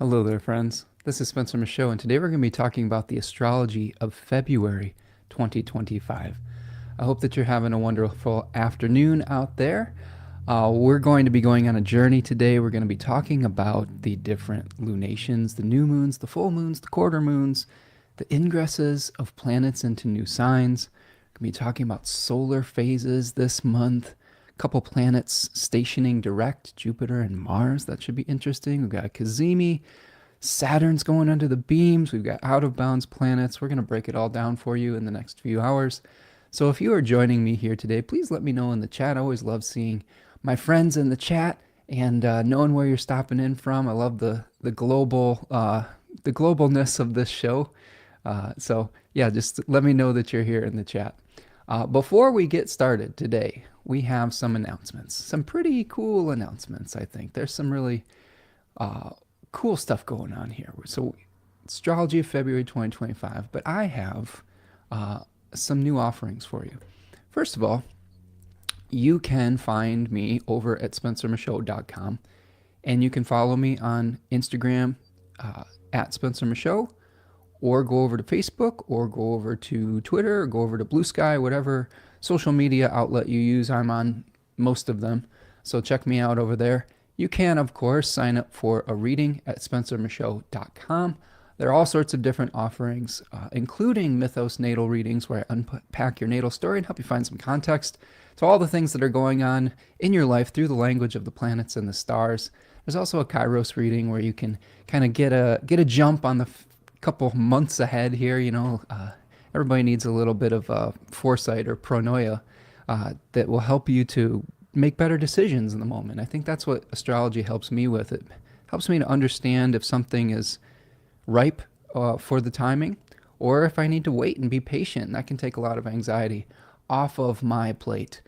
Hello there, friends. This is Spencer Michaud, and today we're going to be talking about the astrology of February 2025. I hope that you're having a wonderful afternoon out there. We're going to be going on a journey today. We're going to be talking about the different lunations, the new moons, the full moons, the quarter moons, the ingresses of planets into new signs. We're going to be talking about solar phases this month. A couple planets stationing direct, Jupiter and Mars. That should be interesting. We've got Cazimi. Saturn's going under the beams. We've got out of bounds planets. We're going to break it all down for you in the next few hours. So if you are joining me here today, please let me know in the chat. I always love seeing my friends in the chat and knowing where you're stopping in from. I love the globalness of this show. So yeah, just let me know that you're here in the chat. Before we get started today, we have some announcements. Some pretty cool announcements, I think. There's some really cool stuff going on here. So, Astrology of February 2025, but I have some new offerings for you. First of all, you can find me over at spencermichaud.com, and you can follow me on Instagram at Spencer Michaud, or go over to Facebook, or go over to Twitter, or go over to Blue Sky, whatever social media outlet you use. I'm on most of them, so check me out over there. You can, of course, sign up for a reading at spencermichaud.com. There are all sorts of different offerings, including Mythos natal readings, where I unpack your natal story and help you find some context to all the things that are going on in your life through the language of the planets and the stars. There's also a Kairos reading where you can kind of get a jump on the couple months ahead here. Everybody needs a little bit of foresight or pronoia that will help you to make better decisions in the moment. I think that's what astrology helps me with. It helps me to understand if something is ripe for the timing, or if I need to wait and be patient. That can take a lot of anxiety off of my plate.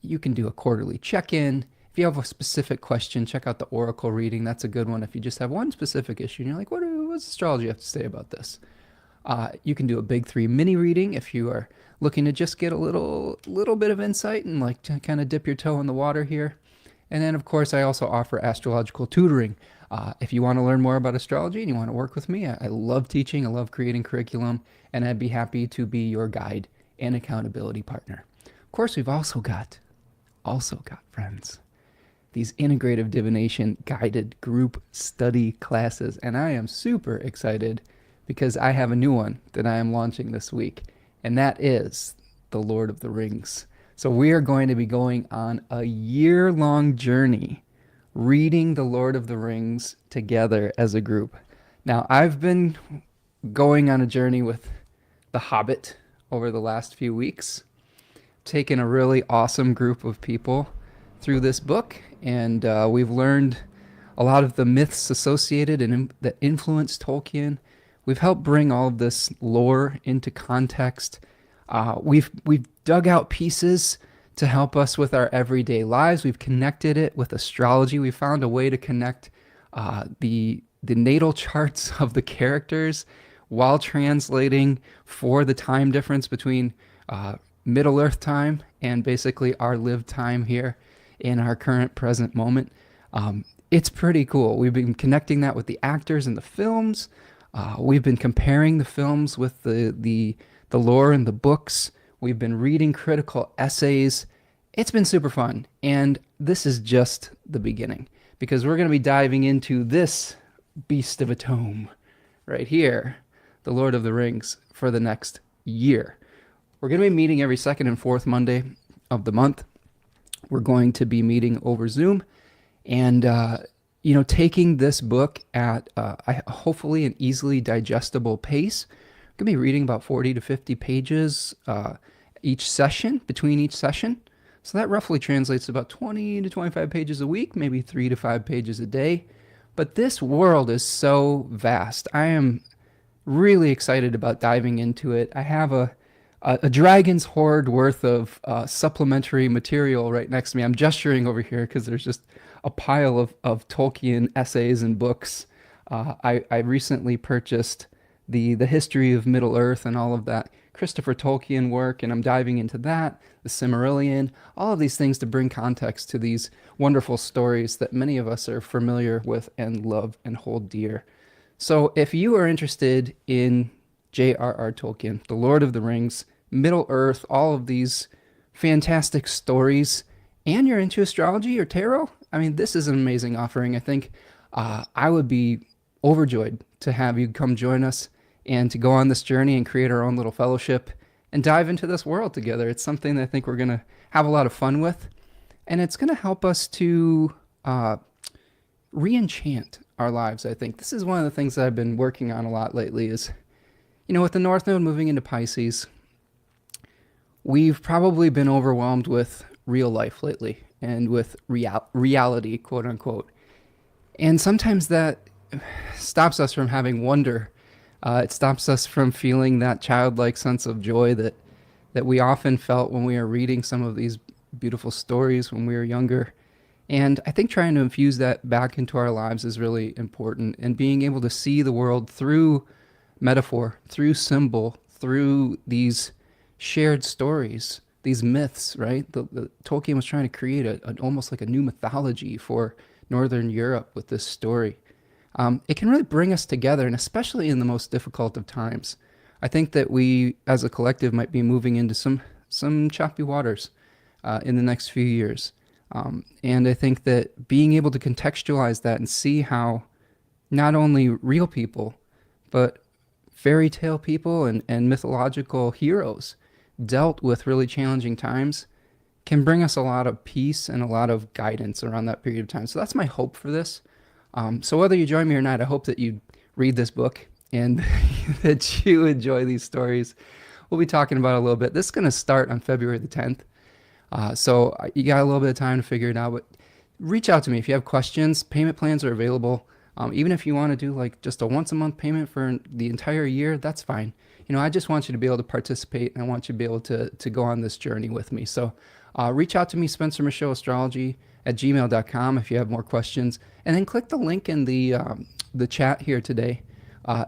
You can do a quarterly check-in. If you have a specific question, check out the oracle reading. That's a good one. If you just have one specific issue and you're like, what does astrology have to say about this? You can do a big three mini reading if you are looking to just get a little bit of insight and like to kind of dip your toe in the water here. And then, of course, I also offer astrological tutoring. If you want to learn more about astrology and you want to work with me, I love teaching. I love creating curriculum, and I'd be happy to be your guide and accountability partner. Of course, we've also got friends, these integrative divination guided group study classes, and I am super excited because I have a new one that I am launching this week, and that is The Lord of the Rings. So we are going to be going on a year-long journey reading The Lord of the Rings together as a group. Now, I've been going on a journey with The Hobbit over the last few weeks, taken a really awesome group of people through this book, and we've learned a lot of the myths associated and that influence Tolkien. We've helped bring all of this lore into context. We've dug out pieces to help us with our everyday lives. We've connected it with astrology. We found a way to connect the natal charts of the characters while translating for the time difference between Middle Earth time and basically our lived time here in our current present moment. It's pretty cool. We've been connecting that with the actors in the films. We've been comparing the films with the lore in the books. We've been reading critical essays. It's been super fun. And this is just the beginning, because we're going to be diving into this beast of a tome right here, The Lord of the Rings, for the next year. We're going to be meeting every second and fourth Monday of the month. We're going to be meeting over Zoom and, taking this book at hopefully an easily digestible pace. We're going to be reading about 40 to 50 pages between each session. So that roughly translates to about 20 to 25 pages a week, maybe 3 to 5 pages a day. But this world is so vast. I am really excited about diving into it. I have a dragon's hoard worth of supplementary material right next to me. I'm gesturing over here because there's just a pile of Tolkien essays and books. I recently purchased the history of Middle Earth and all of that Christopher Tolkien work, and I'm diving into that, the Silmarillion, all of these things to bring context to these wonderful stories that many of us are familiar with and love and hold dear. So if you are interested in J.R.R. Tolkien, The Lord of the Rings, Middle Earth, all of these fantastic stories, and you're into astrology or tarot, I mean, this is an amazing offering. I think I would be overjoyed to have you come join us and to go on this journey and create our own little fellowship and dive into this world together. It's something that I think we're going to have a lot of fun with, and it's going to help us to re-enchant our lives. I think this is one of the things that I've been working on a lot lately is, with the North Node moving into Pisces, we've probably been overwhelmed with real life lately and with reality, quote unquote. And sometimes that stops us from having wonder. It stops us from feeling that childlike sense of joy that we often felt when we were reading some of these beautiful stories when we were younger. And I think trying to infuse that back into our lives is really important, and being able to see the world through metaphor, through symbol, through these shared stories, these myths, right? The Tolkien was trying to create almost like a new mythology for Northern Europe with this story. It can really bring us together, and especially in the most difficult of times. I think that we, as a collective, might be moving into some choppy waters in the next few years. And I think that being able to contextualize that and see how not only real people, but fairy tale people and mythological heroes dealt with really challenging times can bring us a lot of peace and a lot of guidance around that period of time. So that's my hope for this. So whether you join me or not, I hope that you read this book and that you enjoy these stories. We'll be talking about it a little bit. This is going to start on February the 10th. So you got a little bit of time to figure it out, but reach out to me if you have questions. Payment plans are available. Even if you want to do like just a once a month payment for the entire year, that's fine. I just want you to be able to participate, and I want you to be able to go on this journey with me. So reach out to me, Spencer Michaud Astrology at gmail.com if you have more questions, and then click the link in the chat here today.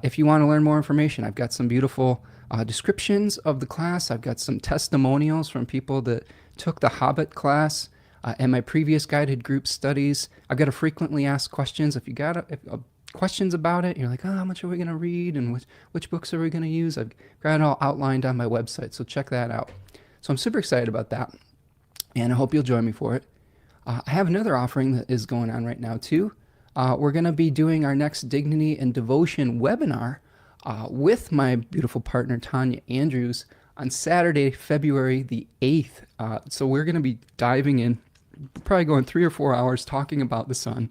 If you want to learn more information, I've got some beautiful descriptions of the class. I've got some testimonials from people that took the Hobbit class and my previous guided group studies. I've got a frequently asked questions. If you got questions about it, you're like, how much are we going to read and which books are we going to use? I've got it all outlined on my website, so check that out. So I'm super excited about that, and I hope you'll join me for it. I have another offering that is going on right now too. We're going to be doing our next Dignity and Devotion webinar with my beautiful partner Tanya Andrews on Saturday, February the 8th. So we're going to be diving in, probably going 3 or 4 hours talking about the sun,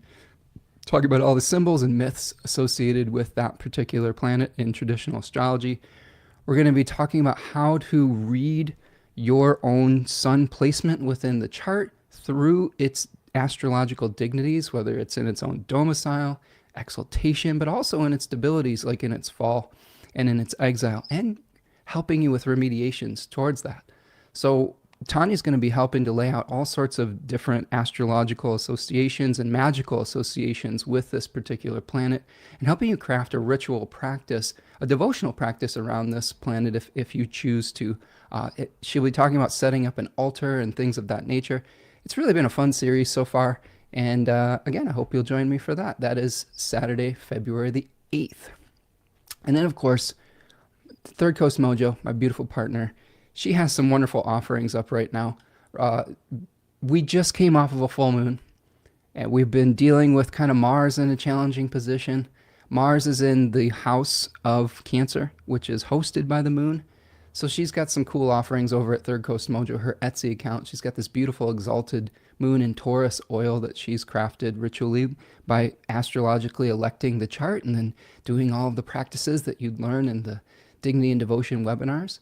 talking about all the symbols and myths associated with that particular planet in traditional astrology. We're going to be talking about how to read your own sun placement within the chart through its astrological dignities, whether it's in its own domicile, exaltation, but also in its debilities, like in its fall and in its exile, and helping you with remediations towards that. So Tanya's going to be helping to lay out all sorts of different astrological associations and magical associations with this particular planet, and helping you craft a ritual practice, a devotional practice around this planet if you choose to. She'll be talking about setting up an altar and things of that nature. It's really been a fun series so far, and again, I hope you'll join me for that. That is Saturday, February the 8th. And then, of course, Third Coast Mojo, my beautiful partner, she has some wonderful offerings up right now. We just came off of a full moon, and we've been dealing with kind of Mars in a challenging position. Mars is in the house of Cancer, which is hosted by the moon. So she's got some cool offerings over at Third Coast Mojo, her Etsy account. She's got this beautiful exalted moon in Taurus oil that she's crafted ritually by astrologically electing the chart and then doing all of the practices that you'd learn in the Dignity and Devotion webinars.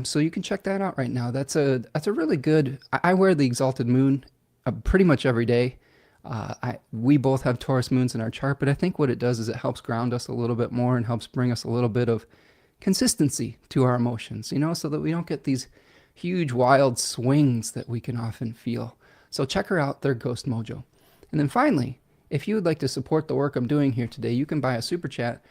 So you can check that out right now. That's a really good. I wear the exalted moon pretty much every day. We both have Taurus moons in our chart, but I think what it does is it helps ground us a little bit more and helps bring us a little bit of consistency to our emotions, so that we don't get these huge wild swings that we can often feel. So check her out, Third Coast Mojo. And then finally, if you would like to support the work I'm doing here today, you can buy a super chat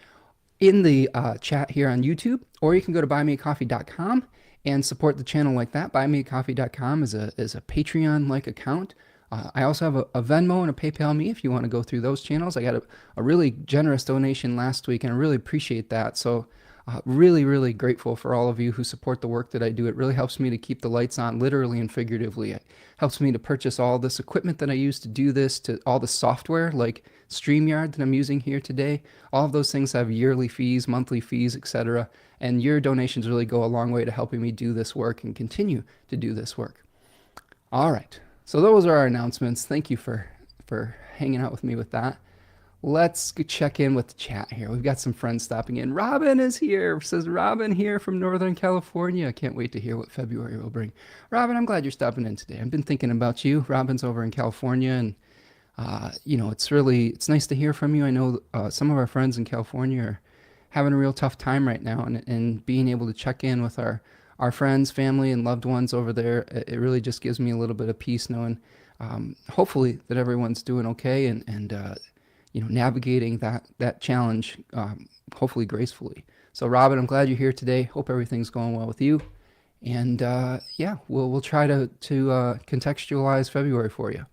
in the chat here on YouTube, or you can go to buymeacoffee.com and support the channel like that. Buymeacoffee.com is a Patreon-like account. I also have a Venmo and a PayPal me if you want to go through those channels. I got a really generous donation last week, and I really appreciate that. So really, really grateful for all of you who support the work that I do. It really helps me to keep the lights on, literally and figuratively. It helps me to purchase all this equipment that I use to do this, to all the software like StreamYard that I'm using here today. All of those things have yearly fees, monthly fees, etc. And your donations really go a long way to helping me do this work and continue to do this work. All right. So those are our announcements. Thank you for hanging out with me with that. Let's check in with the chat here. We've got some friends stopping in. Robin is here. Says Robin here from Northern California. Can't wait to hear what February will bring. Robin, I'm glad you're stopping in today. I've been thinking about you. Robin's over in California, and it's nice to hear from you. I know some of our friends in California are having a real tough time right now, and being able to check in with our friends, family, and loved ones over there, it really just gives me a little bit of peace knowing, hopefully, that everyone's doing okay and navigating that challenge, hopefully gracefully. So, Robin, I'm glad you're here today. Hope everything's going well with you. And we'll try to contextualize February for you.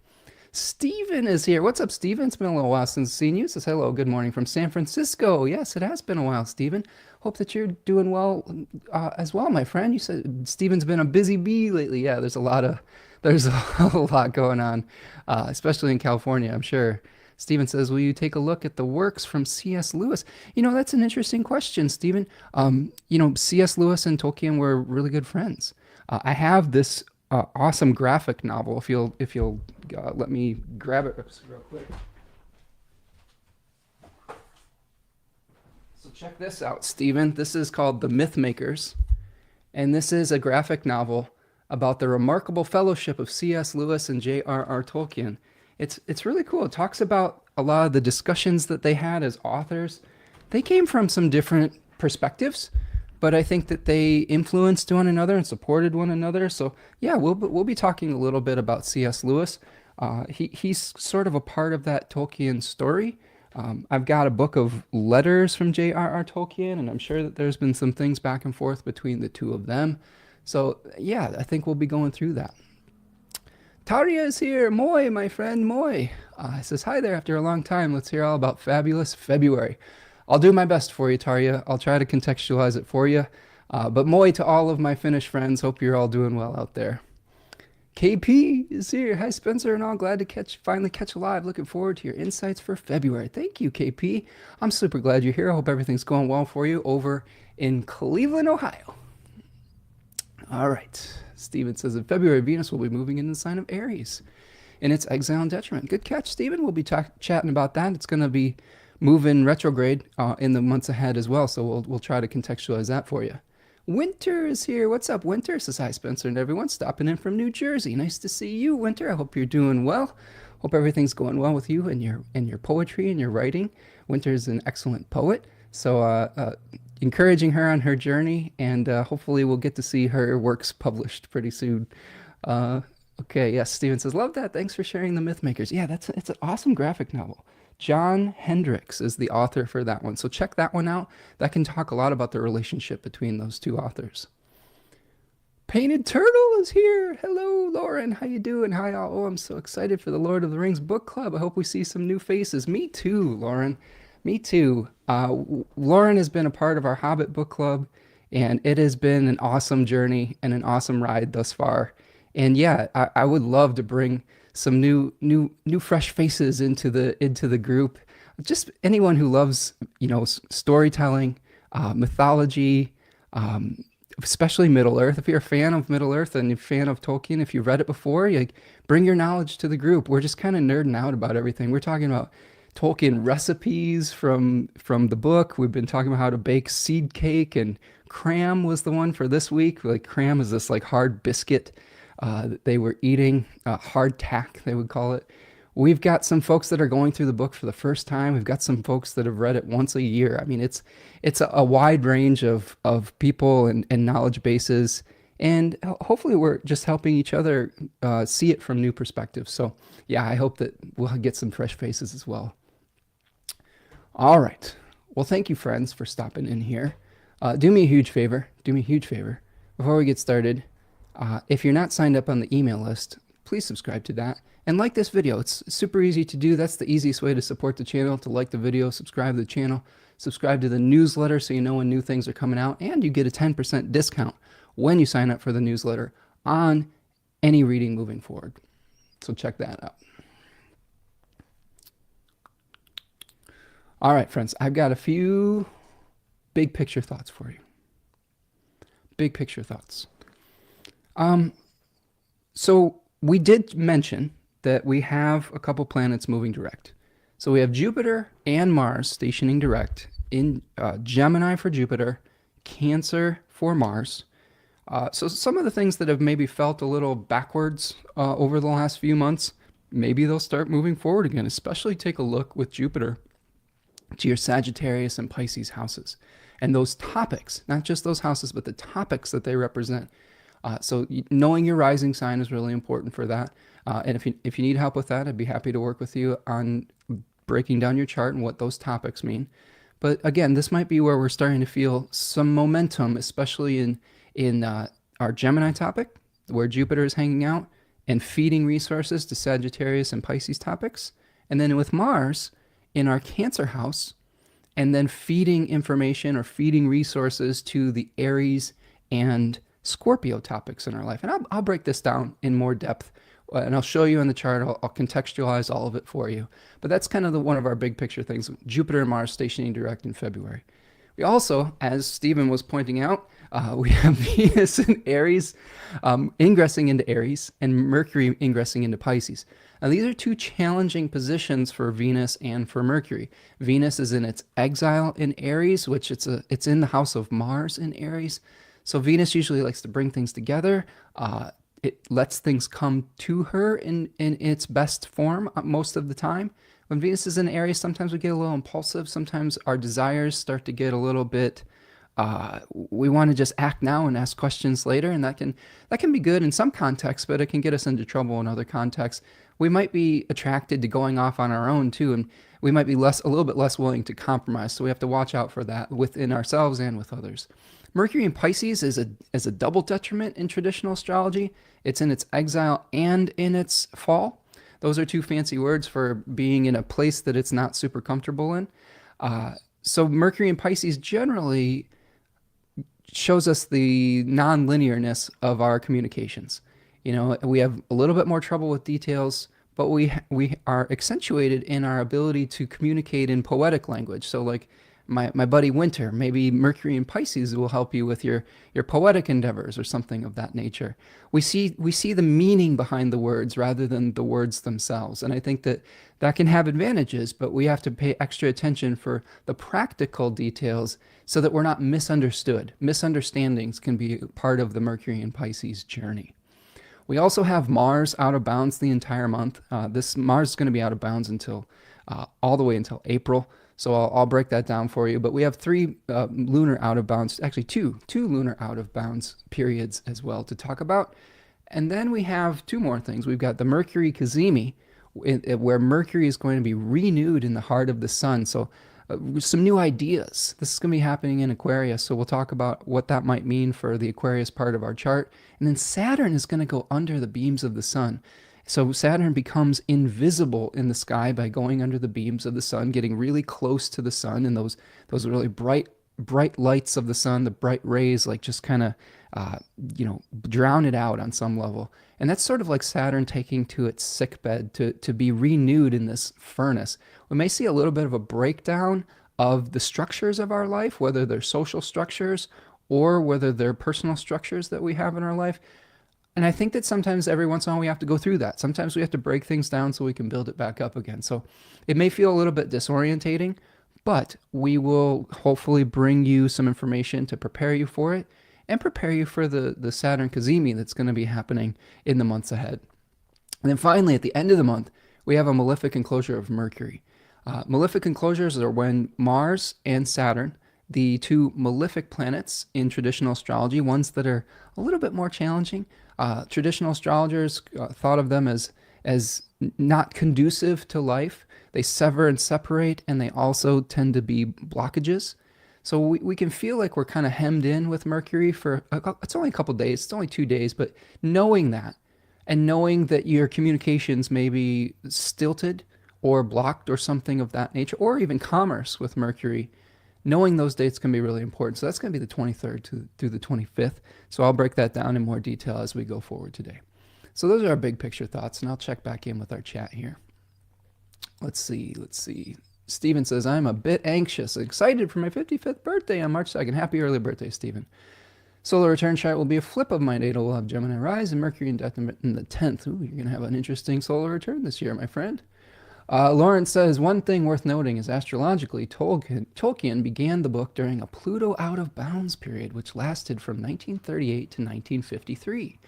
Steven is here. What's up, Steven? It's been a little while since seen you. Says hello, good morning from San Francisco. Yes, it has been a while, Steven. Hope that you're doing well as well, my friend. You said Steven's been a busy bee lately. Yeah, there's a lot going on, especially in California, I'm sure. Steven says, will you take a look at the works from C.S. Lewis? That's an interesting question, Steven. C.S. Lewis and Tolkien were really good friends. I have this awesome graphic novel. If you'll let me grab it real quick. So check this out, Steven. This is called The Mythmakers, and this is a graphic novel about the remarkable fellowship of C.S. Lewis and J.R.R. Tolkien. It's really cool. It talks about a lot of the discussions that they had as authors. They came from some different perspectives, but I think that they influenced one another and supported one another. So yeah, we'll be talking a little bit about C.S. Lewis. He's sort of a part of that Tolkien story. I've got a book of letters from J.R.R. Tolkien, and I'm sure that there's been some things back and forth between the two of them. So yeah, I think we'll be going through that. Taria is here. Moy, my friend, Moy. Says, hi there after a long time. Let's hear all about fabulous February. I'll do my best for you, Taria. I'll try to contextualize it for you. But Moy to all of my Finnish friends. Hope you're all doing well out there. KP is here. Hi, Spencer and all. Glad to finally catch a live. Looking forward to your insights for February. Thank you, KP. I'm super glad you're here. I hope everything's going well for you over in Cleveland, Ohio. All right. Steven says, in February, Venus will be moving into the sign of Aries in its exile and detriment. Good catch, Steven. We'll be chatting about that. It's going to be moving retrograde in the months ahead as well, so we'll try to contextualize that for you. Winter is here. What's up, Winter? Says, hi, Spencer and everyone. Stopping in from New Jersey. Nice to see you, Winter. I hope you're doing well. Hope everything's going well with you and your poetry and your writing. Winter is an excellent poet, so encouraging her on her journey, and hopefully we'll get to see her works published pretty soon. Okay, yes, Steven says, love that. Thanks for sharing The Mythmakers. Yeah, it's an awesome graphic novel. John Hendricks is the author for that one, so check that one out. That can talk a lot about the relationship between those two authors. Painted Turtle is here. Hello, Lauren. How you doing? Hi, all. Oh, I'm so excited for the Lord of the Rings book club. I hope we see some new faces. Me too, Lauren. Me too. Lauren has been a part of our Hobbit book club, and it has been an awesome journey and an awesome ride thus far. And yeah, I would love to bring some new fresh faces into the group. Just anyone who loves storytelling, mythology, especially Middle Earth. If you're a fan of Middle Earth and you're a fan of Tolkien, if you've read it before, bring your knowledge to the group. We're just kind of nerding out about everything. We're talking about Tolkien recipes from the book. We've been talking about how to bake seed cake, and cram was the one for this week. Cram is this hard biscuit that they were eating, hardtack they would call it. We've got some folks that are going through the book for the first time. We've got some folks that have read it once a year. I mean, it's a wide range of people and knowledge bases, and hopefully we're just helping each other see it from new perspectives. So yeah, I hope that we'll get some fresh faces as well. All right, Well, thank you, friends, for stopping in here. Do me a huge favor. Do me a huge favor. Before we get started, if you're not signed up on the email list, please subscribe to that. And like this video. It's super easy to do. That's the easiest way to support the channel, to like the video, subscribe to the channel, subscribe to the newsletter so you know when new things are coming out, and you get a 10% discount when you sign up for the newsletter on any reading moving forward. So check that out. All right, friends, I've got a few big picture thoughts for you. Big picture thoughts. So we did mention that we have a couple planets moving direct. So we have Jupiter and Mars stationing direct in Gemini for Jupiter, Cancer for Mars. So some of the things that have maybe felt a little backwards over the last few months, maybe they'll start moving forward again. Especially take a look with Jupiter to your Sagittarius and Pisces houses. And those topics, not just those houses, but the topics that they represent. So knowing your rising sign is really important for that. And if you need help with that, I'd be happy to work with you on breaking down your chart and what those topics mean. But again, this might be where we're starting to feel some momentum, especially in our Gemini topic, where Jupiter is hanging out and feeding resources to Sagittarius and Pisces topics. And then with Mars in our Cancer house, and then feeding information or feeding resources to the Aries and Scorpio topics in our life. And I'll break this down in more depth, and I'll show you in the chart. I'll contextualize all of it for you. But that's kind of one of our big picture things, Jupiter and Mars stationing direct in February. We also, as Stephen was pointing out, we have Venus in Aries, ingressing into Aries, and Mercury ingressing into Pisces. Now, these are two challenging positions for Venus and for Mercury. Venus is in its exile in Aries, which it's in the house of Mars in Aries. So Venus usually likes to bring things together. It lets things come to her in its best form most of the time. When Venus is in Aries, sometimes we get a little impulsive. Sometimes our desires start to get a little bit, we want to just act now and ask questions later. And that can be good in some contexts, but it can get us into trouble in other contexts. We might be attracted to going off on our own too, and we might be a little bit less willing to compromise. So we have to watch out for that within ourselves and with others. Mercury in Pisces is a double detriment in traditional astrology. It's in its exile and in its fall. Those are two fancy words for being in a place that it's not super comfortable in. So Mercury in Pisces generally shows us the non-linearness of our communications. You know, we have a little bit more trouble with details, but we are accentuated in our ability to communicate in poetic language. So like my buddy Winter, maybe Mercury in Pisces will help you with your poetic endeavors or something of that nature. We see the meaning behind the words rather than the words themselves. And I think that can have advantages, but we have to pay extra attention for the practical details so that we're not misunderstood. Misunderstandings can be part of the Mercury in Pisces journey. We also have Mars out of bounds the entire month. This Mars is going to be out of bounds until all the way until April. So I'll break that down for you. But we have three lunar out of bounds, actually two lunar out of bounds periods as well to talk about. And then we have two more things. We've got the Mercury Cazimi, where Mercury is going to be renewed in the heart of the sun. So some new ideas. This is going to be happening in Aquarius. So we'll talk about what that might mean for the Aquarius part of our chart. And then Saturn is going to go under the beams of the sun. So Saturn becomes invisible in the sky by going under the beams of the sun, getting really close to the sun, and those really bright lights of the sun, the bright rays, like just kind of drown it out on some level. And that's sort of like Saturn taking to its sickbed to be renewed in this furnace. We may see a little bit of a breakdown of the structures of our life, whether they're social structures or whether they're personal structures that we have in our life. And I think that sometimes every once in a while we have to go through that. Sometimes we have to break things down so we can build it back up again. So it may feel a little bit disorientating, but we will hopefully bring you some information to prepare you for it and prepare you for the Saturn Cazimi that's going to be happening in the months ahead. And then finally, at the end of the month, we have a malefic enclosure of Mercury. Malefic enclosures are when Mars and Saturn, the two malefic planets in traditional astrology, ones that are a little bit more challenging. Traditional astrologers thought of them as as not conducive to life. They sever and separate, and they also tend to be blockages. So we can feel like we're kind of hemmed in with Mercury for, it's only a couple days, it's only 2 days, but knowing that, and knowing that your communications may be stilted or blocked or something of that nature, or even commerce with Mercury, knowing those dates can be really important. So that's going to be the 23rd through the 25th. So I'll break that down in more detail as we go forward today. So those are our big picture thoughts, and I'll check back in with our chat here. Let's see. Stephen says, I'm a bit anxious, excited for my 55th birthday on March 2nd. Happy early birthday, Stephen. Solar return chart will be a flip of my date. We'll have Gemini rise and Mercury in death in the 10th. Ooh, you're going to have an interesting solar return this year, my friend. Lawrence says, one thing worth noting is astrologically, Tolkien began the book during a Pluto out of bounds period, which lasted from 1938 to 1953.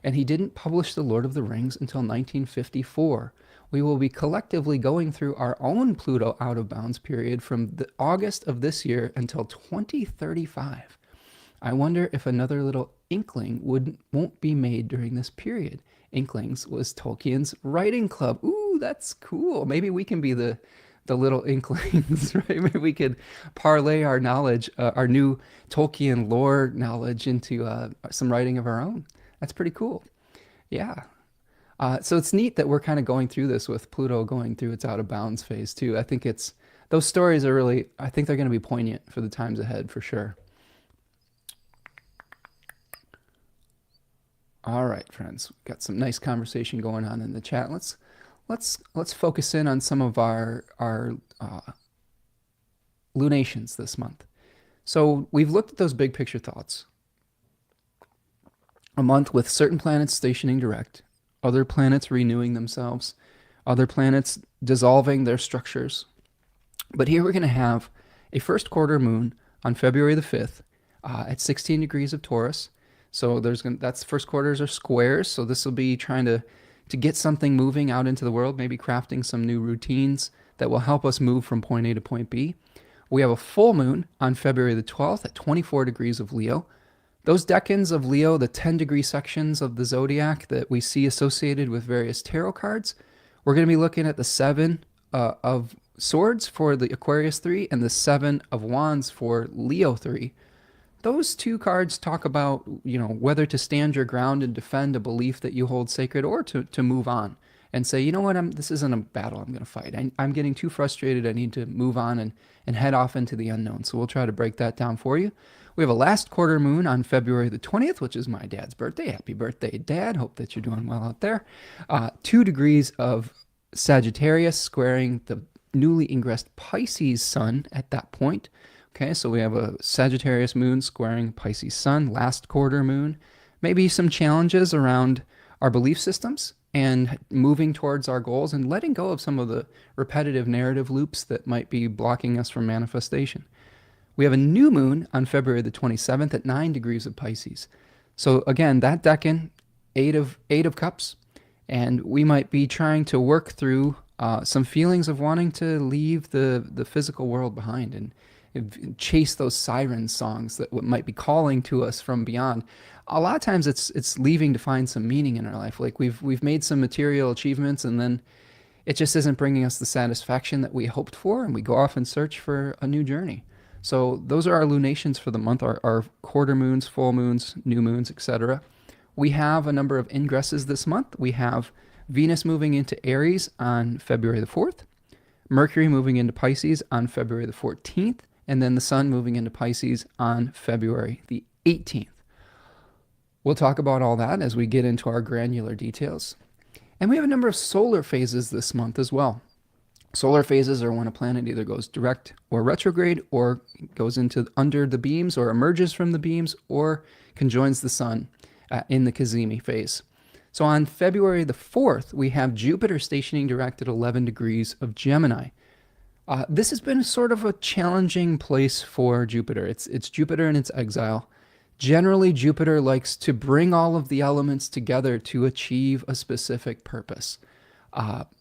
And he didn't publish The Lord of the Rings until 1954. We will be collectively going through our own Pluto out of bounds period from the August of this year until 2035. I wonder if another little inkling won't be made during this period. Inklings was Tolkien's writing club. Ooh, that's cool. Maybe we can be the little inklings, right? Maybe we could parlay our knowledge, our new Tolkien lore knowledge into some writing of our own. That's pretty cool. Yeah. So it's neat that we're kind of going through this with Pluto going through its out of bounds phase too. I think those stories are really, I think they're going to be poignant for the times ahead for sure. All right, friends, we've got some nice conversation going on in the chat. Let's focus in on some of our lunations this month. So we've looked at those big picture thoughts. A month with certain planets stationing direct, other planets renewing themselves, other planets dissolving their structures. But here we're going to have a first quarter moon on February the 5th at 16 degrees of Taurus. So that's first quarters are squares. So this will be trying to get something moving out into the world, maybe crafting some new routines that will help us move from point A to point B. We have a full moon on February the 12th at 24 degrees of Leo. Those decans of Leo, the 10-degree sections of the zodiac that we see associated with various tarot cards, we're going to be looking at the 7 of Swords for the Aquarius 3 and the 7 of Wands for Leo 3. Those two cards talk about, whether to stand your ground and defend a belief that you hold sacred, or to move on and say, you know what, this isn't a battle I'm going to fight. I'm getting too frustrated. I need to move on and head off into the unknown. So we'll try to break that down for you. We have a last quarter moon on February the 20th, which is my dad's birthday. Happy birthday, Dad. Hope that you're doing well out there. 2 degrees of Sagittarius squaring the newly ingressed Pisces sun at that point. Okay, so we have a Sagittarius moon squaring Pisces sun, last quarter moon. Maybe some challenges around our belief systems and moving towards our goals and letting go of some of the repetitive narrative loops that might be blocking us from manifestation. We have a new moon on February the 27th at 9 degrees of Pisces. So again, that decan, eight of cups, and we might be trying to work through some feelings of wanting to leave the physical world behind and chase those siren songs that might be calling to us from beyond. A lot of times it's leaving to find some meaning in our life. Like we've made some material achievements, and then it just isn't bringing us the satisfaction that we hoped for, and we go off and search for a new journey. So those are our lunations for the month, our quarter moons, full moons, new moons, etc. We have a number of ingresses this month. We have Venus moving into Aries on February the 4th, Mercury moving into Pisces on February the 14th, and then the Sun moving into Pisces on February the 18th. We'll talk about all that as we get into our granular details. And we have a number of solar phases this month as well. Solar phases are when a planet either goes direct or retrograde, or goes into under the beams, or emerges from the beams, or conjoins the Sun in the Cazimi phase. So on February the 4th, we have Jupiter stationing direct at 11 degrees of Gemini. This has been sort of a challenging place for Jupiter. It's Jupiter in its exile. Generally, Jupiter likes to bring all of the elements together to achieve a specific purpose.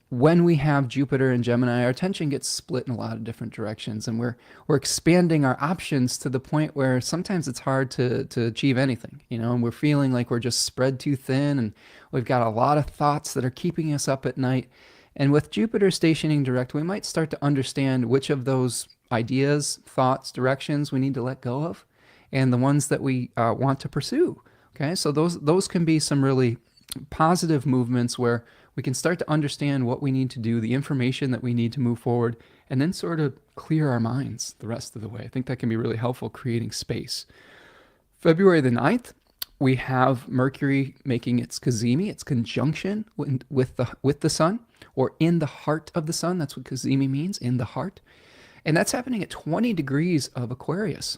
when we have Jupiter and Gemini, our attention gets split in a lot of different directions, and we're expanding our options to the point where sometimes it's hard to achieve anything, and we're feeling like we're just spread too thin, and we've got a lot of thoughts that are keeping us up at night. And with Jupiter stationing direct, we might start to understand which of those ideas, thoughts, directions we need to let go of, and the ones that we want to pursue. Okay, so those can be some really positive movements where we can start to understand what we need to do, the information that we need to move forward, and then sort of clear our minds the rest of the way. I think that can be really helpful, creating space. February the 9th, we have Mercury making its cazimi, its conjunction with the sun, or in the heart of the sun. That's what cazimi means, in the heart. And that's happening at 20 degrees of Aquarius.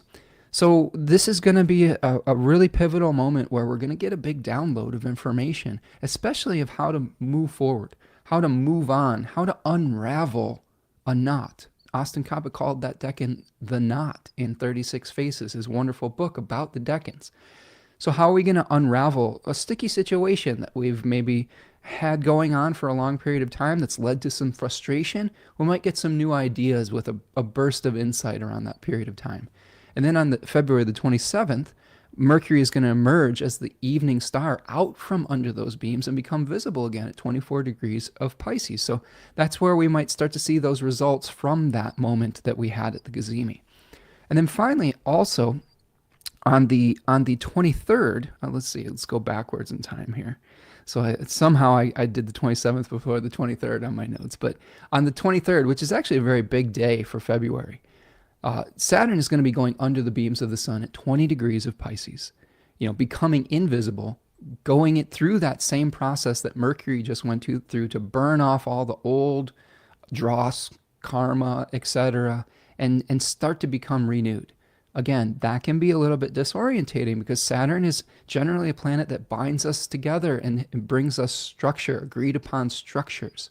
So this is going to be a really pivotal moment where we're going to get a big download of information, especially of how to move forward, how to move on, how to unravel a knot. Austin Coppock called that decan The Knot in 36 Faces, his wonderful book about the decans. So how are we going to unravel a sticky situation that we've maybe had going on for a long period of time that's led to some frustration? We might get some new ideas with a burst of insight around that period of time. And then on February the 27th, Mercury is going to emerge as the evening star out from under those beams and become visible again at 24 degrees of Pisces. So that's where we might start to see those results from that moment that we had at the cazimi. And then finally, also on the 23rd, let's go backwards in time here. So I did the 27th before the 23rd on my notes. But on the 23rd, which is actually a very big day for February, Saturn is going to be going under the beams of the sun at 20 degrees of Pisces, becoming invisible, going it through that same process that Mercury just went through to burn off all the old dross, karma, etc., and start to become renewed. Again, that can be a little bit disorientating because Saturn is generally a planet that binds us together and brings us structure, agreed upon structures.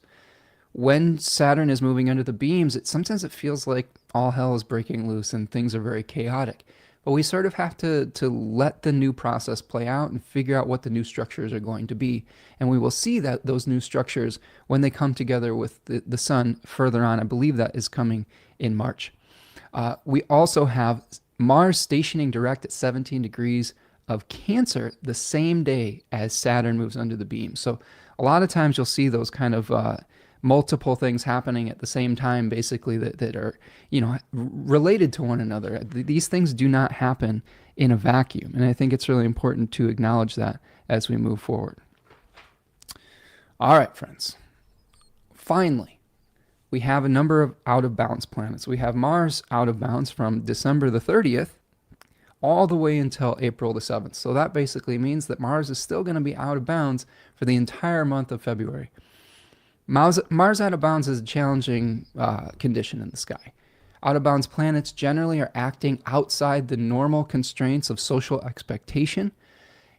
When Saturn is moving under the beams, sometimes it feels like all hell is breaking loose and things are very chaotic. But we sort of have to let the new process play out and figure out what the new structures are going to be. And we will see that those new structures when they come together with the sun further on. I believe that is coming in March. We also have Mars stationing direct at 17 degrees of Cancer the same day as Saturn moves under the beam. So a lot of times you'll see those kind of multiple things happening at the same time, basically, that are, related to one another. These things do not happen in a vacuum. And I think it's really important to acknowledge that as we move forward. All right, friends. Finally, we have a number of out-of-bounds planets. We have Mars out of bounds from December the 30th all the way until April the 7th. So that basically means that Mars is still going to be out of bounds for the entire month of February. Mars out of bounds is a challenging condition in the sky. Out of bounds planets generally are acting outside the normal constraints of social expectation.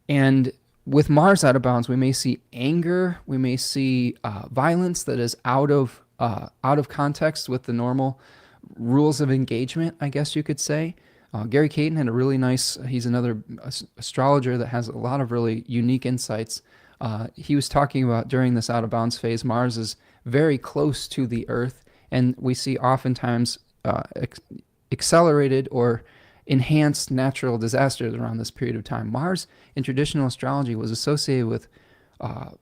And with Mars out of bounds, we may see anger, we may see violence that is out of context with the normal rules of engagement, I guess you could say. Gary Caton had a really nice, he's another astrologer that has a lot of really unique insights. He was talking about during this out of bounds phase, Mars is very close to the Earth, and we see oftentimes accelerated or enhanced natural disasters around this period of time. Mars in traditional astrology was associated with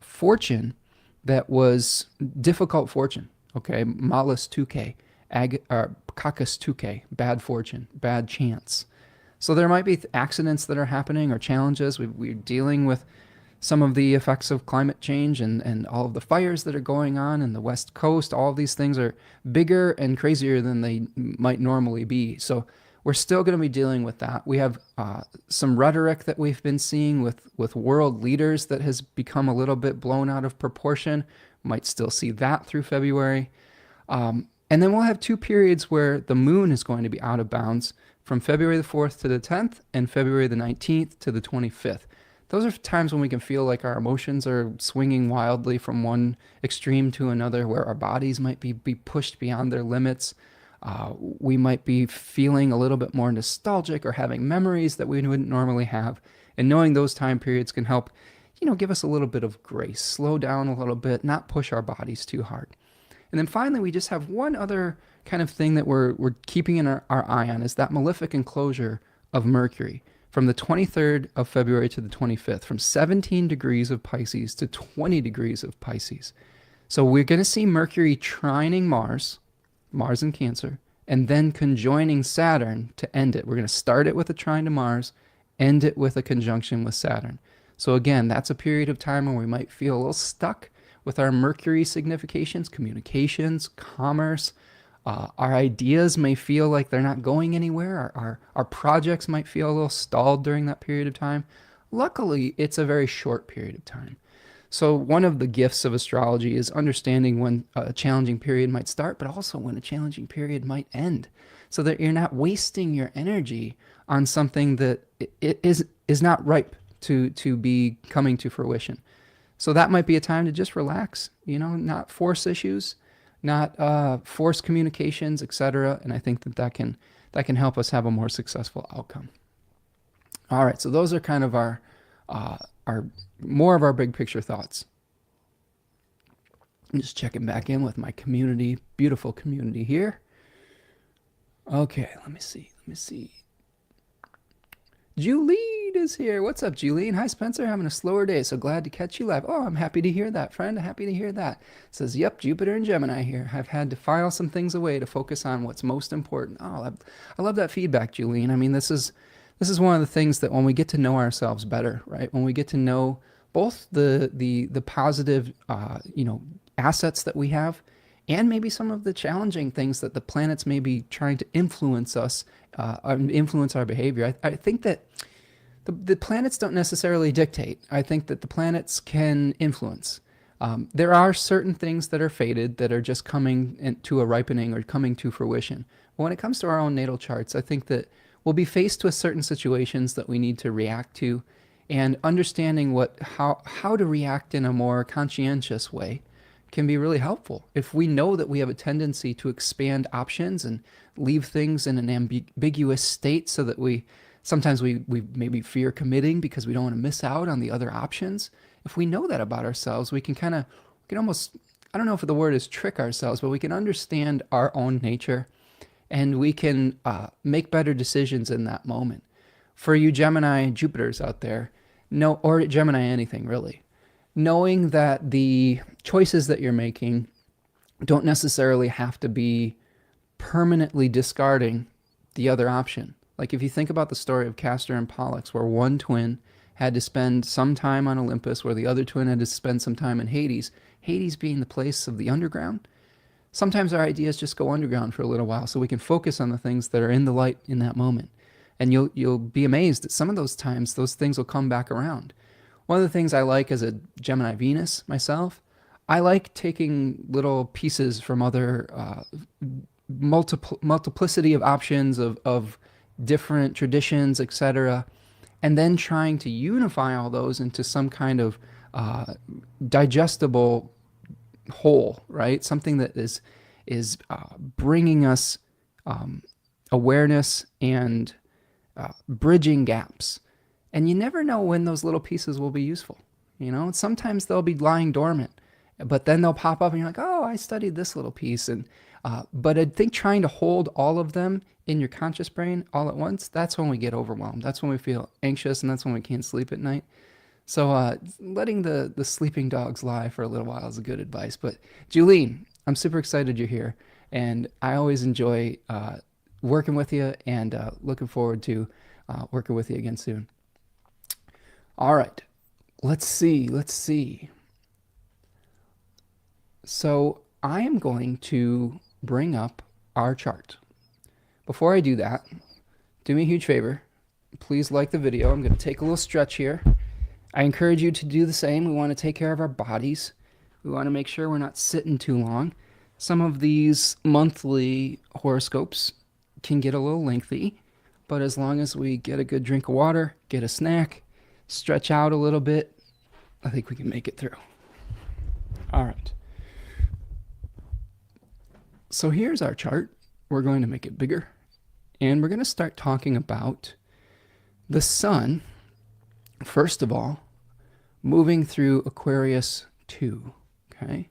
fortune that was difficult fortune. Okay, malus tuke, kakas tuke, bad fortune, bad chance. So there might be accidents that are happening or challenges. We're dealing with some of the effects of climate change and all of the fires that are going on in the West Coast. All of these things are bigger and crazier than they might normally be. So we're still going to be dealing with that. We have some rhetoric that we've been seeing with world leaders that has become a little bit blown out of proportion. Might still see that through February. And then we'll have two periods where the moon is going to be out of bounds from February the 4th to the 10th and February the 19th to the 25th. Those are times when we can feel like our emotions are swinging wildly from one extreme to another, where our bodies might be pushed beyond their limits. We might be feeling a little bit more nostalgic or having memories that we wouldn't normally have. And knowing those time periods can help give us a little bit of grace, slow down a little bit, not push our bodies too hard. And then finally, we just have one other kind of thing that we're keeping in our eye on is that malefic enclosure of Mercury from the 23rd of February to the 25th, from 17 degrees of Pisces to 20 degrees of Pisces. So we're going to see Mercury trining Mars in Cancer, and then conjoining Saturn to end it. We're going to start it with a trine to Mars, end it with a conjunction with Saturn. So again, that's a period of time where we might feel a little stuck with our Mercury significations, communications, commerce. Our ideas may feel like they're not going anywhere. Our projects might feel a little stalled during that period of time. Luckily, it's a very short period of time. So one of the gifts of astrology is understanding when a challenging period might start, but also when a challenging period might end, so that you're not wasting your energy on something that is not ripe to be coming to fruition. So that might be a time to just relax, not force issues, not force communications, etc. And I think that can help us have a more successful outcome. All right, so those are kind of our more of our big picture thoughts. I'm just checking back in with my community, beautiful community here. Okay, let me see. Julene is here. What's up, Julene? Hi, Spencer. Having a slower day, so glad to catch you live. Oh, I'm happy to hear that, friend. Happy to hear that. Says, yep, Jupiter and Gemini here. I've had to file some things away to focus on what's most important. Oh, I love that feedback, Julene. I mean, this is one of the things that when we get to know ourselves better, right? When we get to know both the positive, assets that we have, and maybe some of the challenging things that the planets may be trying to influence us, influence our behavior. I think that the planets don't necessarily dictate. I think that the planets can influence. There are certain things that are fated that are just coming to a ripening or coming to fruition. But when it comes to our own natal charts, I think that we'll be faced with certain situations that we need to react to, and understanding how to react in a more conscientious way can be really helpful. If we know that we have a tendency to expand options and leave things in an ambiguous state, so that sometimes we maybe fear committing because we don't want to miss out on the other options. If we know that about ourselves, we can almost, I don't know if the word is trick ourselves, but we can understand our own nature, and we can make better decisions in that moment. For you Gemini Jupiters out there, or Gemini anything really, knowing that the choices that you're making don't necessarily have to be permanently discarding the other option. Like if you think about the story of Castor and Pollux, where one twin had to spend some time on Olympus, where the other twin had to spend some time in Hades, Hades being the place of the underground. Sometimes our ideas just go underground for a little while, so we can focus on the things that are in the light in that moment. And you'll be amazed that some of those times, those things will come back around. One of the things I like as a Gemini Venus myself, I like taking little pieces from other multiplicity of options of different traditions, etc., and then trying to unify all those into some kind of digestible whole, right? Something that is bringing us awareness and bridging gaps. And you never know when those little pieces will be useful. Sometimes they'll be lying dormant, but then they'll pop up and you're like, oh, I studied this little piece. But I think trying to hold all of them in your conscious brain all at once, that's when we get overwhelmed. That's when we feel anxious, and that's when we can't sleep at night. So letting the sleeping dogs lie for a little while is a good advice. But Julene, I'm super excited you're here, and I always enjoy working with you, and looking forward to working with you again soon. All right, let's see. So I am going to bring up our chart. Before I do that, do me a huge favor. Please like the video. I'm going to take a little stretch here. I encourage you to do the same. We want to take care of our bodies. We want to make sure we're not sitting too long. Some of these monthly horoscopes can get a little lengthy, but as long as we get a good drink of water, get a snack, stretch out a little bit, I think we can make it through. All right. So here's our chart. We're going to make it bigger, and we're going to start talking about the sun, first of all, moving through Aquarius 2. Okay.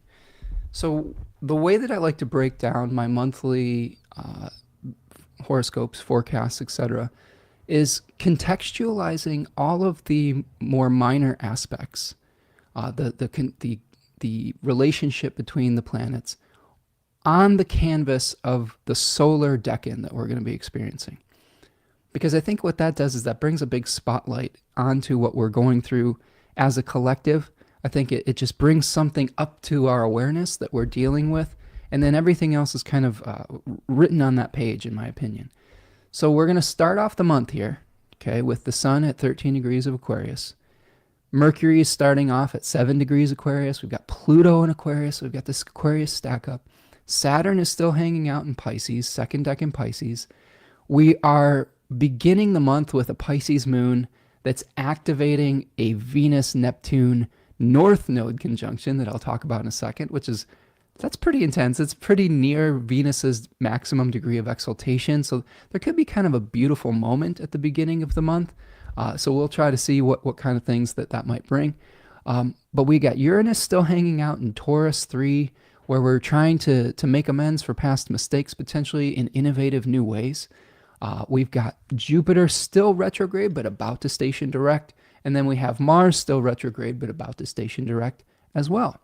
So the way that I like to break down my monthly horoscopes, forecasts, etc., is contextualizing all of the more minor aspects, the relationship between the planets on the canvas of the solar decan that we're going to be experiencing. Because I think what that does is that brings a big spotlight onto what we're going through as a collective. I think it just brings something up to our awareness that we're dealing with, and then everything else is kind of written on that page, in my opinion. So we're going to start off the month here, okay, with the sun at 13 degrees of Aquarius. Mercury is starting off at 7 degrees Aquarius. We've got Pluto in Aquarius. We've got this Aquarius stack up. Saturn is still hanging out in Pisces, second deck in Pisces. We are beginning the month with a Pisces moon that's activating a Venus-Neptune North Node conjunction that I'll talk about in a second, that's pretty intense. It's pretty near Venus's maximum degree of exaltation. So there could be kind of a beautiful moment at the beginning of the month. So we'll try to see what kind of things that might bring. But we got Uranus still hanging out in Taurus 3, where we're trying to make amends for past mistakes, potentially in innovative new ways. We've got Jupiter still retrograde, but about to station direct. And then we have Mars still retrograde, but about to station direct as well.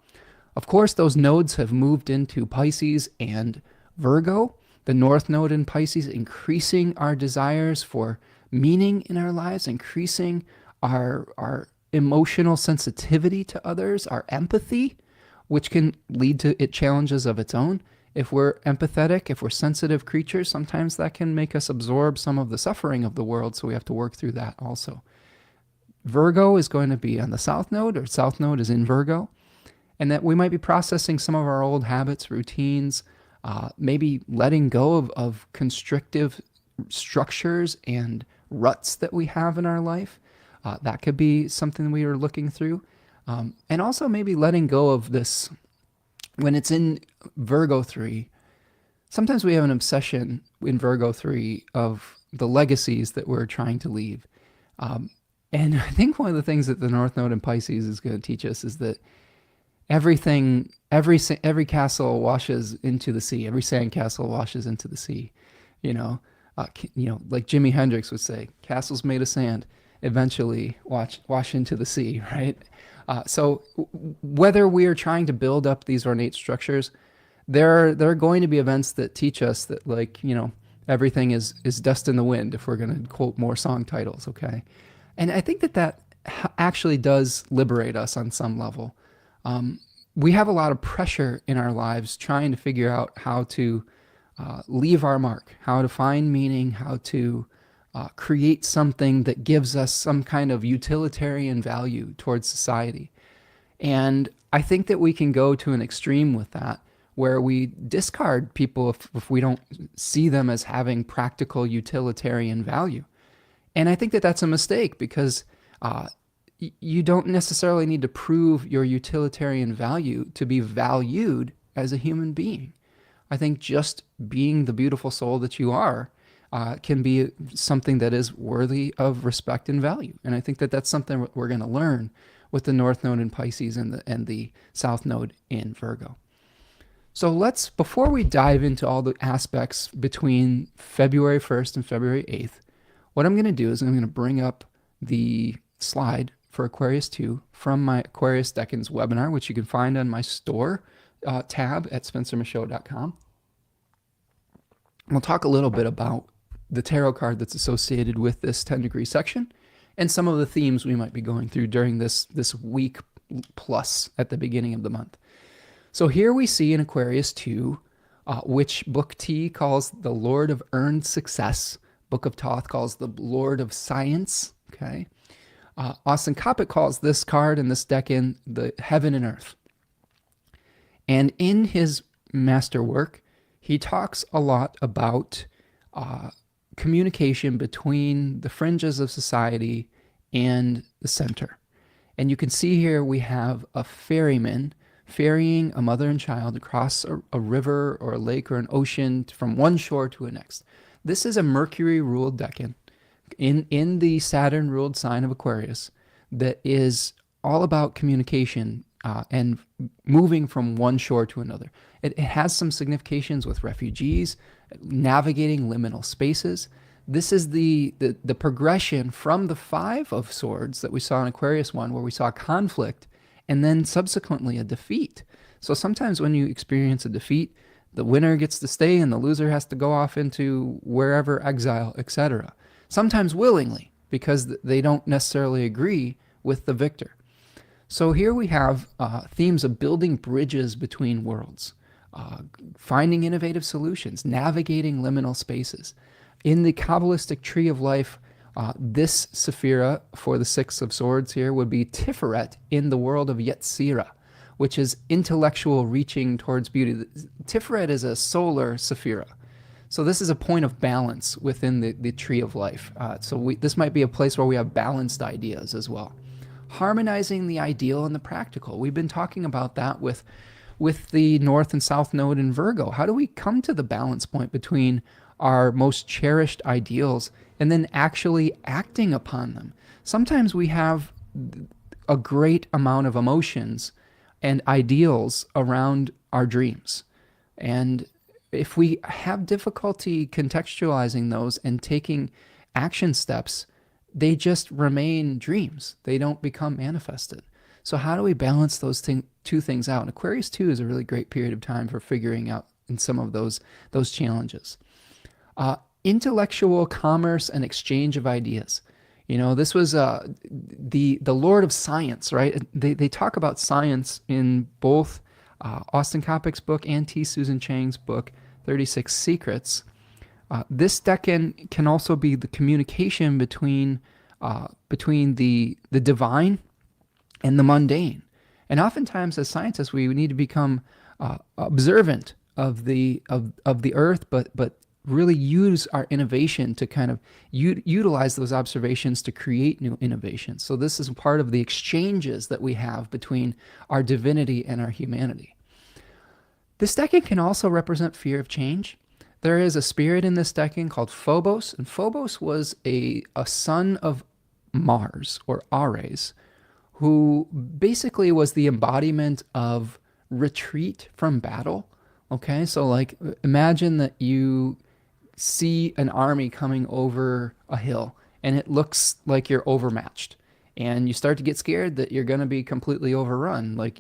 Of course, those nodes have moved into Pisces and Virgo, the North Node in Pisces, increasing our desires for meaning in our lives, increasing our emotional sensitivity to others, our empathy, which can lead to challenges of its own. If we're empathetic, if we're sensitive creatures, sometimes that can make us absorb some of the suffering of the world, so we have to work through that also. Virgo is going to be on the South Node, or South Node is in Virgo, and that we might be processing some of our old habits, routines, maybe letting go of constrictive structures and ruts that we have in our life. That could be something we are looking through. And also maybe letting go of this. When it's in Virgo 3, sometimes we have an obsession in Virgo 3 of the legacies that we're trying to leave. And I think one of the things that the North Node in Pisces is going to teach us is that every castle washes into the sea. Every sandcastle washes into the sea. Like Jimi Hendrix would say, castles made of sand eventually wash into the sea, right? So whether we are trying to build up these ornate structures, there are going to be events that teach us that, everything is dust in the wind, if we're going to quote more song titles, okay? And I think that actually does liberate us on some level. We have a lot of pressure in our lives trying to figure out how to leave our mark, how to find meaning, how to create something that gives us some kind of utilitarian value towards society. And I think that we can go to an extreme with that, where we discard people if we don't see them as having practical utilitarian value. And I think that that's a mistake, because you don't necessarily need to prove your utilitarian value to be valued as a human being. I think just being the beautiful soul that you are can be something that is worthy of respect and value. And I think that that's something we're going to learn with the North Node in Pisces and the South Node in Virgo. So before we dive into all the aspects between February 1st and February 8th, what I'm going to do is I'm going to bring up the slide for Aquarius 2 from my Aquarius Decans webinar, which you can find on my store tab at spencermichaud.com. We'll talk a little bit about the tarot card that's associated with this 10-degree section and some of the themes we might be going through during this week plus at the beginning of the month. So here we see in Aquarius 2, which Book T calls the Lord of Earned Success. Book of Thoth calls the Lord of Science. Okay. Austin Coppock calls this card and this decan the Heaven and Earth. And in his masterwork, he talks a lot about communication between the fringes of society and the center. And you can see here we have a ferryman ferrying a mother and child across a river or a lake or an ocean from one shore to the next. This is a Mercury-ruled decan in the Saturn-ruled sign of Aquarius that is all about communication and moving from one shore to another. It has some significations with refugees, navigating liminal spaces. This is the progression from the Five of Swords that we saw in Aquarius 1, where we saw conflict and then subsequently a defeat. So sometimes when you experience a defeat, the winner gets to stay and the loser has to go off into wherever, exile, etc. Sometimes willingly, because they don't necessarily agree with the victor. So here we have themes of building bridges between worlds, finding innovative solutions, navigating liminal spaces. In the Kabbalistic tree of life, this Sephira for the Six of Swords here would be Tiferet in the world of Yetzirah, which is intellectual reaching towards beauty. Tiferet is a solar Sephira. So this is a point of balance within the tree of life. This might be a place where we have balanced ideas as well. Harmonizing the ideal and the practical. We've been talking about that with the North and South Node in Virgo. How do we come to the balance point between our most cherished ideals and then actually acting upon them? Sometimes we have a great amount of emotions and ideals around our dreams. And if we have difficulty contextualizing those and taking action steps, they just remain dreams. They don't become manifested. So how do we balance those two things out? And Aquarius 2 is a really great period of time for figuring out in some of those challenges. Intellectual commerce and exchange of ideas. You know, this was the Lord of Science, right? They talk about science in both Austin Coppock's book and T. Susan Chang's book, 36 Secrets. This decan can also be the communication between the divine and the mundane. And oftentimes as scientists, we need to become observant of the earth, but really use our innovation to kind of utilize those observations to create new innovations. So this is part of the exchanges that we have between our divinity and our humanity. This decan can also represent fear of change. There is a spirit in this decan called Phobos, and Phobos was a son of Mars, or Ares, who basically was the embodiment of retreat from battle. Okay, so like imagine that you see an army coming over a hill and it looks like you're overmatched and you start to get scared that you're going to be completely overrun. Like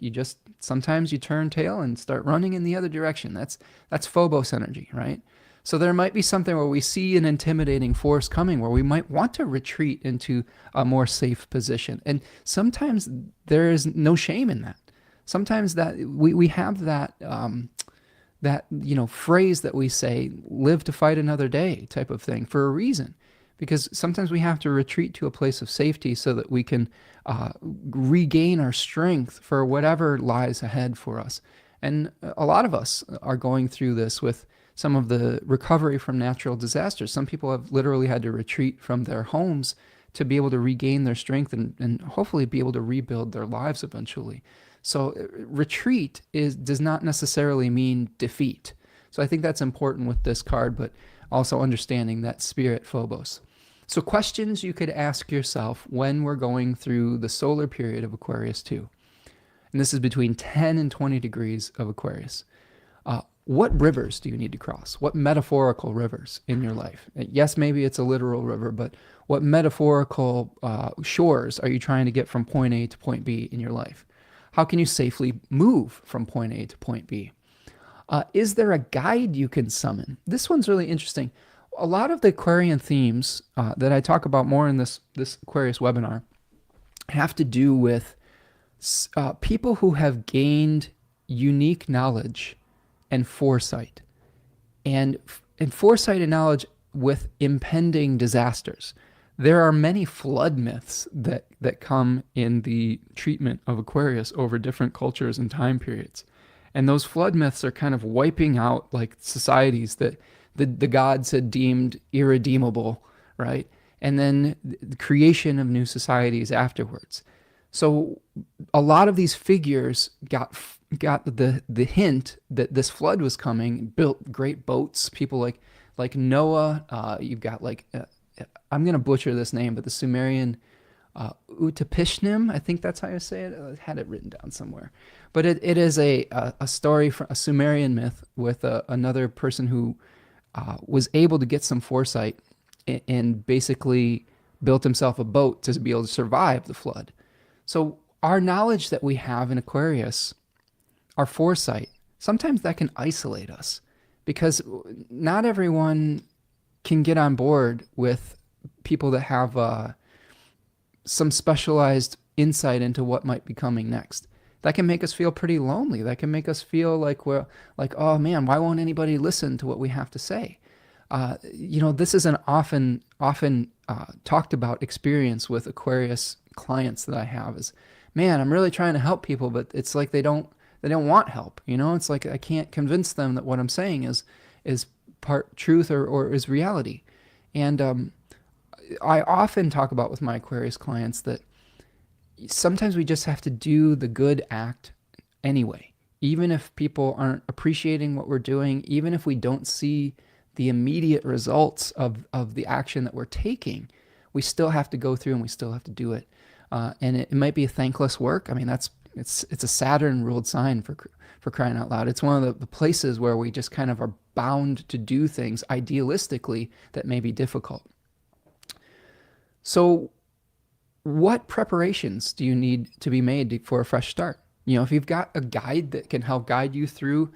sometimes you turn tail and start running in the other direction. That's Phobos energy, right? So there might be something where we see an intimidating force coming where we might want to retreat into a more safe position. And sometimes there is no shame in that. Sometimes that we have that phrase that we say, live to fight another day type of thing, for a reason. Because sometimes we have to retreat to a place of safety so that we can regain our strength for whatever lies ahead for us. And a lot of us are going through this with some of the recovery from natural disasters. Some people have literally had to retreat from their homes to be able to regain their strength and hopefully be able to rebuild their lives eventually. So retreat does not necessarily mean defeat. So I think that's important with this card, but also understanding that spirit Phobos. So questions you could ask yourself when we're going through the solar period of Aquarius 2. And this is between 10 and 20 degrees of Aquarius. What rivers do you need to cross? What metaphorical rivers in your life? Yes, maybe it's a literal river, but what metaphorical shores are you trying to get from point A to point B in your life? How can you safely move from point A to point B? Is there a guide you can summon? This one's really interesting. A lot of the Aquarian themes that I talk about more in this Aquarius webinar have to do with people who have gained unique knowledge and foresight. And foresight and knowledge with impending disasters. There are many flood myths that come in the treatment of Aquarius over different cultures and time periods. And those flood myths are kind of wiping out like societies that the gods had deemed irredeemable, right? And then the creation of new societies afterwards. So a lot of these figures got the hint that this flood was coming, built great boats. People like Noah. You've got I'm going to butcher this name, but the Sumerian Utapishnim, I think that's how you say it. I had it written down somewhere. But it is a story from a Sumerian myth with another person who was able to get some foresight and basically built himself a boat to be able to survive the flood. So our knowledge that we have in Aquarius, our foresight, sometimes that can isolate us because not everyone can get on board with people that have some specialized insight into what might be coming next. That can make us feel pretty lonely. That can make us feel like we're like, oh man, why won't anybody listen to what we have to say? This is an often talked about experience with Aquarius clients that I have is, man, I'm really trying to help people, but it's like they don't want help. It's like I can't convince them that what I'm saying is part truth or is reality. And I often talk about with my Aquarius clients that sometimes we just have to do the good act anyway. Even if people aren't appreciating what we're doing, even if we don't see the immediate results of the action that we're taking, we still have to go through and we still have to do it. And it might be a thankless work. I mean, it's a Saturn ruled sign for crying out loud. It's one of the places where we just kind of are bound to do things idealistically that may be difficult. So what preparations do you need to be made for a fresh start? If you've got a guide that can help guide you through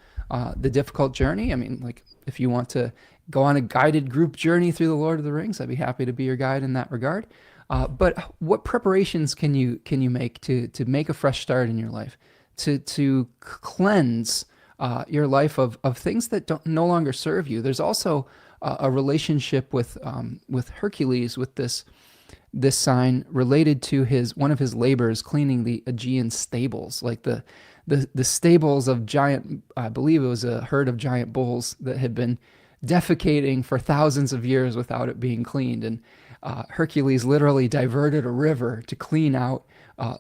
the difficult journey, I mean, like if you want to go on a guided group journey through the Lord of the Rings, I'd be happy to be your guide in that regard. But what preparations can you make to make a fresh start in your life, to cleanse your life of things that no longer serve you? There's also a relationship with Hercules, with this sign related to one of his labors cleaning the Aegean stables, like the stables of giant, I believe it was a herd of giant bulls that had been defecating for thousands of years without it being cleaned. And Hercules literally diverted a river to clean out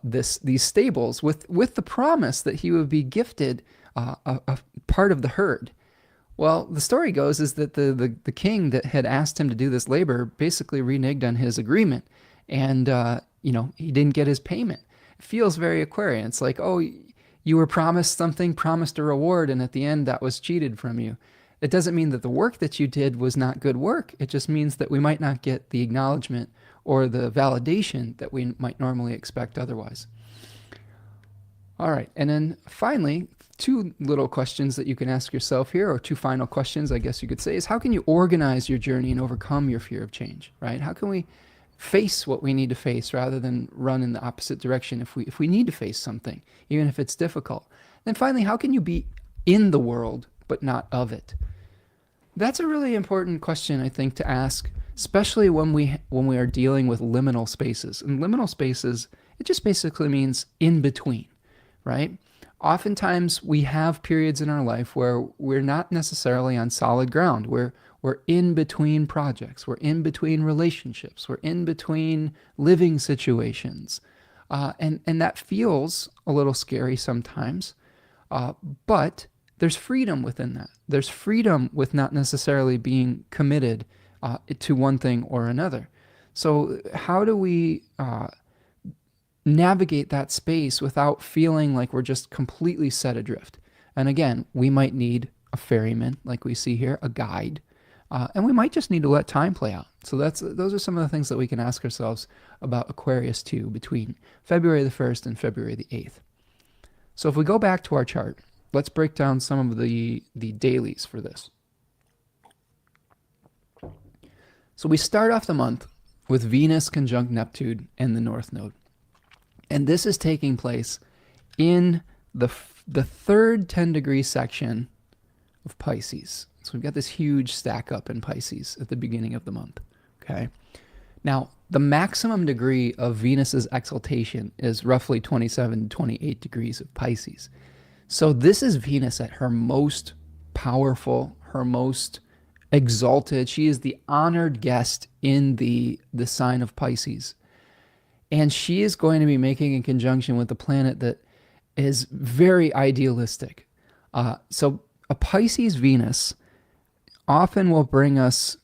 these stables with the promise that he would be gifted a part of the herd. Well, the story goes is that the king that had asked him to do this labor basically reneged on his agreement, and he didn't get his payment. It feels very Aquarian. It's like, oh, you were promised something, promised a reward, and at the end that was cheated from you. It doesn't mean that the work that you did was not good work. It just means that we might not get the acknowledgement or the validation that we might normally expect otherwise. All right, and then finally, two little questions that you can ask yourself here, or two final questions, I guess you could say, is how can you organize your journey and overcome your fear of change, right? How can we face what we need to face rather than run in the opposite direction if we need to face something, even if it's difficult? Then finally, how can you be in the world but not of it? That's a really important question, I think, to ask, especially when we are dealing with liminal spaces. And liminal spaces, it just basically means in between, right? Oftentimes we have periods in our life where we're not necessarily on solid ground. We're in between projects. We're in between relationships. We're in between living situations. And that feels a little scary sometimes. But there's freedom within that. There's freedom with not necessarily being committed to one thing or another. So how do we navigate that space without feeling like we're just completely set adrift? And again, we might need a ferryman, like we see here, a guide, and we might just need to let time play out. So those are some of the things that we can ask ourselves about Aquarius 2 between February the 1st and February the 8th. So if we go back to our chart, let's break down some of the dailies for this. So we start off the month with Venus conjunct Neptune and the North Node. And this is taking place in the third 10-degree section of Pisces. So we've got this huge stack up in Pisces at the beginning of the month. Okay. Now, the maximum degree of Venus's exaltation is roughly 27 to 28 degrees of Pisces. So this is Venus at her most powerful, her most exalted. She is the honored guest in the sign of Pisces. And she is going to be making a conjunction with a planet that is very idealistic. So a Pisces Venus often will bring us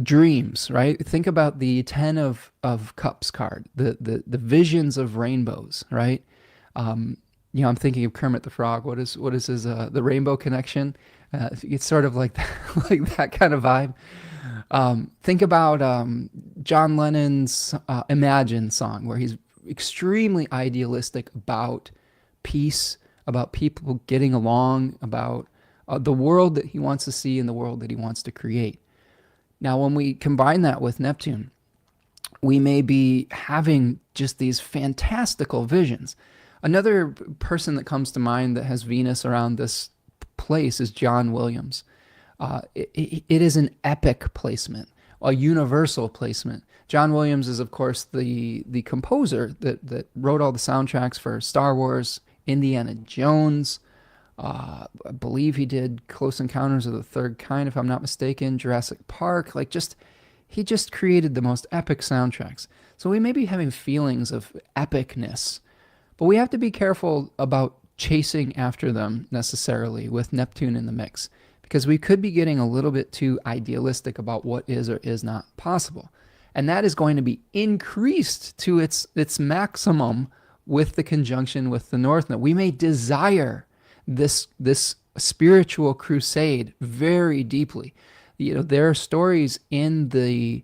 dreams, right? Think about the 10 of cups card, the visions of rainbows, right? Um, I'm thinking of Kermit the Frog. What is his the Rainbow Connection? It's sort of like that, like that kind of vibe. Think about John Lennon's Imagine song, where he's extremely idealistic about peace, about people getting along, about the world that he wants to see and the world that he wants to create. Now, when we combine that with Neptune, we may be having just these fantastical visions. Another person that comes to mind that has Venus around this place is John Williams. It is an epic placement, a universal placement. John Williams is, of course, the composer that wrote all the soundtracks for Star Wars, Indiana Jones. I believe he did Close Encounters of the Third Kind, if I'm not mistaken, Jurassic Park. He just created the most epic soundtracks. So we may be having feelings of epicness, but we have to be careful about chasing after them necessarily with Neptune in the mix, because we could be getting a little bit too idealistic about what is or is not possible. And that is going to be increased to its maximum with the conjunction with the North Node. We may desire this spiritual crusade very deeply. There are stories in the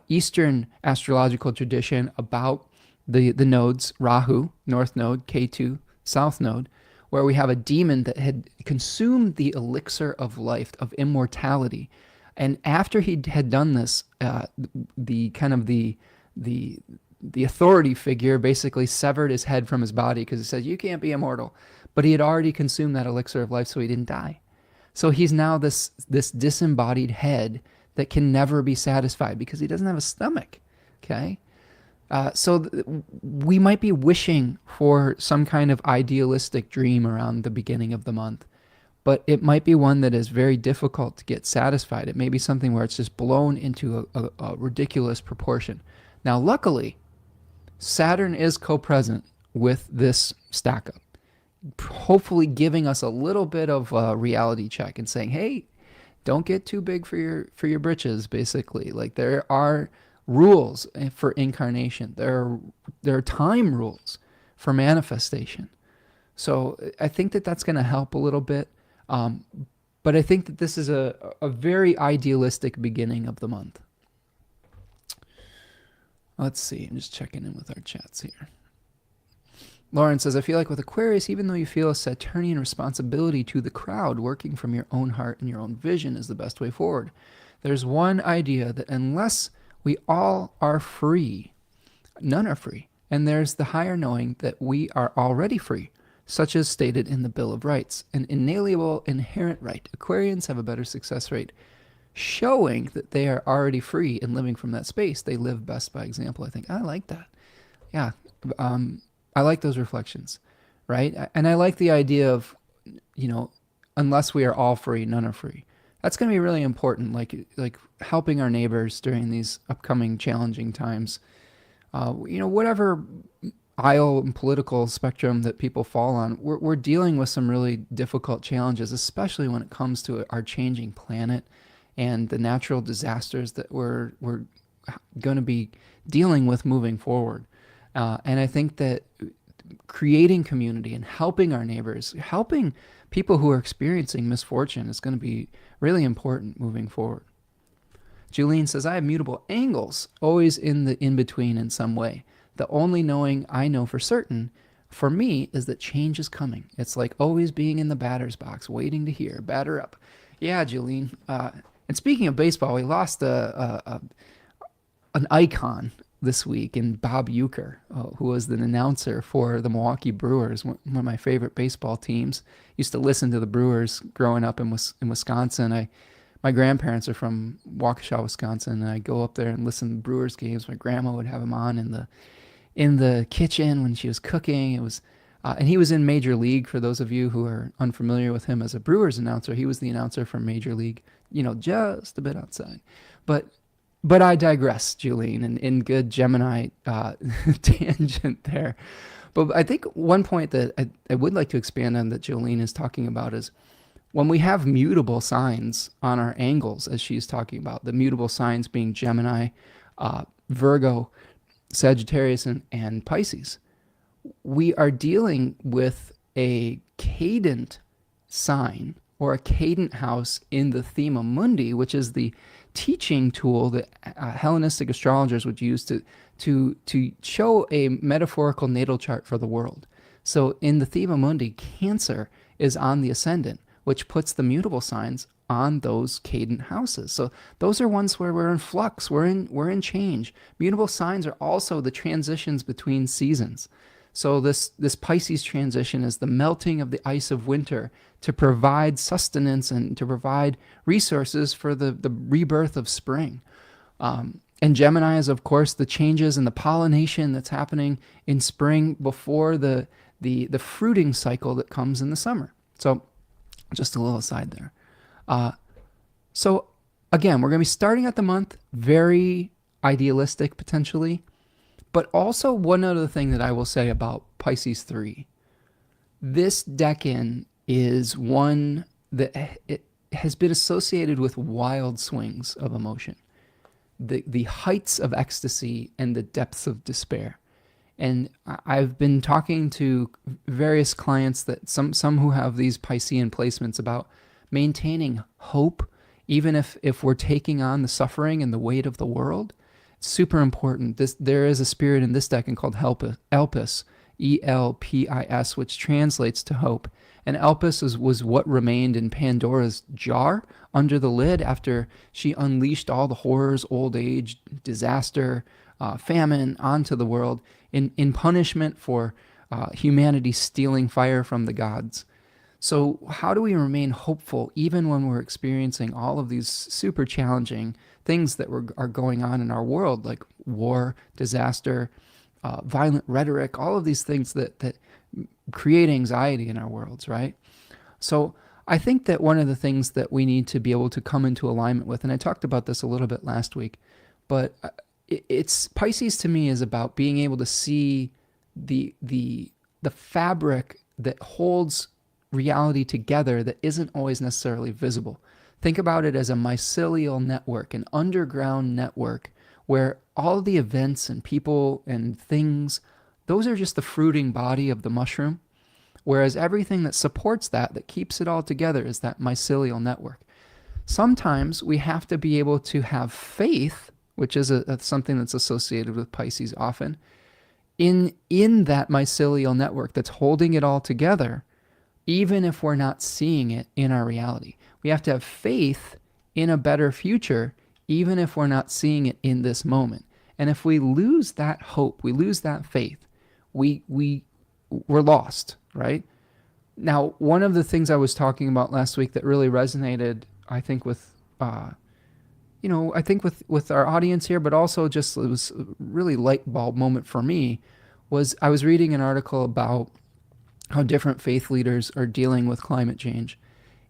Eastern astrological tradition about the nodes, Rahu, North Node, Ketu, South Node, where we have a demon that had consumed the elixir of life, of immortality. And after he had done this, the authority figure basically severed his head from his body because he said, "You can't be immortal." But he had already consumed that elixir of life, so he didn't die. So he's now this disembodied head that can never be satisfied because he doesn't have a stomach. Okay? We might be wishing for some kind of idealistic dream around the beginning of the month, but it might be one that is very difficult to get satisfied. It may be something where it's just blown into a ridiculous proportion. Now, luckily, Saturn is co-present with this stack up, hopefully giving us a little bit of a reality check and saying, hey, don't get too big for your britches, basically. Like, there are rules for incarnation. There are time rules for manifestation. So I think that that's going to help a little bit. But I think that this is a very idealistic beginning of the month. Let's see. I'm just checking in with our chats here. Lauren says, I feel like with Aquarius, even though you feel a Saturnian responsibility to the crowd, working from your own heart and your own vision is the best way forward. There's one idea that unless we all are free, none are free. And there's the higher knowing that we are already free, such as stated in the Bill of Rights, an inalienable inherent right. Aquarians have a better success rate, showing that they are already free and living from that space. They live best by example, I think. I like that. Yeah. I like those reflections, right? And I like the idea of, unless we are all free, none are free. That's going to be really important, like helping our neighbors during these upcoming challenging times. Whatever aisle and political spectrum that people fall on, we're dealing with some really difficult challenges, especially when it comes to our changing planet and the natural disasters that we're going to be dealing with moving forward. And I think that creating community and helping our neighbors, helping people who are experiencing misfortune is going to be really important moving forward. Julene says, I have mutable angles, always in the in-between in some way. The only knowing I know for certain, for me, is that change is coming. It's like always being in the batter's box, waiting to hear, batter up. Yeah, Julene. And speaking of baseball, we lost an icon this week in Bob Uecker, who was the announcer for the Milwaukee Brewers, one of my favorite baseball teams. Used to listen to the Brewers growing up in Wisconsin. My grandparents are from Waukesha, Wisconsin, and I go up there and listen to Brewers games. My grandma would have him on in the kitchen when she was cooking. It was, and he was in Major League. For those of you who are unfamiliar with him as a Brewers announcer, he was the announcer for Major League. Just a bit outside, But I digress, Julene, and in good Gemini tangent there. But I think one point that I would like to expand on that Jolene is talking about is when we have mutable signs on our angles, as she's talking about, the mutable signs being Gemini, Virgo, Sagittarius, and Pisces, we are dealing with a cadent sign or a cadent house in the Thema Mundi, which is the teaching tool that Hellenistic astrologers would use to show a metaphorical natal chart for the world. So in the Thema Mundi, Cancer is on the ascendant, which puts the mutable signs on those cadent houses. So those are ones where we're in flux, we're in change. Mutable signs are also the transitions between seasons. So this Pisces transition is the melting of the ice of winter to provide sustenance and to provide resources for the rebirth of spring. And Gemini is, of course, the changes and the pollination that's happening in spring before the fruiting cycle that comes in the summer. So just a little aside there. So again, we're going to be starting at the month very idealistic potentially, but also one other thing that I will say about Pisces 3. This decan is one that it has been associated with wild swings of emotion, the heights of ecstasy and the depths of despair. And I've been talking to various clients that some who have these Piscean placements about maintaining hope, even if we're taking on the suffering and the weight of the world. It's super important. There is a spirit in this decan called Elpis, Elpis, which translates to hope. And Elpis was what remained in Pandora's jar under the lid after she unleashed all the horrors, old age, disaster, famine onto the world in punishment for humanity stealing fire from the gods. So how do we remain hopeful even when we're experiencing all of these super challenging things that are going on in our world, like war, disaster, violent rhetoric, all of these things that create anxiety in our worlds, right? So I think that one of the things that we need to be able to come into alignment with, and I talked about this a little bit last week, but it's Pisces to me is about being able to see the fabric that holds reality together that isn't always necessarily visible. Think about it as a mycelial network, an underground network where all the events and people and things, those are just the fruiting body of the mushroom, whereas everything that supports that keeps it all together is that mycelial network. Sometimes we have to be able to have faith, which is something that's associated with Pisces often, in that mycelial network that's holding it all together, even if we're not seeing it in our reality. We have to have faith in a better future, even if we're not seeing it in this moment. And if we lose that hope, we lose that faith, we're lost, right? Now, one of the things I was talking about last week that really resonated, I think, with with our audience here, but also just it was a really light bulb moment for me, was I was reading an article about how different faith leaders are dealing with climate change.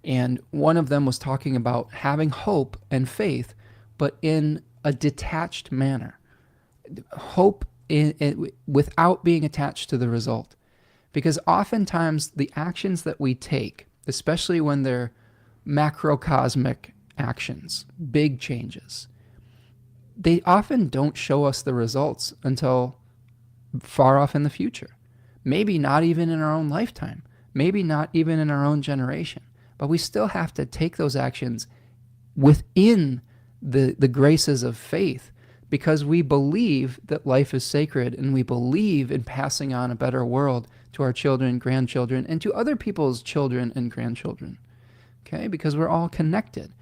And one of them was talking about having hope and faith, but in a detached manner. Hope without being attached to the result. Because oftentimes the actions that we take, especially when they're macrocosmic actions, big changes, they often don't show us the results until far off in the future. Maybe not even in our own lifetime, maybe not even in our own generation, but we still have to take those actions within the graces of faith, because we believe that life is sacred and we believe in passing on a better world to our children, grandchildren, and to other people's children and grandchildren. Okay, because we're all connected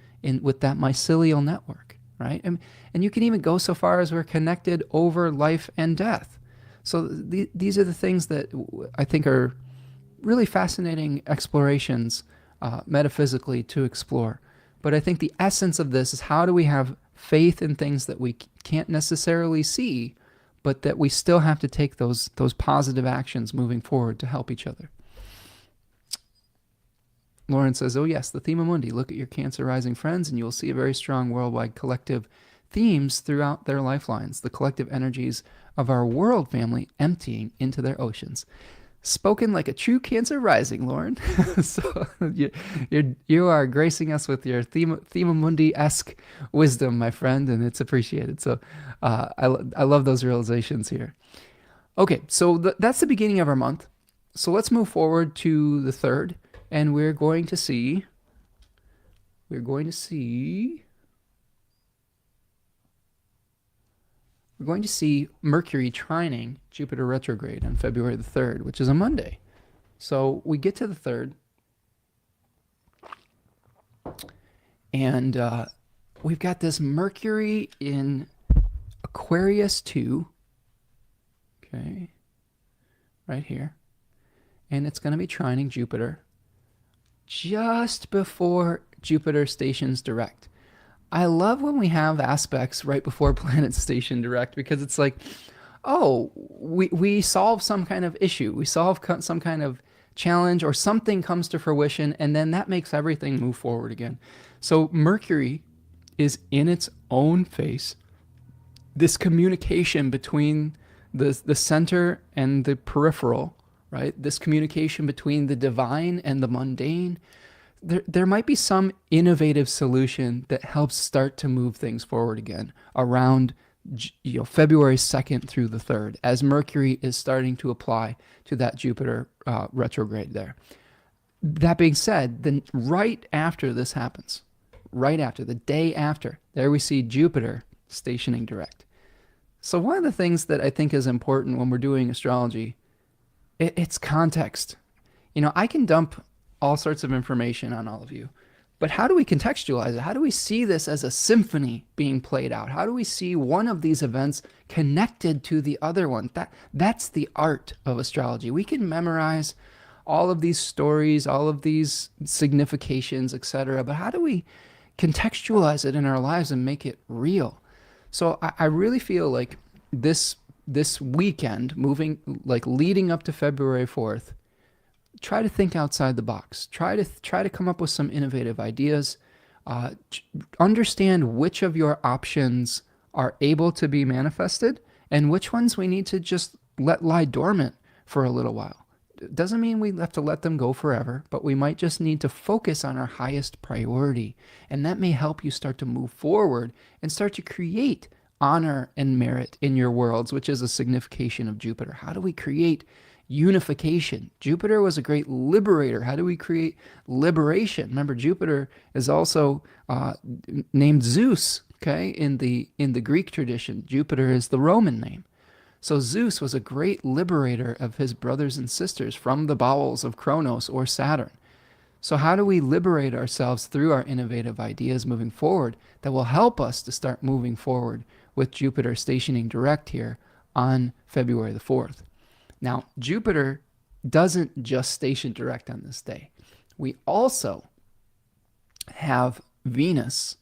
with that mycelial network, right? And you can even go so far as we're connected over life and death. So these are the things that I think are really fascinating explorations metaphysically to explore. But I think the essence of this is, how do we have faith in things that we can't necessarily see, but that we still have to take those positive actions moving forward to help each other. Lauren says, oh yes, the Thema Mundi. Look at your Cancer rising friends and you will see a very strong worldwide collective themes throughout their lifelines, the collective energies of our world family emptying into their oceans. Spoken like a true Cancer rising, Lauren. So you are gracing us with your Thema Mundi-esque wisdom, my friend, and it's appreciated. So I love those realizations here. Okay, so that's the beginning of our month. So let's move forward to the 3rd, and we're going to see Mercury trining Jupiter retrograde on February the 3rd, which is a Monday. So we get to the 3rd, and we've got this Mercury in Aquarius 2, okay, right here. And it's going to be trining Jupiter just before Jupiter stations direct. I love when we have aspects right before planets station direct, because it's like, oh, we solve some kind of issue. We solve some kind of challenge, or something comes to fruition, and then that makes everything move forward again. So Mercury is in its own face, this communication between the center and the peripheral, right? This communication between the divine and the mundane. There might be some innovative solution that helps start to move things forward again around February 2nd through the 3rd, as Mercury is starting to apply to that Jupiter retrograde there. That being said, then right after this happens, right after, the day after, there we see Jupiter stationing direct. So one of the things that I think is important when we're doing astrology, it's context. I can dump all sorts of information on all of you, but how do we contextualize it? How do we see this as a symphony being played out? How do we see one of these events connected to the other one? That's the art of astrology. We can memorize all of these stories, all of these significations, etc., but how do we contextualize it in our lives and make it real? So I really feel like this weekend, leading up to February 4th, try to think outside the box. Try to come up with some innovative ideas. Understand which of your options are able to be manifested and which ones we need to just let lie dormant for a little while. It doesn't mean we have to let them go forever, but we might just need to focus on our highest priority. And that may help you start to move forward and start to create honor and merit in your worlds, which is a signification of Jupiter. How do we create unification? Jupiter was a great liberator. How do we create liberation? Remember, Jupiter is also named Zeus, okay? In the Greek tradition, Jupiter is the Roman name. So Zeus was a great liberator of his brothers and sisters from the bowels of Kronos or Saturn. So how do we liberate ourselves through our innovative ideas moving forward that will help us to start moving forward with Jupiter stationing direct here on February the 4th? Now, Jupiter doesn't just station direct on this day. We also have Venus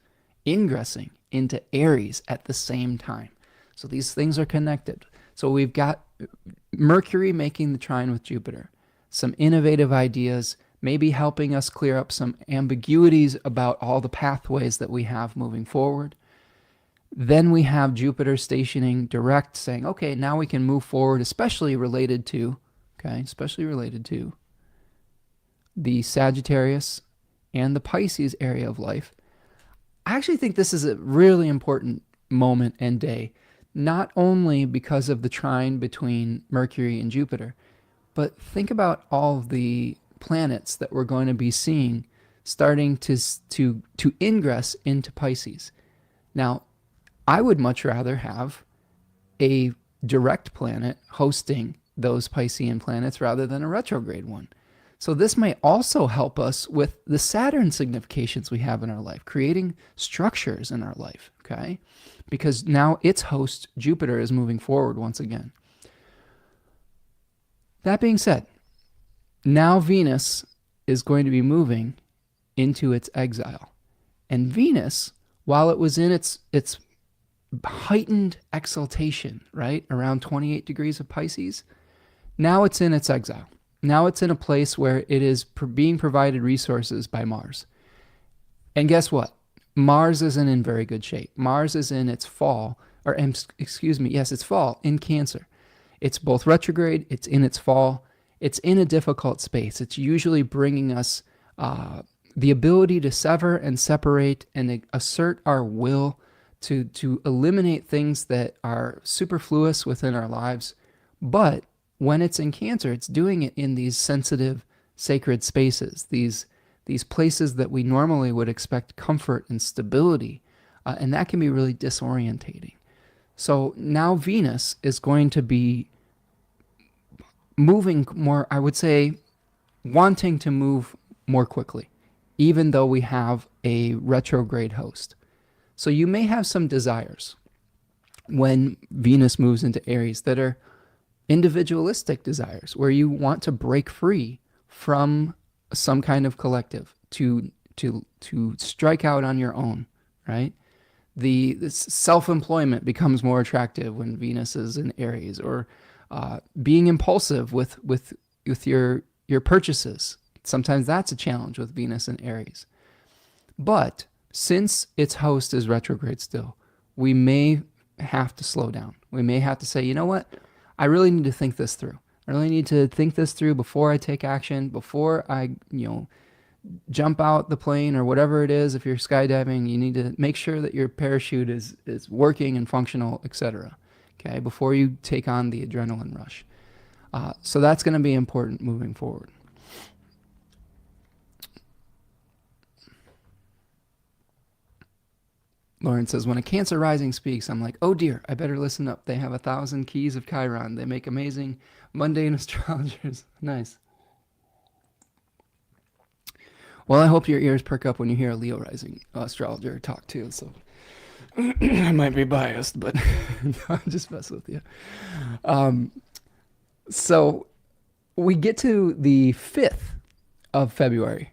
ingressing into Aries at the same time. So these things are connected. So we've got Mercury making the trine with Jupiter, some innovative ideas, maybe helping us clear up some ambiguities about all the pathways that we have moving forward. Then we have Jupiter stationing direct, saying, okay, now we can move forward, especially related to the Sagittarius and the Pisces area of life. I actually think this is a really important moment and day, not only because of the trine between Mercury and Jupiter, but think about all of the planets that we're going to be seeing starting to ingress into Pisces. Now, I would much rather have a direct planet hosting those Piscean planets rather than a retrograde one. So this may also help us with the Saturn significations we have in our life, creating structures in our life, okay? Because now its host, Jupiter, is moving forward once again. That being said, now Venus is going to be moving into its exile. And Venus, while it was in its heightened exaltation, right, around 28 degrees of Pisces, now it's in its exile. Now it's in a place where it is being provided resources by Mars. And guess what? Mars isn't in very good shape. Mars is in its fall, its fall in Cancer. It's both retrograde, it's in its fall, it's in a difficult space. It's usually bringing us the ability to sever and separate and assert our will to eliminate things that are superfluous within our lives. But when it's in Cancer, it's doing it in these sensitive, sacred spaces, these places that we normally would expect comfort and stability, and that can be really disorientating. So now Venus is going to be moving more, I would say, wanting to move more quickly, even though we have a retrograde host. So you may have some desires when Venus moves into Aries that are individualistic desires, where you want to break free from some kind of collective to strike out on your own, right? The self-employment becomes more attractive when Venus is in Aries, or being impulsive with your purchases. Sometimes that's a challenge with Venus in Aries. But since its host is retrograde still, we may have to slow down. We may have to say, you know what? I really need to think this through. I really need to think this through before I take action, before I, jump out the plane or whatever it is. If you're skydiving, you need to make sure that your parachute is working and functional, etc. Okay, before you take on the adrenaline rush. So that's going to be important moving forward. Lauren says, when a Cancer rising speaks, I'm like, oh dear, I better listen up. They have 1,000 keys of Chiron. They make amazing mundane astrologers. Nice. Well, I hope your ears perk up when you hear a Leo rising astrologer talk too. So I might be biased, but no, I'm just messing with you. So we get to the 5th of February,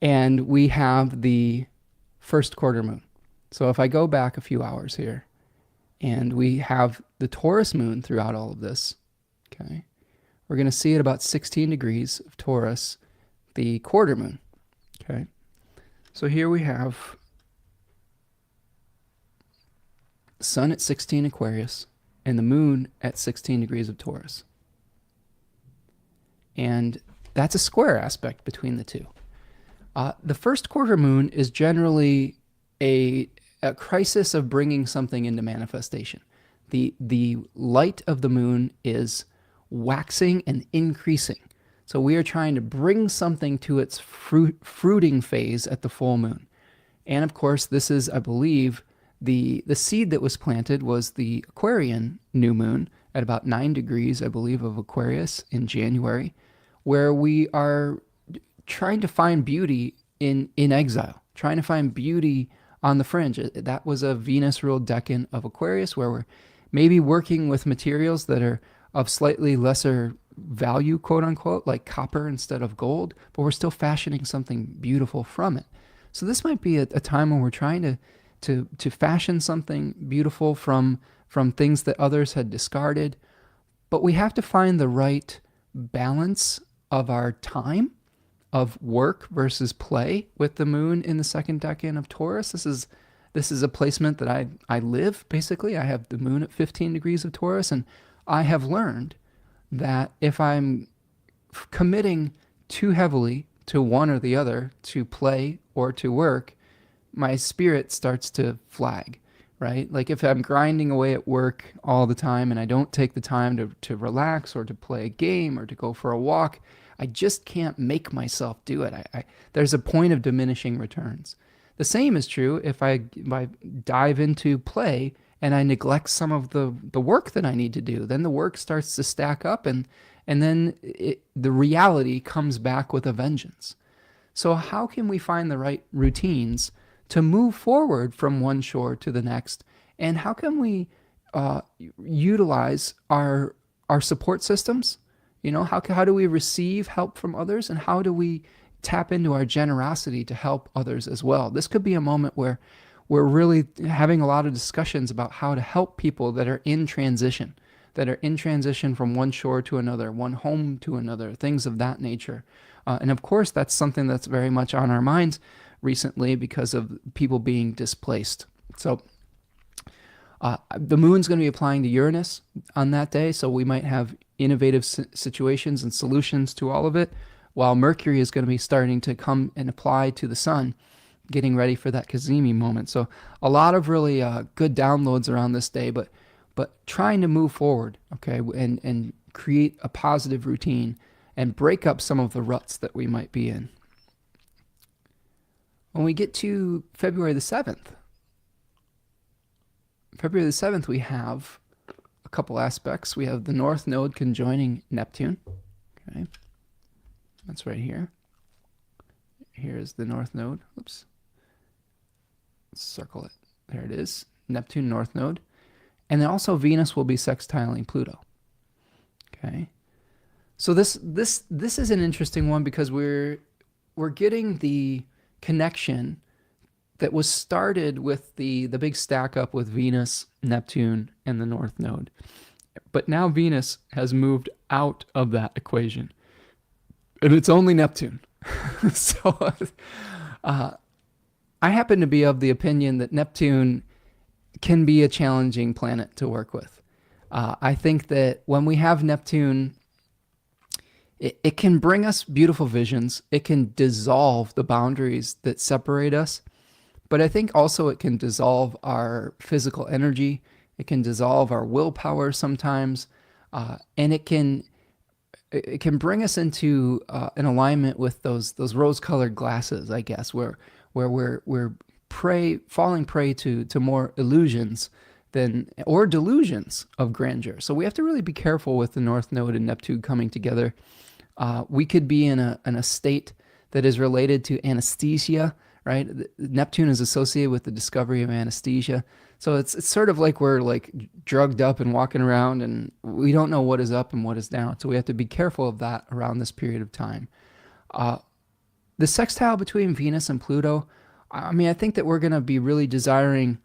and we have the first quarter moon. So if I go back a few hours here, and we have the Taurus moon throughout all of this, okay, we're going to see at about 16 degrees of Taurus the quarter moon, okay. So here we have the sun at 16 Aquarius and the moon at 16 degrees of Taurus. And that's a square aspect between the two. The first quarter moon is generally a crisis of bringing something into manifestation. The light of the moon is waxing and increasing. So we are trying to bring something to its fruiting phase at the full moon. And of course, this is, I believe, the seed that was planted was the Aquarian new moon at about 9 degrees, I believe, of Aquarius in January, where we are trying to find beauty in exile, trying to find beauty on the fringe. That was a Venus-ruled decan of Aquarius, where we're maybe working with materials that are of slightly lesser value, quote unquote, like copper instead of gold, but we're still fashioning something beautiful from it. So this might be a time when we're trying to fashion something beautiful from things that others had discarded, but we have to find the right balance of our time, of work versus play with the moon in the second decan of Taurus. This is a placement that I live, basically. I have the moon at 15 degrees of Taurus, and I have learned that if I'm committing too heavily to one or the other, to play or to work, my spirit starts to flag, right? Like if I'm grinding away at work all the time and I don't take the time to relax or to play a game or to go for a walk, I just can't make myself do it. There's a point of diminishing returns. The same is true if I dive into play and I neglect some of the work that I need to do. Then the work starts to stack up, and then the reality comes back with a vengeance. So how can we find the right routines to move forward from one shore to the next? And how can we utilize our support systems? How do we receive help from others, and how do we tap into our generosity to help others as well? This could be a moment where we're really having a lot of discussions about how to help people that are in transition from one shore to another, one home to another, things of that nature. And of course, that's something that's very much on our minds recently because of people being displaced. So the moon's going to be applying to Uranus on that day, so we might have innovative situations and solutions to all of it, while Mercury is going to be starting to come and apply to the sun, getting ready for that Kazemi moment. So a lot of really good downloads around this day, but trying to move forward, okay, and create a positive routine and break up some of the ruts that we might be in. When we get to February the 7th, we have a couple aspects. We have the North Node conjoining Neptune. Okay, that's right here. Here's the North Node. Oops. Let's circle it. There it is. Neptune, North Node. And then also Venus will be sextiling Pluto. Okay. So this is an interesting one because we're getting the connection that was started with the big stack up with Venus, Neptune, and the North Node. But now Venus has moved out of that equation. And it's only Neptune. So I happen to be of the opinion that Neptune can be a challenging planet to work with. I think that when we have Neptune, it can bring us beautiful visions. It can dissolve the boundaries that separate us. But I think also it can dissolve our physical energy. It can dissolve our willpower sometimes. And it can bring us into an alignment with those rose-colored glasses, I guess, where we're falling prey to more illusions or delusions of grandeur. So we have to really be careful with the North Node and Neptune coming together. We could be in a state that is related to anesthesia, right? Neptune is associated with the discovery of anesthesia. So it's sort of like we're like drugged up and walking around and we don't know what is up and what is down. So we have to be careful of that around this period of time. The sextile between Venus and Pluto, I mean, I think that we're going to be really desiring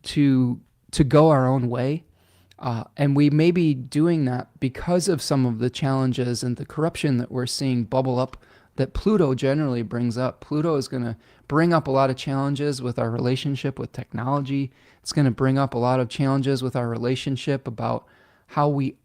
to go our own way. And we may be doing that because of some of the challenges and the corruption that we're seeing bubble up that Pluto generally brings up. Pluto is going to bring up a lot of challenges with our relationship with technology. It's going to bring up a lot of challenges with our relationship about how we,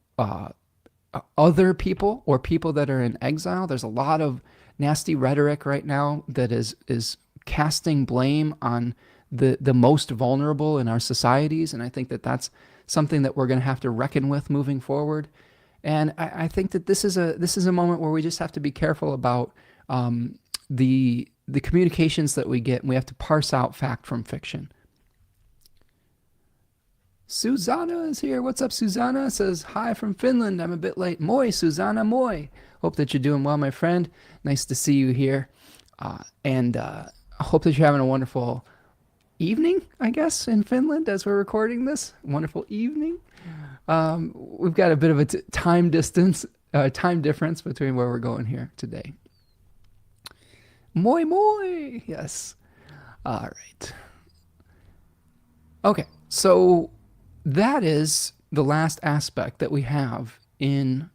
other people or people that are in exile. There's a lot of nasty rhetoric right now that is casting blame on the most vulnerable in our societies. And I think that that's something that we're going to have to reckon with moving forward. And I think that this is a moment where we just have to be careful about the communications that we get, and we have to parse out fact from fiction. Susanna is here. What's up, Susanna? Says, hi from Finland. I'm a bit late. Moi, Susanna, moi. Hope that you're doing well, my friend. Nice to see you here. And I hope that you're having a wonderful evening, I guess, in Finland as we're recording this. Wonderful evening. We've got a bit of a time difference between where we're going here today. Moi moi. Yes. All right. Okay. So that is the last aspect that we have in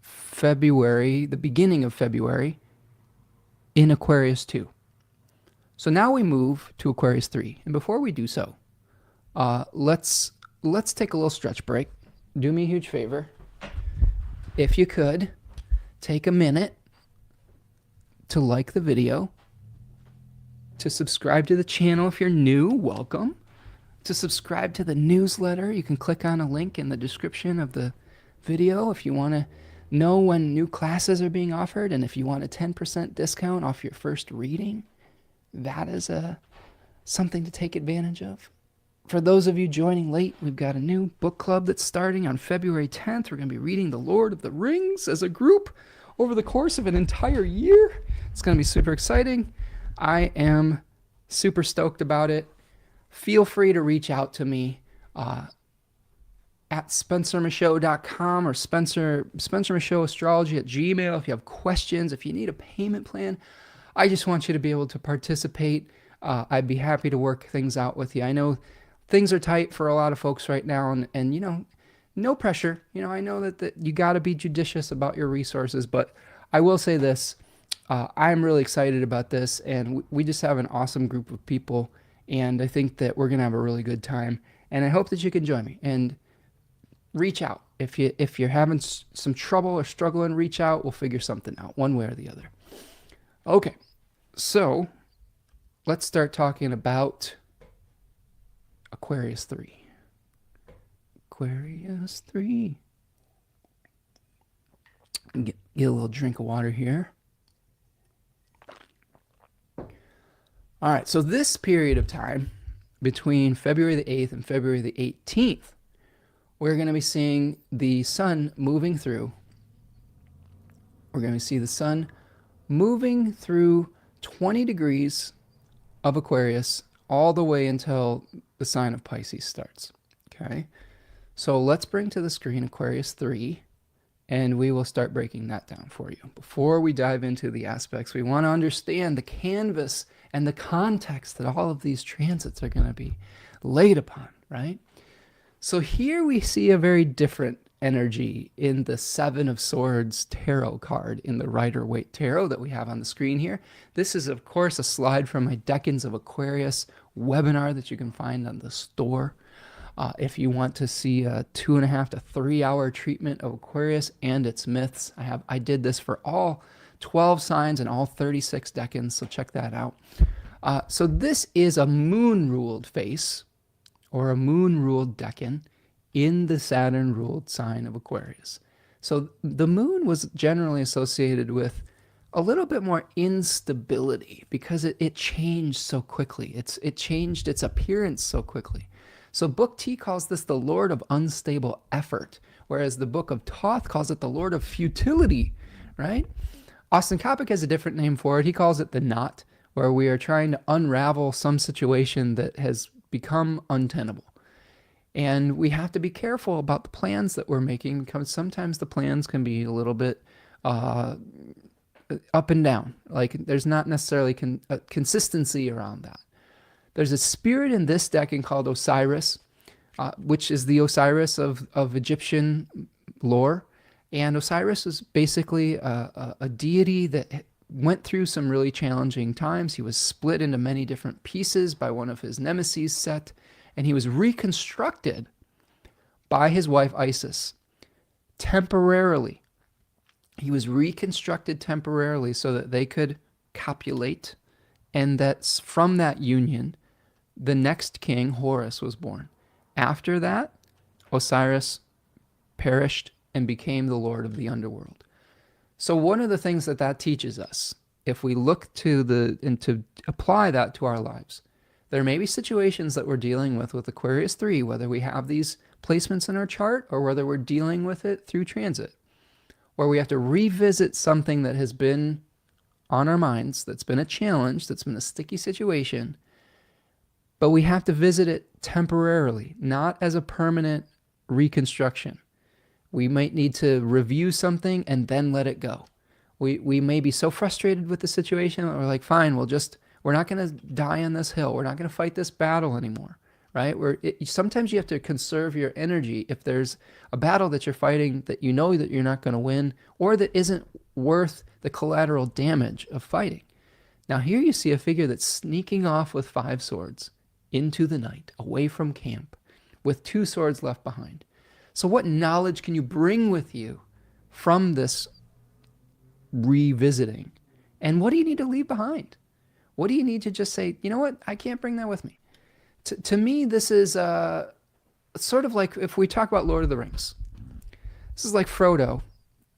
February, the beginning of February, in Aquarius 2. So now we move to Aquarius 3. And before we do so, let's take a little stretch break. Do me a huge favor. If you could, take a minute to like the video, to subscribe to the channel if you're new, welcome. To subscribe to the newsletter, you can click on a link in the description of the video if you want to know when new classes are being offered, and if you want a 10% discount off your first reading, that is something to take advantage of. For those of you joining late, we've got a new book club that's starting on February 10th. We're going to be reading The Lord of the Rings as a group over the course of an entire year. It's going to be super exciting. I am super stoked about it. Feel free to reach out to me at spencermichaud.com or Spencer Michaud Astrology at Gmail if you have questions, if you need a payment plan. I just want you to be able to participate. I'd be happy to work things out with you. I know things are tight for a lot of folks right now, and you know, no pressure. You know, I know that you got to be judicious about your resources, but I will say this. I'm really excited about this, and we just have an awesome group of people, and I think that we're going to have a really good time, and I hope that you can join me, and reach out. If you're having some trouble or struggling, reach out. We'll figure something out one way or the other. Okay, so let's start talking about Aquarius 3. Aquarius 3. Get a little drink of water here. All right, so this period of time between February the 8th and February the 18th, we're going to be seeing the sun moving through. We're going to see the sun moving through 20 degrees of Aquarius all the way until the sign of Pisces starts. Okay, so let's bring to the screen Aquarius 3, and we will start breaking that down for you. Before we dive into the aspects, we want to understand the canvas and the context that all of these transits are going to be laid upon, right? So here we see a very different energy in the Seven of Swords tarot card in the Rider-Waite Tarot that we have on the screen here. This is, of course, a slide from my Decans of Aquarius webinar that you can find on the store. If you want to see a 2.5 to 3 hour treatment of Aquarius and its myths, I did this for all 12 signs and all 36 decans, so check that out. So this is a moon-ruled face, or a moon-ruled decan, in the Saturn-ruled sign of Aquarius. So the moon was generally associated with a little bit more instability because it changed so quickly. It changed its appearance so quickly. So Book T calls this the Lord of unstable effort, whereas the Book of Thoth calls it the Lord of futility, right? Austin Coppock has a different name for it. He calls it the knot, where we are trying to unravel some situation that has become untenable. And we have to be careful about the plans that we're making, because sometimes the plans can be a little bit up and down. Like there's not necessarily consistency around that. There's a spirit in this decan called Osiris, which is the Osiris of Egyptian lore. And Osiris is basically a deity that went through some really challenging times. He was split into many different pieces by one of his nemesis, Set, and he was reconstructed by his wife Isis temporarily. He was reconstructed temporarily so that they could copulate, and that from that union, the next king, Horus, was born. After that, Osiris perished and became the lord of the underworld. So one of the things that teaches us, if we look to and to apply that to our lives, there may be situations that we're dealing with Aquarius 3, whether we have these placements in our chart or whether we're dealing with it through transit, where we have to revisit something that has been on our minds, that's been a challenge, that's been a sticky situation, but we have to visit it temporarily, not as a permanent reconstruction. We might need to review something and then let it go. We may be so frustrated with the situation that we're like, fine, we're not going to die on this hill. We're not going to fight this battle anymore, right? Sometimes you have to conserve your energy if there's a battle that you're fighting that you know that you're not going to win, or that isn't worth the collateral damage of fighting. Now here you see a figure that's sneaking off with 5 swords into the night, away from camp, with 2 swords left behind. So what knowledge can you bring with you from this revisiting? And what do you need to leave behind? What do you need to just say, you know what, I can't bring that with me? To me, this is sort of like if we talk about Lord of the Rings. This is like Frodo,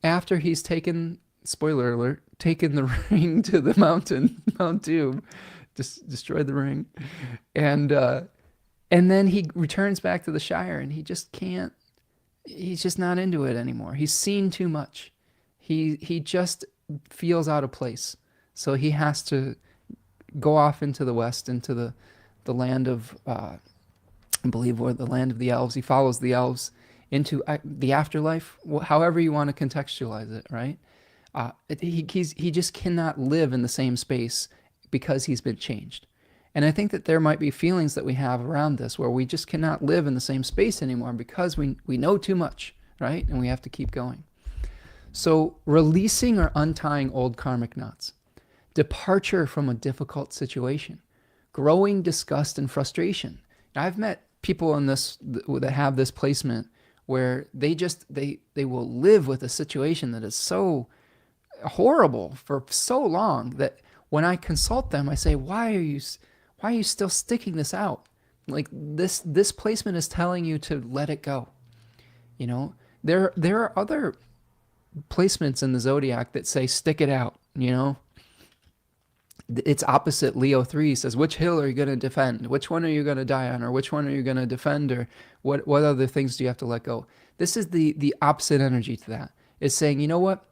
after he's taken, spoiler alert, taken the ring to the mountain, Mount Doom, just destroyed the ring. And then he returns back to the Shire and he just can't, he's just not into it anymore. He's seen too much. He just feels out of place. So he has to go off into the west, into the land of, I believe, or the land of the elves. He follows the elves into the afterlife, however you want to contextualize it, right? He just cannot live in the same space because he's been changed. And I think that there might be feelings that we have around this where we just cannot live in the same space anymore because we know too much, right? And we have to keep going. So releasing or untying old karmic knots, departure from a difficult situation, growing disgust and frustration. Now, I've met people in this that have this placement where they will live with a situation that is so horrible for so long that when I consult them, I say, why are you still sticking this out? Like this placement is telling you to let it go. You know, there are other placements in the zodiac that say stick it out. You know, it's opposite. Leo 3 says, which hill are you going to defend? Which one are you going to die on? Or which one are you going to defend? Or what other things do you have to let go? This is the opposite energy to that. It's saying, you know what?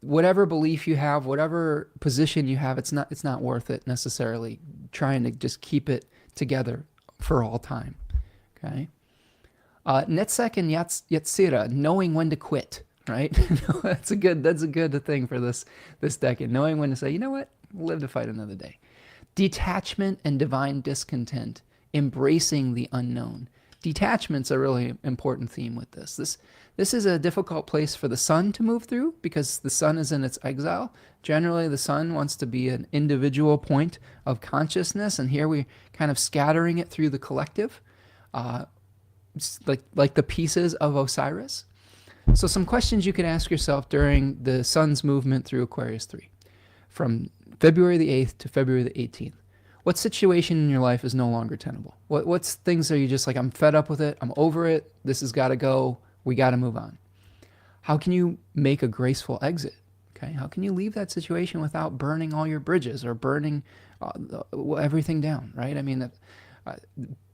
Whatever belief you have, whatever position you have, it's not worth it necessarily trying to just keep it together for all time. Okay. Netzek and Yetzira, knowing when to quit, right? that's a good thing for this decade. Knowing when to say, you know what, live to fight another day. Detachment and divine discontent, embracing the unknown. Detachment's a really important theme with this. This is a difficult place for the sun to move through because the sun is in its exile. Generally, the sun wants to be an individual point of consciousness, and here we're kind of scattering it through the collective, like the pieces of Osiris. So some questions you can ask yourself during the sun's movement through Aquarius 3, from February the 8th to February the 18th. What situation in your life is no longer tenable? What's things are you just like, I'm fed up with it, I'm over it, this has got to go, we got to move on? How can you make a graceful exit? Okay, how can you leave that situation without burning all your bridges or burning everything down, right? I mean,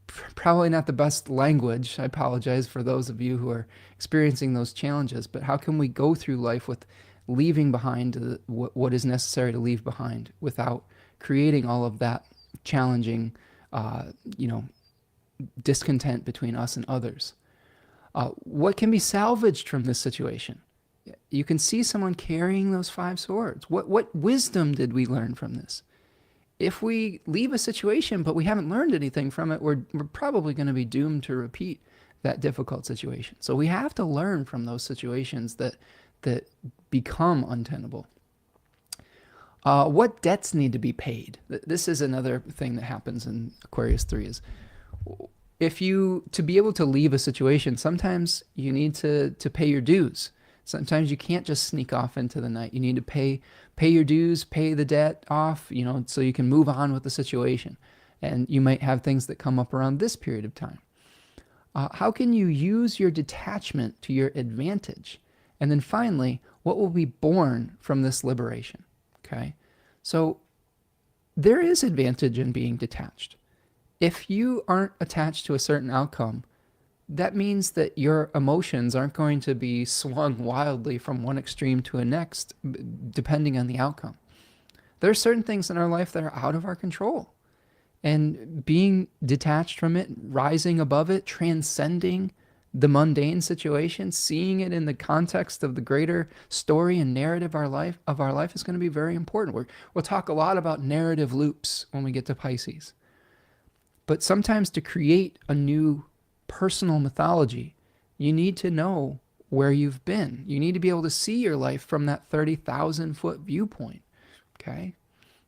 probably not the best language. I apologize for those of you who are experiencing those challenges, but how can we go through life with leaving behind what is necessary to leave behind without creating all of that challenging, discontent between us and others? What can be salvaged from this situation? You can see someone carrying those 5 swords. What wisdom did we learn from this? If we leave a situation but we haven't learned anything from it, we're probably going to be doomed to repeat that difficult situation. So we have to learn from those situations that become untenable. What debts need to be paid? This is another thing that happens in Aquarius 3 is to be able to leave a situation, sometimes you need to pay your dues. Sometimes you can't just sneak off into the night. You need to pay your dues, pay the debt off, so you can move on with the situation. And you might have things that come up around this period of time. How can you use your detachment to your advantage? And then finally, what will be born from this liberation? Okay, so there is advantage in being detached. If you aren't attached to a certain outcome, that means that your emotions aren't going to be swung wildly from one extreme to a next, depending on the outcome. There are certain things in our life that are out of our control. And being detached from it, rising above it, transcending the mundane situation, seeing it in the context of the greater story and narrative of our life is going to be very important. We'll talk a lot about narrative loops when we get to Pisces. But sometimes to create a new personal mythology, you need to know where you've been. You need to be able to see your life from that 30,000-foot viewpoint. Okay?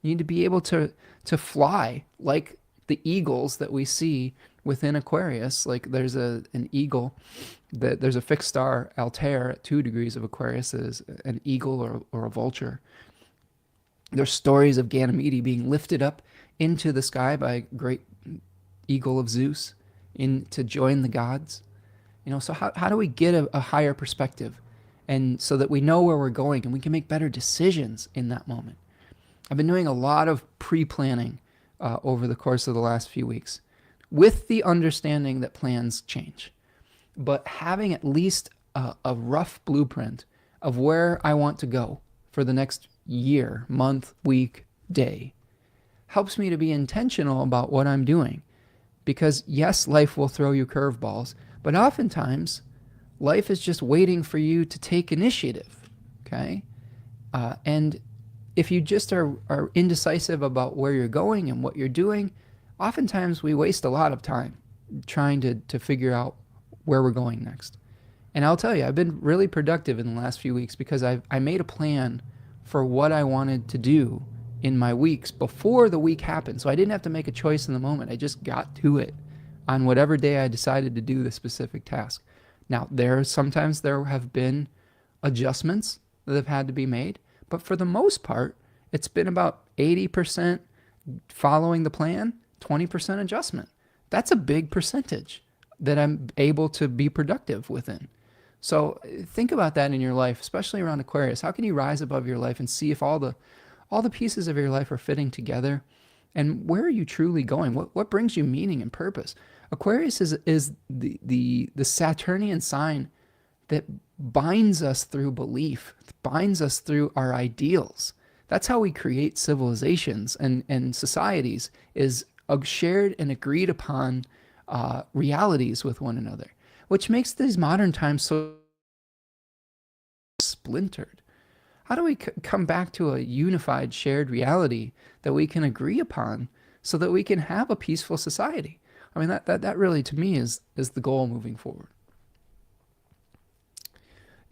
You need to be able to fly like the eagles that we see within Aquarius. Like there's an eagle, there's a fixed star, Altair, at 2 degrees of Aquarius is an eagle or a vulture. There's stories of Ganymede being lifted up into the sky by a great eagle of Zeus to join the gods. So how do we get a higher perspective, and so that we know where we're going and we can make better decisions in that moment? I've been doing a lot of pre-planning over the course of the last few weeks, with the understanding that plans change, but having at least a rough blueprint of where I want to go for the next year, month, week, day helps me to be intentional about what I'm doing. Because yes, life will throw you curveballs, but oftentimes life is just waiting for you to take initiative, okay? And if you just are indecisive about where you're going and what you're doing, oftentimes we waste a lot of time trying to figure out where we're going next. And I'll tell you, I've been really productive in the last few weeks because I made a plan for what I wanted to do in my weeks before the week happened. So I didn't have to make a choice in the moment. I just got to it on whatever day I decided to do the specific task. Now, sometimes there have been adjustments that have had to be made, but for the most part, it's been about 80% following the plan, 20% adjustment. That's a big percentage that I'm able to be productive within. So think about that in your life, especially around Aquarius. How can you rise above your life and see if all the pieces of your life are fitting together? And where are you truly going? What brings you meaning and purpose? Aquarius is the Saturnian sign that binds us through belief, binds us through our ideals. That's how we create civilizations and societies, is shared and agreed upon realities with one another, which makes these modern times so splintered. How do we come back to a unified shared reality that we can agree upon so that we can have a peaceful society? I mean, that really to me is the goal moving forward.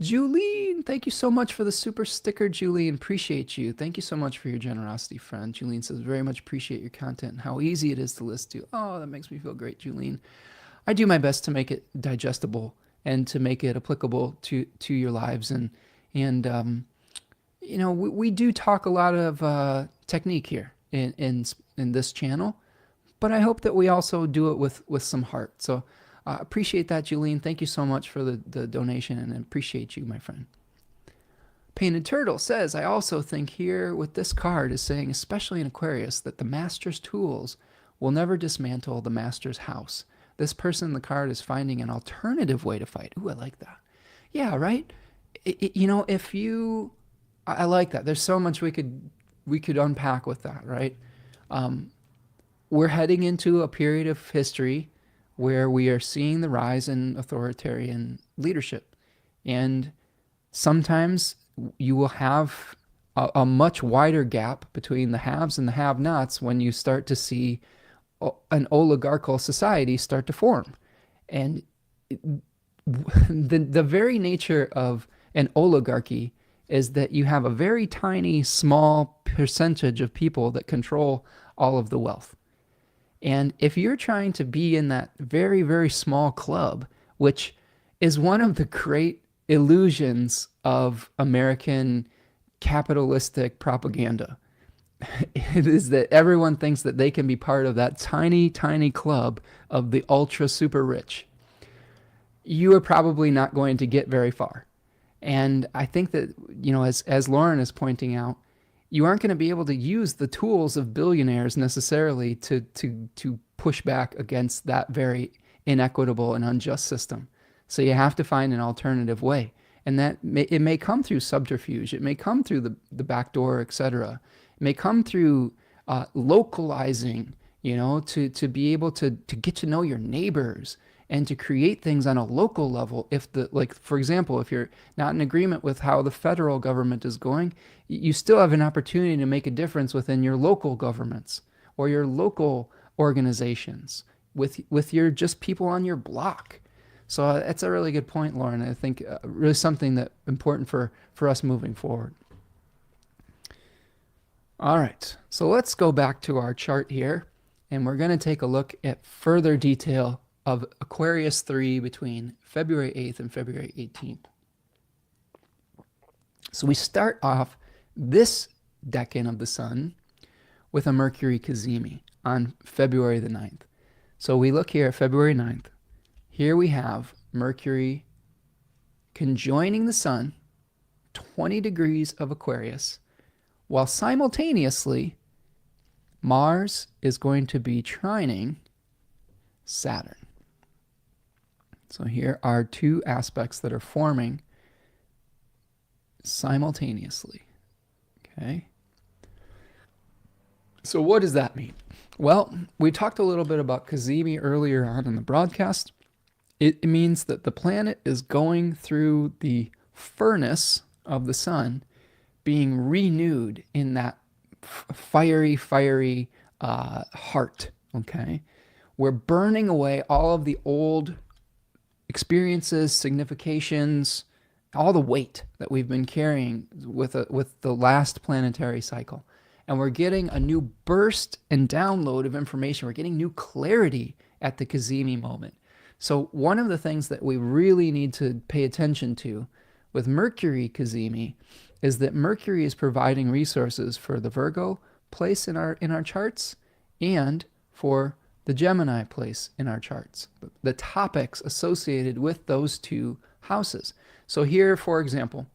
Julene, thank you so much for the super sticker, Julene. Appreciate you. Thank you so much for your generosity, friend. Julene says, very much appreciate your content and how easy it is to listen to. Oh, that makes me feel great, Julene. I do my best to make it digestible and to make it applicable to your lives. And we do talk a lot of technique here in this channel, but I hope that we also do it with some heart. So appreciate that, Julene. Thank you so much for the donation, and I appreciate you, my friend. Painted Turtle says, I also think here with this card is saying, especially in Aquarius, that the master's tools will never dismantle the master's house. This person in the card is finding an alternative way to fight. Ooh, I like that. Yeah, right? I like that. There's so much we could unpack with that, right? We're heading into a period of history where we are seeing the rise in authoritarian leadership. And sometimes you will have a much wider gap between the haves and the have-nots when you start to see an oligarchical society start to form. And the very nature of an oligarchy is that you have a very tiny, small percentage of people that control all of the wealth. And if you're trying to be in that very, very small club, which is one of the great illusions of American capitalistic propaganda, it is that everyone thinks that they can be part of that tiny, tiny club of the ultra super rich. You are probably not going to get very far. And I think that, as Lauren is pointing out, you aren't going to be able to use the tools of billionaires necessarily to push back against that very inequitable and unjust system. So you have to find an alternative way. And it may come through subterfuge. It may come through the back door, etc. It may come through localizing, to be able to get to know your neighbors and to create things on a local level. For example, if you're not in agreement with how the federal government is going, you still have an opportunity to make a difference within your local governments or your local organizations with your just people on your block. So that's a really good point, Lauren. I think really something that important for us moving forward. All right, so let's go back to our chart here, and we're going to take a look at further detail of Aquarius 3 between February 8th and February 18th. So we start off this decan of the sun with a Mercury cazimi on February the 9th. So we look here at February 9th. Here we have Mercury conjoining the sun, 20 degrees of Aquarius, while simultaneously Mars is going to be trining Saturn. So here are two aspects that are forming simultaneously. Okay. So what does that mean? Well, we talked a little bit about cazimi earlier on in the broadcast. It means that the planet is going through the furnace of the sun, being renewed in that fiery heart. Okay. We're burning away all of the old experiences, significations, all the weight that we've been carrying with the last planetary cycle. And we're getting a new burst and download of information. We're getting new clarity at the cazimi moment. So one of the things that we really need to pay attention to with Mercury cazimi is that Mercury is providing resources for the Virgo place in our charts and for the Gemini place in our charts. The topics associated with those two houses. So here, for example,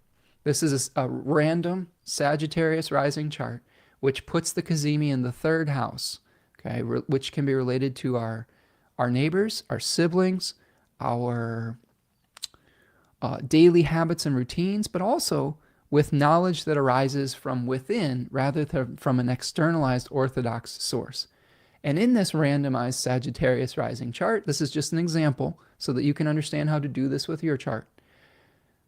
this is a random Sagittarius rising chart, which puts the cazimi in the third house, okay, which can be related to our neighbors, our siblings, our daily habits and routines, but also with knowledge that arises from within rather than from an externalized orthodox source. And in this randomized Sagittarius rising chart, this is just an example so that you can understand how to do this with your chart.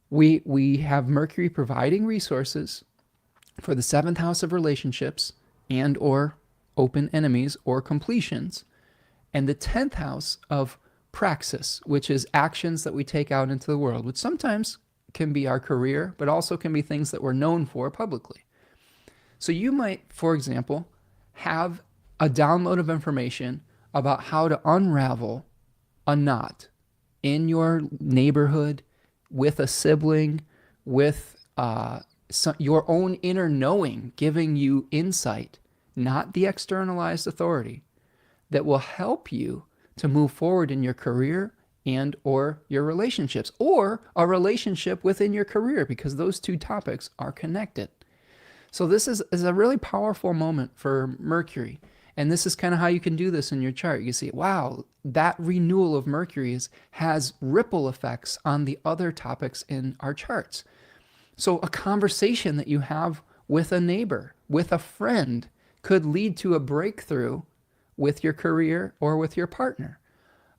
We have Mercury providing resources for the seventh house of relationships and or open enemies or completions, and the 10th house of praxis, which is actions that we take out into the world, which sometimes can be our career, but also can be things that we're known for publicly. So you might, for example, have a download of information about how to unravel a knot in your neighborhood, with a sibling, with your own inner knowing, giving you insight, not the externalized authority, that will help you to move forward in your career and or your relationships, or a relationship within your career, because those two topics are connected. So this is a really powerful moment for Mercury. And this is kind of how you can do this in your chart. You see, wow, that renewal of Mercury has ripple effects on the other topics in our charts. So a conversation that you have with a neighbor, with a friend, could lead to a breakthrough with your career or with your partner.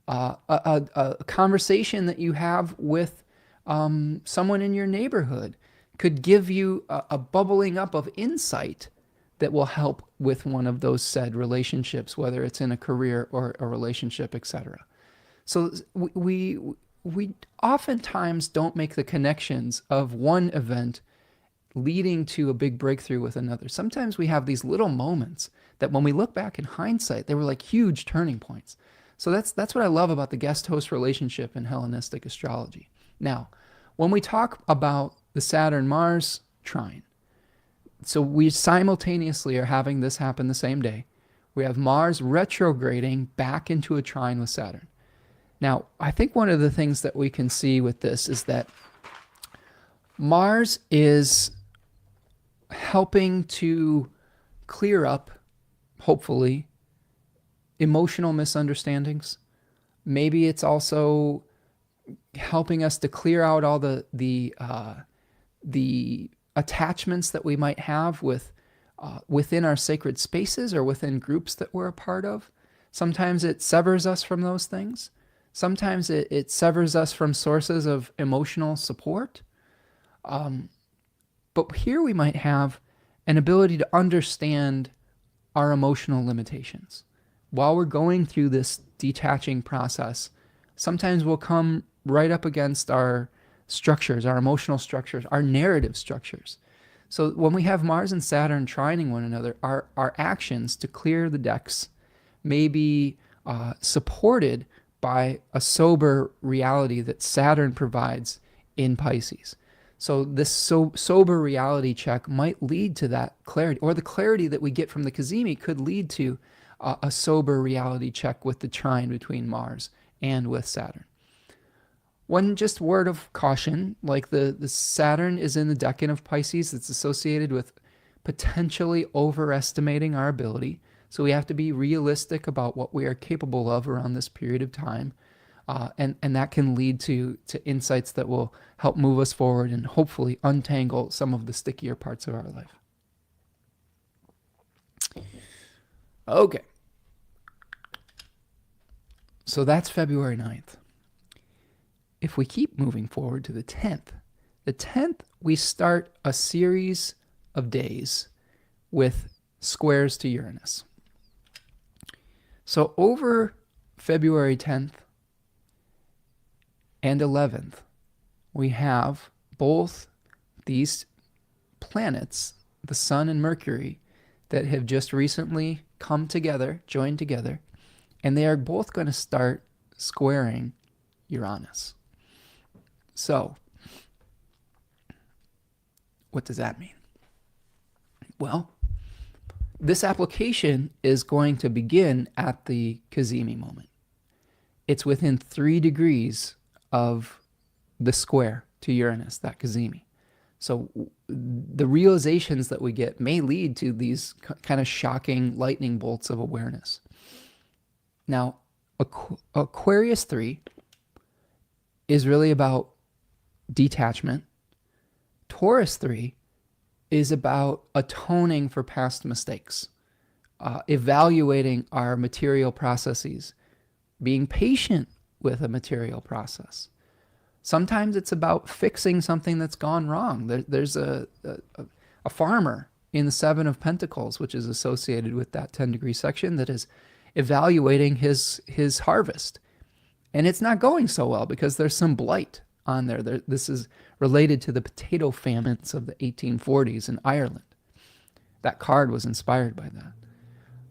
A conversation that you have with someone in your neighborhood could give you a bubbling up of insight that will help with one of those said relationships, whether it's in a career or a relationship, etc. So we oftentimes don't make the connections of one event leading to a big breakthrough with another. Sometimes we have these little moments that when we look back in hindsight, they were like huge turning points. So that's what I love about the guest-host relationship in Hellenistic astrology. Now, when we talk about the Saturn-Mars trine, so we simultaneously are having this happen the same day. We have Mars retrograding back into a trine with Saturn. Now, I think one of the things that we can see with this is that Mars is helping to clear up, hopefully, emotional misunderstandings. Maybe it's also helping us to clear out all the attachments that we might have within our sacred spaces or within groups that we're a part of. Sometimes it severs us from those things. Sometimes it severs us from sources of emotional support. But here we might have an ability to understand our emotional limitations. While we're going through this detaching process, sometimes we'll come right up against our structures, our emotional structures, our narrative structures. So when we have Mars and Saturn trining one another, our actions to clear the decks may be supported by a sober reality that Saturn provides in Pisces. So this sober reality check might lead to that clarity, or the clarity that we get from the cazimi could lead to a sober reality check with the trine between Mars and with Saturn. One just word of caution, like the Saturn is in the decan of Pisces, it's associated with potentially overestimating our ability. So we have to be realistic about what we are capable of around this period of time. And that can lead to insights that will help move us forward and hopefully untangle some of the stickier parts of our life. Okay. So that's February 9th. If we keep moving forward to the 10th we start a series of days with squares to Uranus. So over February 10th and 11th, we have both these planets, the Sun and Mercury, that have just recently come together, joined together, and they are both going to start squaring Uranus. So, what does that mean? Well, this application is going to begin at the cazimi moment. It's within 3 degrees of the square to Uranus, that cazimi. So the realizations that we get may lead to these kind of shocking lightning bolts of awareness. Now, Aquarius 3 is really about detachment. Taurus 3 is about atoning for past mistakes, evaluating our material processes, being patient with a material process. Sometimes it's about fixing something that's gone wrong. There's a farmer in the Seven of Pentacles, which is associated with that 10-degree section, that is evaluating his harvest. And it's not going so well because there's some blight on there. This is related to the potato famines of the 1840s in Ireland. That card was inspired by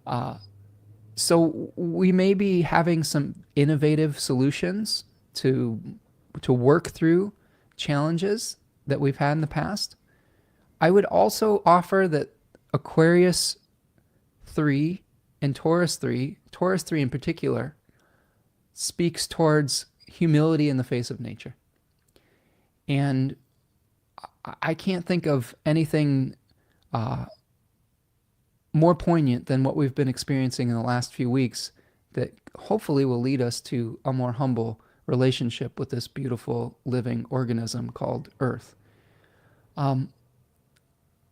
that. So we may be having some innovative solutions to work through challenges that we've had in the past. I would also offer that Aquarius 3 and Taurus 3 in particular, speaks towards humility in the face of nature. And I can't think of anything more poignant than what we've been experiencing in the last few weeks that hopefully will lead us to a more humble relationship with this beautiful living organism called Earth. I'm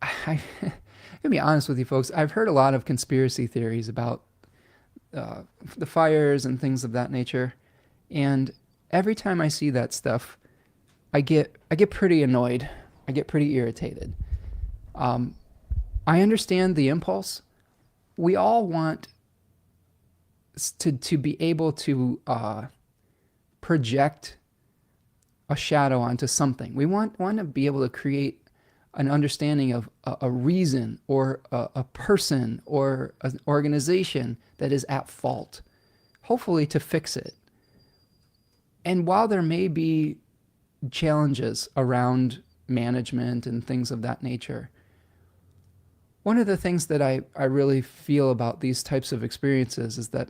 going to be honest with you folks, I've heard a lot of conspiracy theories about the fires and things of that nature, and every time I see that stuff, I get pretty annoyed. I get pretty irritated. I understand the impulse. We all want to be able to project a shadow onto something. We want to be able to create an understanding of a reason or a person or an organization that is at fault, hopefully to fix it. And while there may be challenges around management and things of that nature, one of the things that I really feel about these types of experiences is that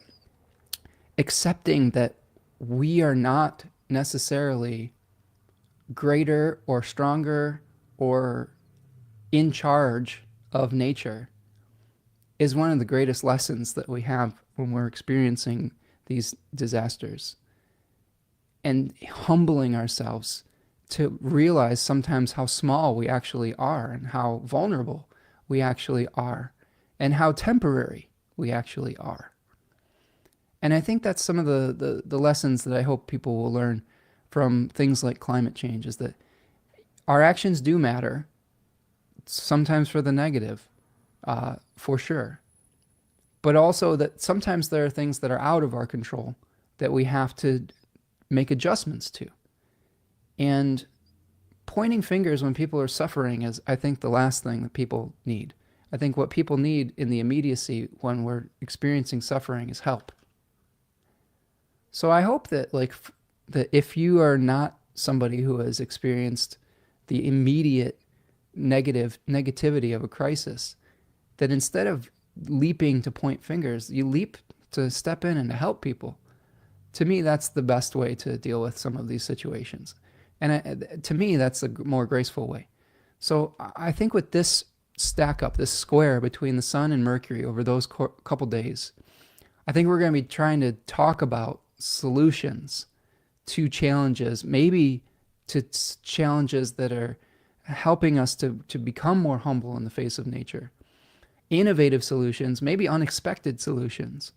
accepting that we are not necessarily greater or stronger or in charge of nature is one of the greatest lessons that we have when we're experiencing these disasters. And humbling ourselves to realize sometimes how small we actually are and how vulnerable we actually are and how temporary we actually are. And I think that's some of the lessons that I hope people will learn from things like climate change, is that our actions do matter, sometimes for the negative, for sure. But also that sometimes there are things that are out of our control that we have to make adjustments to. And pointing fingers when people are suffering is, I think, the last thing that people need. I think what people need in the immediacy when we're experiencing suffering is help. So I hope that that if you are not somebody who has experienced the immediate negativity of a crisis, that instead of leaping to point fingers, you leap to step in and to help people. To me, that's the best way to deal with some of these situations. And to me, that's a more graceful way. So I think with this stack up, this square between the Sun and Mercury over those couple days, I think we're going to be trying to talk about solutions to challenges, maybe to challenges that are helping us to become more humble in the face of nature. Innovative solutions, maybe unexpected solutions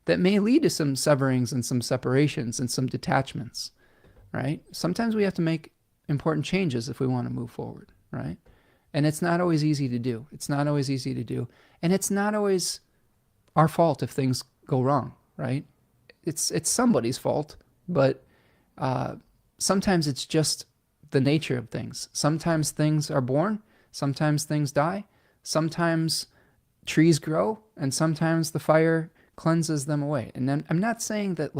that may lead to some severings and some separations and some detachments, right? Sometimes we have to make important changes if we want to move forward, right? And it's not always easy to do. It's not always easy to do. And it's not always our fault if things go wrong, right? It's somebody's fault, but sometimes it's just the nature of things. Sometimes things are born, sometimes things die, sometimes trees grow, and sometimes the fire cleanses them away. And then I'm not saying that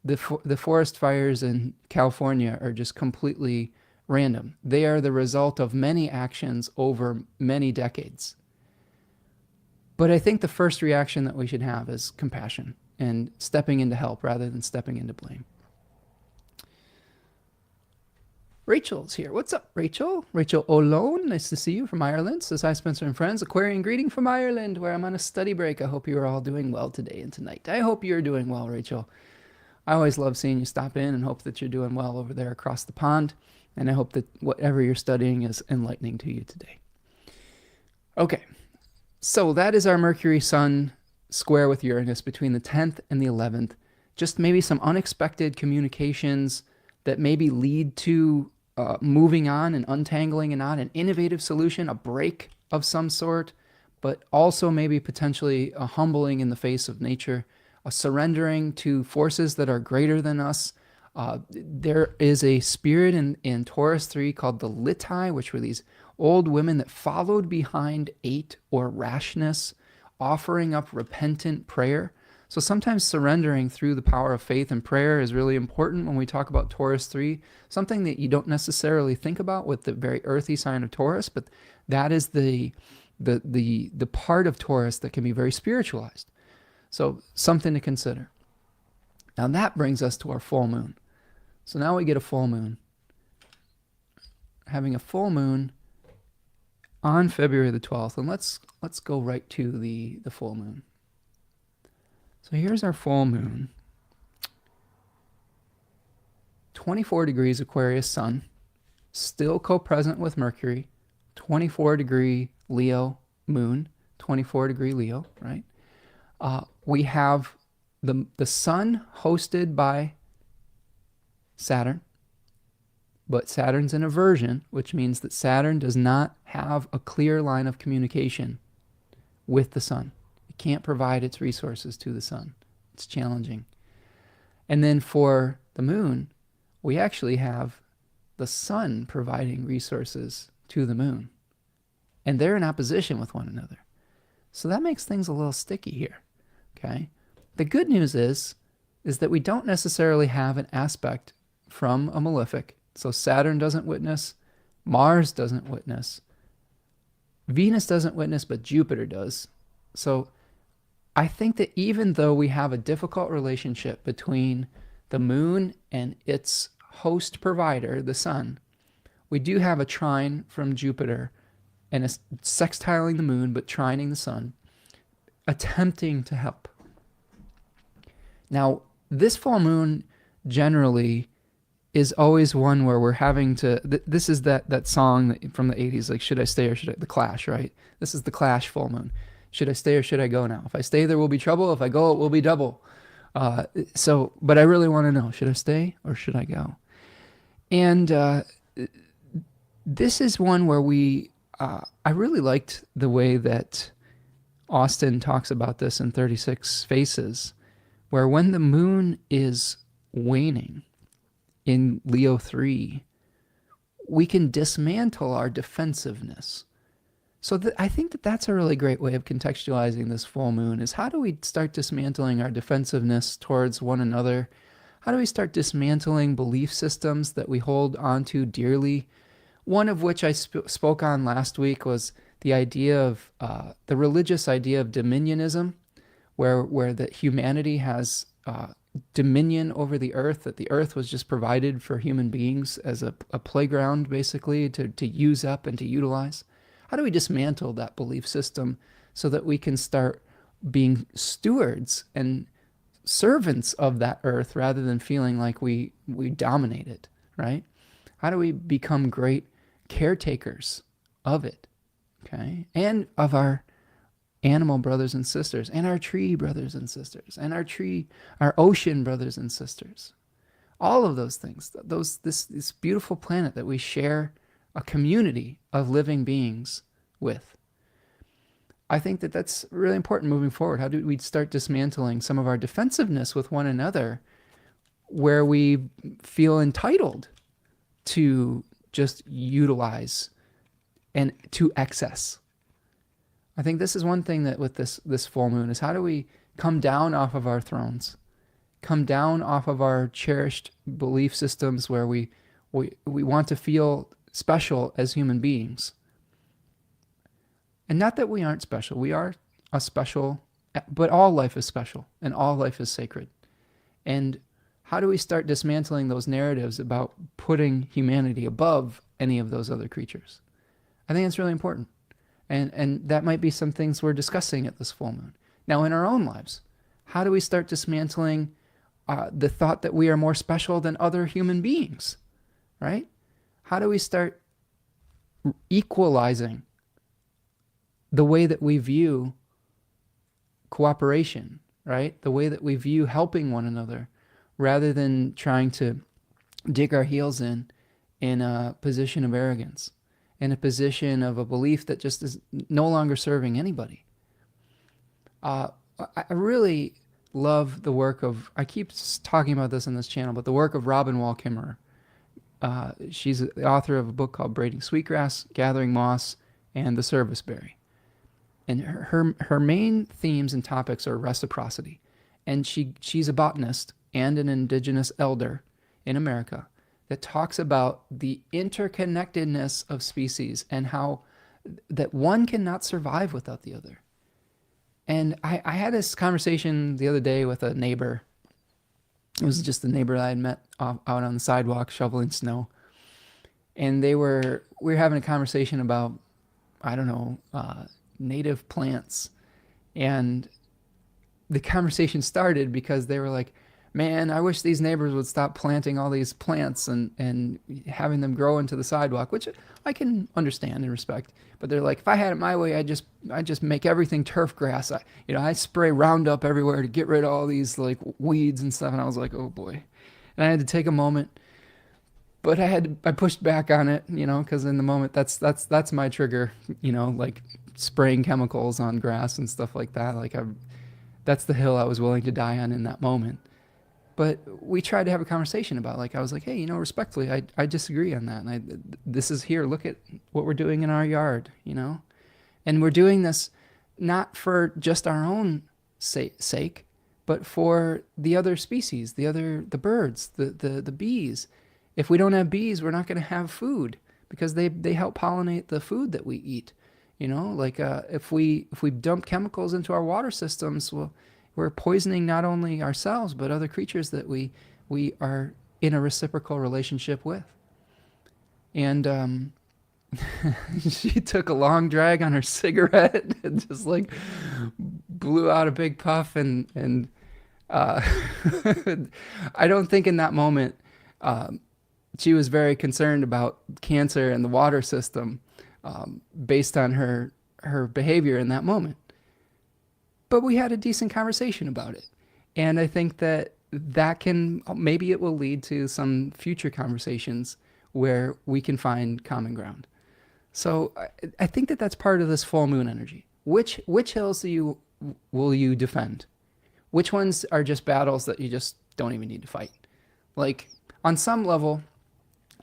the forest fires in California are just completely random. They are the result of many actions over many decades. But I think the first reaction that we should have is compassion and stepping in to help rather than stepping in to blame. Rachel's here. What's up, Rachel? Rachel Olone, nice to see you from Ireland. Says, hi, Spencer and friends. Aquarian greeting from Ireland, where I'm on a study break. I hope you are all doing well today and tonight. I hope you're doing well, Rachel. I always love seeing you stop in and hope that you're doing well over there across the pond. And I hope that whatever you're studying is enlightening to you today. Okay, so that is our Mercury-Sun square with Uranus between the 10th and the 11th. Just maybe some unexpected communications that maybe lead to moving on and untangling a knot, an innovative solution, a break of some sort, but also maybe potentially a humbling in the face of nature, a surrendering to forces that are greater than us. There is a spirit in Taurus 3 called the Litai, which were these old women that followed behind 8 or rashness, offering up repentant prayer. So sometimes surrendering through the power of faith and prayer is really important when we talk about Taurus 3, something that you don't necessarily think about with the very earthy sign of Taurus, but that is the part of Taurus that can be very spiritualized. So something to consider. Now that brings us to our full moon. So now we get a full moon. Having a full moon on February the 12th, and let's go right to the full moon. So here's our full moon. 24 degrees Aquarius Sun, still co-present with Mercury. 24 degree Leo moon, 24 degree Leo, right? We have the Sun hosted by Saturn, but Saturn's in aversion, which means that Saturn does not have a clear line of communication with the Sun. It can't provide its resources to the Sun. It's challenging. And then for the moon, we actually have the Sun providing resources to the moon. And they're in opposition with one another. So that makes things a little sticky here. Okay? The good news is that we don't necessarily have an aspect from a malefic. So Saturn doesn't witness, Mars doesn't witness, Venus doesn't witness, but Jupiter does. So I think that even though we have a difficult relationship between the moon and its host provider, the Sun, we do have a trine from Jupiter and it's sextiling the moon, but trining the Sun, attempting to help. Now, this full moon generally is always one where we're having to, this is that song from the 80s, like, should I stay or should I, The Clash, right? This is the Clash full moon. Should I stay or should I go now? If I stay, there will be trouble. If I go, it will be double. But I really want to know, should I stay or should I go? And this is one where I really liked the way that Austin talks about this in 36 Faces, where when the moon is waning in Leo 3, we can dismantle our defensiveness. So I think that that's a really great way of contextualizing this full moon, is how do we start dismantling our defensiveness towards one another? How do we start dismantling belief systems that we hold onto dearly? One of which I spoke on last week was the idea of the religious idea of dominionism, where that humanity has dominion over the earth, that the earth was just provided for human beings as a playground, basically, to use up and to utilize. How do we dismantle that belief system so that we can start being stewards and servants of that earth rather than feeling like we dominate it, right? How do we become great caretakers of it, okay? And of our animal brothers and sisters, and our tree brothers and sisters, and our ocean brothers and sisters. All of those things, this beautiful planet that we share a community of living beings with. I think that that's really important moving forward. How do we start dismantling some of our defensiveness with one another, where we feel entitled to just utilize and to excess? I think this is one thing that with this full moon is, how do we come down off of our thrones come down off of our cherished belief systems where we want to feel special as human beings. And not that we aren't special. We are a special, but all life is special and all life is sacred. And how do we start dismantling those narratives about putting humanity above any of those other creatures? I think it's really important. And that might be some things we're discussing at this full moon. Now, in our own lives, how do we start dismantling the thought that we are more special than other human beings, right? How do we start equalizing the way that we view cooperation, right? The way that we view helping one another, rather than trying to dig our heels in a position of arrogance, in a position of a belief that just is no longer serving anybody. I really love the work of, I keep talking about this on this channel, but the work of Robin Wall Kimmerer. She's the author of a book called Braiding Sweetgrass, Gathering Moss, and The Serviceberry. And her main themes and topics are reciprocity. And she's a botanist and an indigenous elder in America that talks about the interconnectedness of species and how that one cannot survive without the other. And I had this conversation the other day with a neighbor. It was just a neighbor that I had met out on the sidewalk shoveling snow. And we were having a conversation about, I don't know, native plants. And the conversation started because they were like, man, I wish these neighbors would stop planting all these plants and having them grow into the sidewalk, which I can understand and respect. But they're like, if I had it my way, I just make everything turf grass. I spray Roundup everywhere to get rid of all these like weeds and stuff. And I was like, oh boy. And I had to take a moment, but I pushed back on it, because in the moment that's my trigger, like spraying chemicals on grass and stuff like that. Like that's the hill I was willing to die on in that moment. But we tried to have a conversation about, like, I was like, hey, respectfully, I disagree on that. And this is here. Look at what we're doing in our yard, And we're doing this not for just our own sake, but for the other species, the birds, the bees. If we don't have bees, we're not going to have food because they help pollinate the food that we eat. If we dump chemicals into our water systems, well, we're poisoning not only ourselves, but other creatures that we are in a reciprocal relationship with. And she took a long drag on her cigarette and just like blew out a big puff. And I don't think in that moment she was very concerned about cancer and the water system based on her behavior in that moment. But we had a decent conversation about it. And I think that maybe it will lead to some future conversations where we can find common ground. So I think that that's part of this full moon energy. Which hills will you defend? Which ones are just battles that you just don't even need to fight? Like, on some level,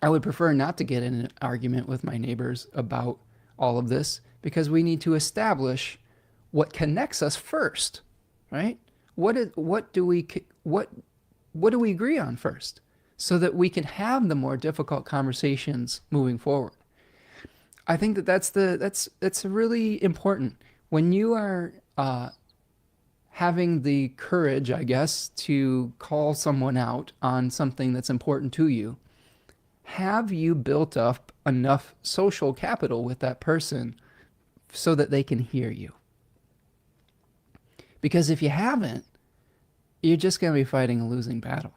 I would prefer not to get in an argument with my neighbors about all of this, because we need to establish what connects us first, right? What do we agree on first, so that we can have the more difficult conversations moving forward? I think that's really important when you are having the courage, I guess, to call someone out on something that's important to you. Have you built up enough social capital with that person so that they can hear you? Because if you haven't, you're just going to be fighting a losing battle.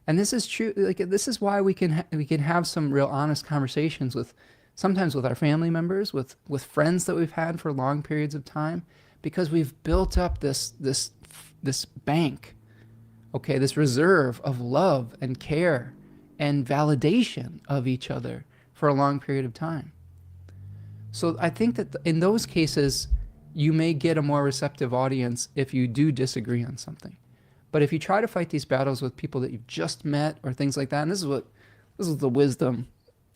And this is true. Like, this is why we can have some real honest conversations sometimes with our family members, with friends that we've had for long periods of time, because we've built up this bank, okay, this reserve of love and care and validation of each other for a long period of time. So I think that in those cases, you may get a more receptive audience if you do disagree on something. But if you try to fight these battles with people that you've just met or things like that, and this is the wisdom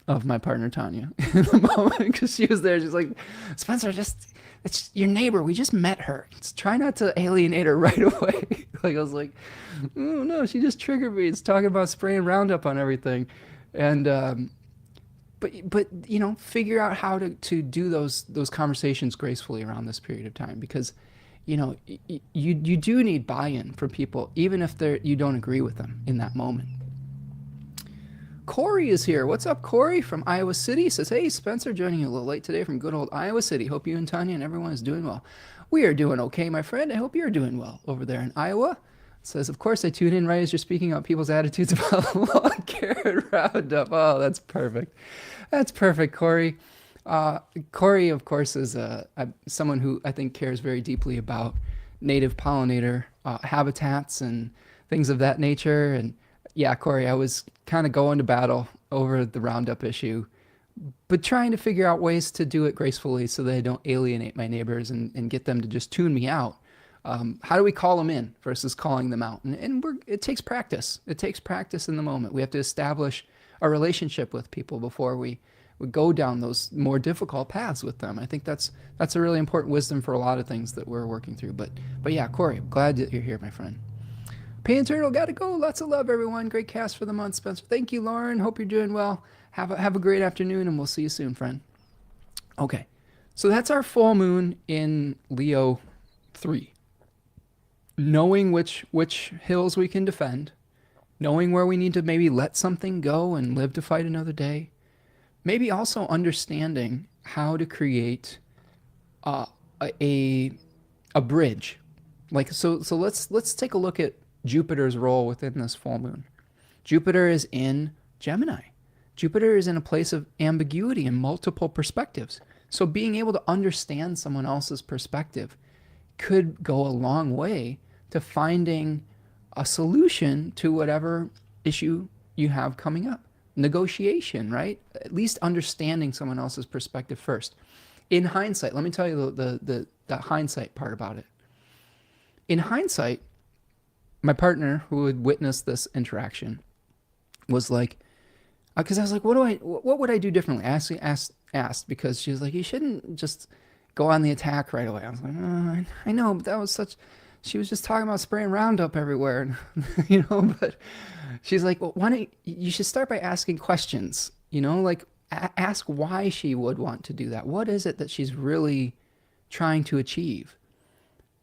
of my partner Tanya in the moment because she was there. She's like, Spencer, just it's your neighbor. We just met her. Just try not to alienate her right away. Like I was like, oh no, she just triggered me. It's talking about spraying Roundup on everything, and but you know, figure out how to do those conversations gracefully around this period of time because you know you do need buy-in from people even if you don't agree with them in that moment. Corey is here. What's up, Corey from Iowa City? Says, hey, Spencer, joining you a little late today from good old Iowa City. Hope you and Tanya and everyone is doing well. We are doing okay, my friend. I hope you're doing well over there in Iowa. Says, of course, I tune in right as you're speaking about people's attitudes about lawn care and Roundup. Oh, that's perfect. That's perfect, Corey. Corey, of course, is someone who I think cares very deeply about native pollinator habitats and things of that nature. And yeah, Corey, I was kind of going to battle over the Roundup issue, but trying to figure out ways to do it gracefully so that I don't alienate my neighbors and get them to just tune me out. How do we call them in versus calling them out? And it takes practice. It takes practice in the moment. We have to establish a relationship with people before we go down those more difficult paths with them. I think that's a really important wisdom for a lot of things that we're working through. But yeah, Corey, I'm glad that you're here, my friend. Pan Turtle, gotta go. Lots of love, everyone. Great cast for the month, Spencer. Thank you, Lauren. Hope you're doing well. Have a great afternoon, and we'll see you soon, friend. Okay, so that's our full moon in Leo 3. Knowing which hills we can defend, knowing where we need to maybe let something go and live to fight another day, maybe also understanding how to create a bridge. Like so let's take a look at Jupiter's role within this full moon. Jupiter is in Gemini. Jupiter is in a place of ambiguity and multiple perspectives. So being able to understand someone else's perspective could go a long way to finding a solution to whatever issue you have coming up. Negotiation, right? At least understanding someone else's perspective first. In hindsight, let me tell you the hindsight part about it. In hindsight, my partner who had witnessed this interaction was like, because I was like, what would I do differently? I actually asked because she was like, you shouldn't just go on the attack right away. I was like, oh, I know, but that was such, she was just talking about spraying Roundup everywhere, and, you know, but she's like, well, you should start by asking questions, you know, like ask why she would want to do that. What is it that she's really trying to achieve?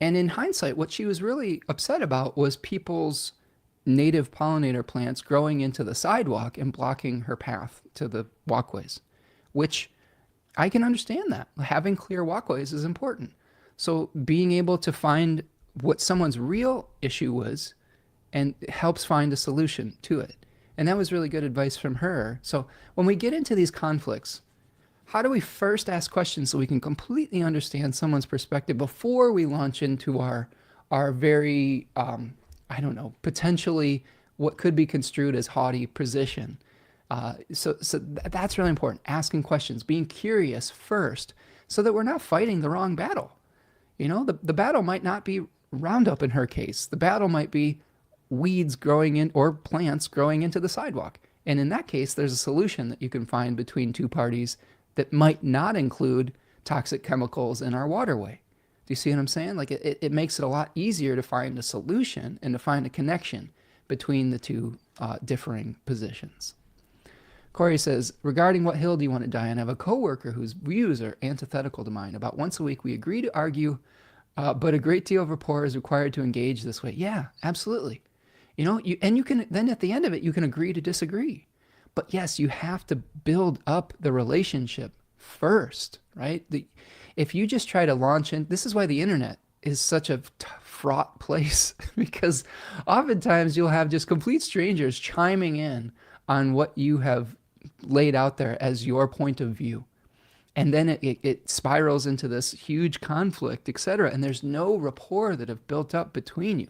And in hindsight, what she was really upset about was people's native pollinator plants growing into the sidewalk and blocking her path to the walkways, which I can understand that. Having clear walkways is important. So being able to find what someone's real issue was and helps find a solution to it. And that was really good advice from her. So when we get into these conflicts, how do we first ask questions so we can completely understand someone's perspective before we launch into our very, I don't know, potentially what could be construed as haughty position? So that's really important. Asking questions, being curious first so that we're not fighting the wrong battle. You know, the battle might not be Roundup in her case. The battle might be weeds growing in or plants growing into the sidewalk. And in that case, there's a solution that you can find between two parties that might not include toxic chemicals in our waterway. Do you see what I'm saying? Like it makes it a lot easier to find a solution and to find a connection between the two differing positions. Corey says, regarding what hill do you want to die on, I have a coworker whose views are antithetical to mine. About once a week, we agree to argue, but a great deal of rapport is required to engage this way. Yeah, absolutely. You know, you can, then at the end of it, you can agree to disagree. But yes, you have to build up the relationship first, right? If you just try to launch in, this is why the internet is such a fraught place, because oftentimes you'll have just complete strangers chiming in on what you have laid out there as your point of view. And then it spirals into this huge conflict, etc. And there's no rapport that have built up between you.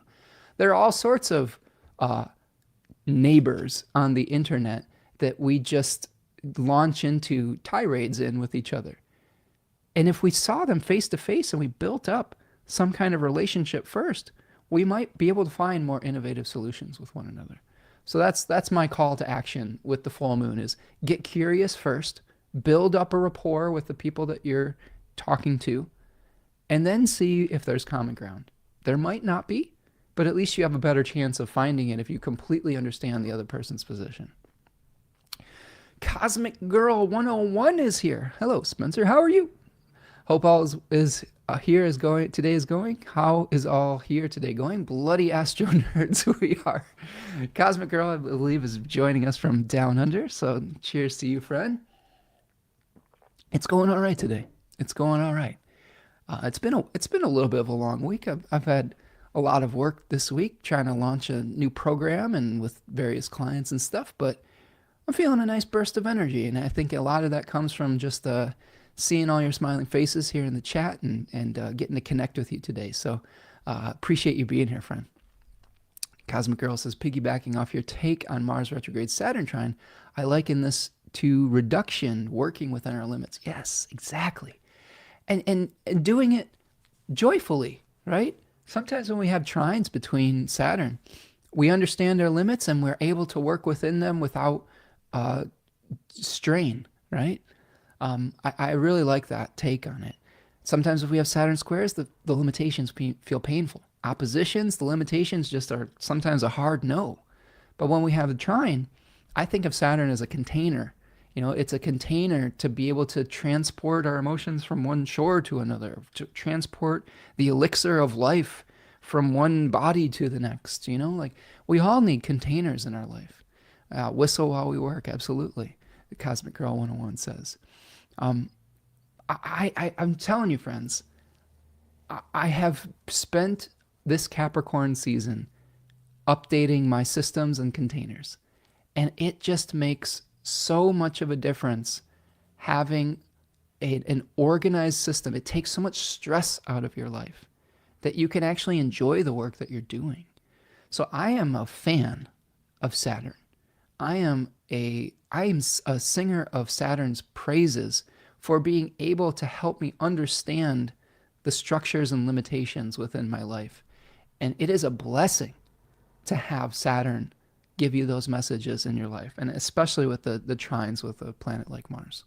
There are all sorts of neighbors on the internet that we just launch into tirades in with each other. And if we saw them face to face and we built up some kind of relationship first, we might be able to find more innovative solutions with one another. So that's my call to action with the full moon is get curious first, build up a rapport with the people that you're talking to, and then see if there's common ground. There might not be, but at least you have a better chance of finding it if you completely understand the other person's position. Cosmic Girl 101 is here. Hello, Spencer. How are you? Hope all is here is going today is going. How is all here today going? Bloody astro nerds we are. Cosmic Girl, I believe, is joining us from down under. So cheers to you, friend. It's going all right today. It's going all right. It's been a little bit of a long week. I've had a lot of work this week trying to launch a new program and with various clients and stuff, but I'm feeling a nice burst of energy, and I think a lot of that comes from just seeing all your smiling faces here in the chat and getting to connect with you today. So appreciate you being here, friend. Cosmic Girl says, piggybacking off your take on Mars retrograde Saturn trine, I liken this to reduction, working within our limits. Yes, exactly. And doing it joyfully, right? Sometimes when we have trines between Saturn, we understand our limits and we're able to work within them without strain, right? I really like that take on it. Sometimes if we have Saturn squares, the limitations feel painful. Oppositions, the limitations just are sometimes a hard no. But when we have a trine, I think of Saturn as a container. You know, it's a container to be able to transport our emotions from one shore to another, to transport the elixir of life from one body to the next. You know, like we all need containers in our life. Whistle while we work, absolutely. The Cosmic Girl 101 says. I'm telling you, friends, I have spent this Capricorn season updating my systems and containers, and it just makes so much of a difference having an organized system. It takes so much stress out of your life that you can actually enjoy the work that you're doing. So I am a fan of Saturn. I am a singer of Saturn's praises for being able to help me understand the structures and limitations within my life. And it is a blessing to have Saturn give you those messages in your life, and especially with the trines with a planet like Mars.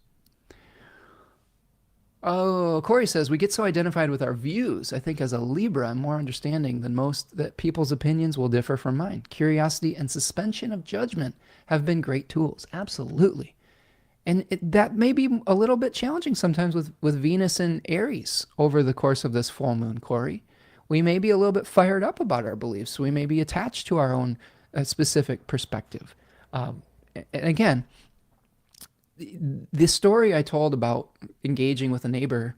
Oh, Corey says, we get so identified with our views. I think as a Libra, I'm more understanding than most that people's opinions will differ from mine. Curiosity and suspension of judgment have been great tools. Absolutely. And that may be a little bit challenging sometimes with Venus and Aries over the course of this full moon, Corey. We may be a little bit fired up about our beliefs. We may be attached to our own specific perspective. And again, the story I told about engaging with a neighbor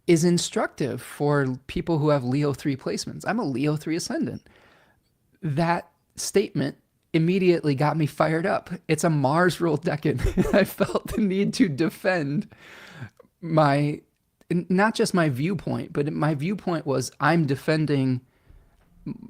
is instructive for people who have Leo 3 placements. I'm a Leo 3 ascendant. That statement immediately got me fired up. It's a Mars ruled decan. I felt the need to defend not just my viewpoint, but my viewpoint was I'm defending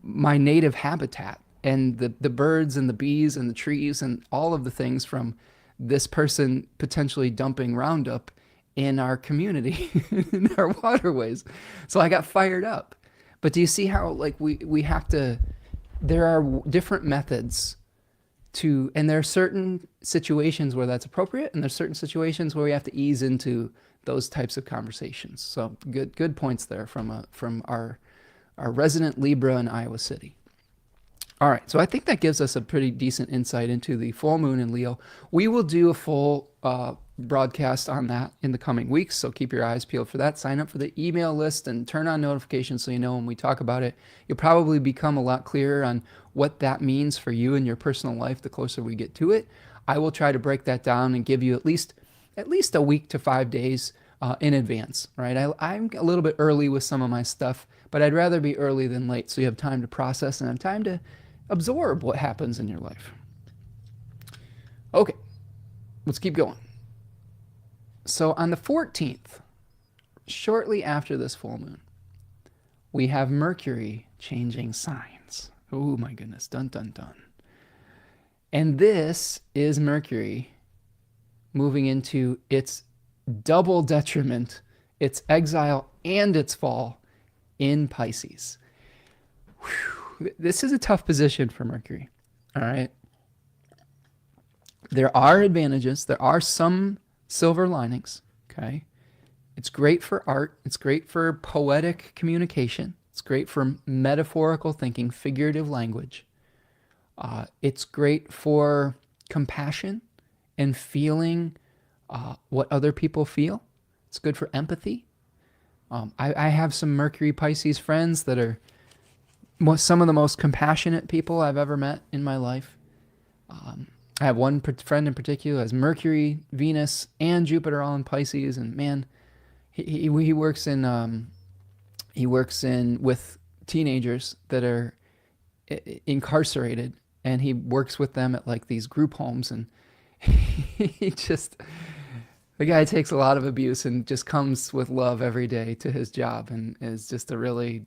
my native habitat and the birds and the bees and the trees and all of the things from this person potentially dumping Roundup in our community, in our waterways. So I got fired up. But do you see how like we have to, there are different methods to, and there are certain situations where that's appropriate, and there's certain situations where we have to ease into those types of conversations. So good points there from our resident Libra in Iowa City. All right, so I think that gives us a pretty decent insight into the full moon in Leo. We will do a full broadcast on that in the coming weeks, so keep your eyes peeled for that. Sign up for the email list and turn on notifications so you know when we talk about it. You'll probably become a lot clearer on what that means for you in your personal life the closer we get to it. I will try to break that down and give you at least a week to 5 days in advance, right? I'm a little bit early with some of my stuff, but I'd rather be early than late so you have time to process and have time to absorb what happens in your life. Okay, let's keep going. So on the 14th, shortly after this full moon, we have Mercury changing signs. Oh my goodness, dun dun dun. And this is Mercury moving into its double detriment, its exile and its fall in Pisces. Whew. This is a tough position for Mercury. All right. There are advantages. There are some silver linings. Okay. It's great for art. It's great for poetic communication. It's great for metaphorical thinking, figurative language. It's great for compassion and feeling what other people feel. It's good for empathy. I have some Mercury Pisces friends that are some of the most compassionate people I've ever met in my life. I have one friend in particular who has Mercury, Venus, and Jupiter all in Pisces, and man, he works in with teenagers that are incarcerated, and he works with them at like these group homes, and he just the guy takes a lot of abuse and just comes with love every day to his job, and is just a really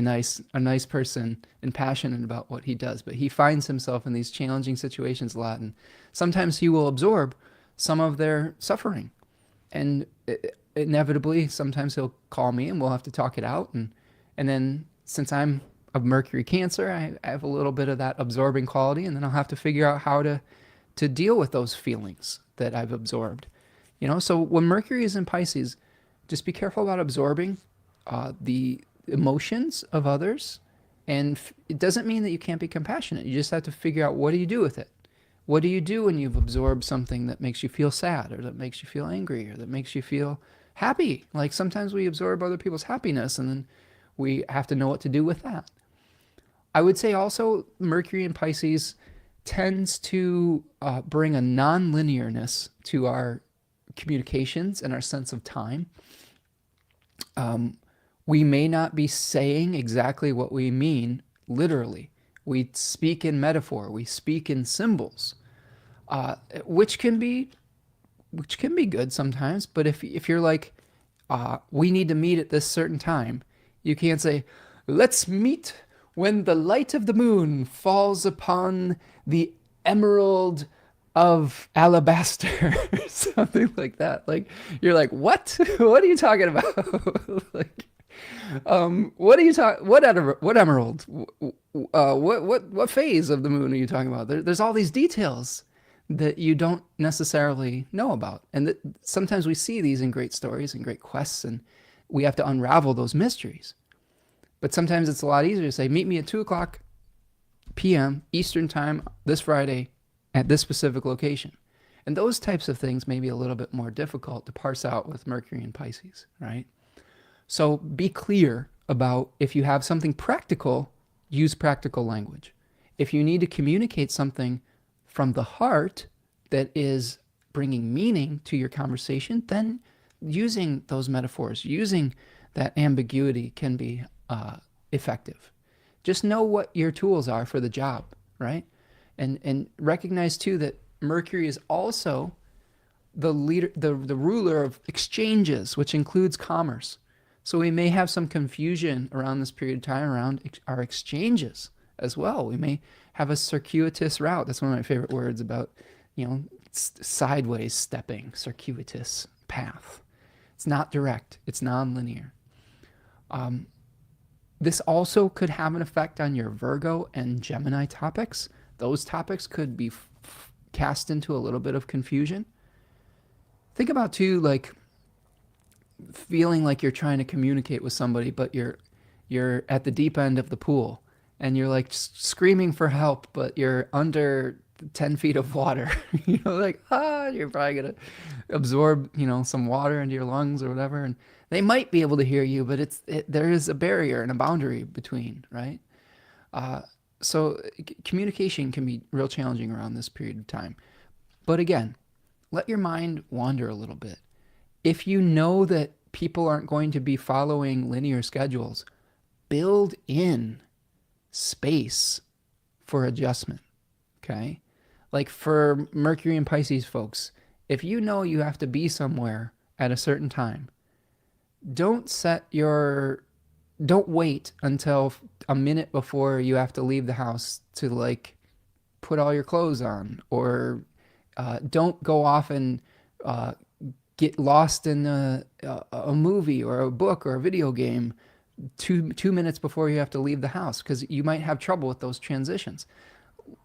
nice person and passionate about what he does. But he finds himself in these challenging situations a lot, and sometimes he will absorb some of their suffering, and inevitably sometimes he'll call me and we'll have to talk it out, and then since I'm of Mercury Cancer, I have a little bit of that absorbing quality, and then I'll have to figure out how to deal with those feelings that I've absorbed. So when Mercury is in Pisces, just be careful about absorbing the emotions of others. And it doesn't mean that you can't be compassionate. You just have to figure out, what do you do with it? What do you do when you've absorbed something that makes you feel sad, or that makes you feel angry, or that makes you feel happy? Like sometimes we absorb other people's happiness, and then we have to know what to do with that. I would say also Mercury in Pisces tends to bring a non-linearness to our communications and our sense of time. We may not be saying exactly what we mean literally. We speak in metaphor. We speak in symbols, which can be good sometimes. But if you're like, we need to meet at this certain time, you can't say, let's meet when the light of the moon falls upon the emerald of alabaster, or something like that. Like, you're like, what? What are you talking about? Like, what are you talking? What emerald? What phase of the moon are you talking about? There's all these details that you don't necessarily know about, and sometimes we see these in great stories and great quests, and we have to unravel those mysteries. But sometimes it's a lot easier to say, meet me at 2:00 p.m. Eastern time this Friday at this specific location. And those types of things may be a little bit more difficult to parse out with Mercury and Pisces, right? So be clear about, if you have something practical, use practical language. If you need to communicate something from the heart that is bringing meaning to your conversation, then using those metaphors, using that ambiguity can be effective. Just know what your tools are for the job, right? And recognize too that Mercury is also the leader, the ruler of exchanges, which includes commerce. So we may have some confusion around this period of time around our exchanges as well. We may have a circuitous route. That's one of my favorite words about, sideways stepping, circuitous path. It's not direct. It's non-linear. This also could have an effect on your Virgo and Gemini topics. Those topics could be cast into a little bit of confusion. Think about too, like feeling like you're trying to communicate with somebody, but you're at the deep end of the pool, and you're like screaming for help, but you're under 10 feet of water. You're probably gonna absorb some water into your lungs or whatever, and they might be able to hear you, but there is a barrier and a boundary between, right? So communication can be real challenging around this period of time. But again, let your mind wander a little bit. If you know that people aren't going to be following linear schedules, build in space for adjustment, okay? Like for Mercury and Pisces folks, if you know you have to be somewhere at a certain time, don't wait until a minute before you have to leave the house to like put all your clothes on, or don't go off and get lost in a movie or a book or a video game two minutes before you have to leave the house, because you might have trouble with those transitions.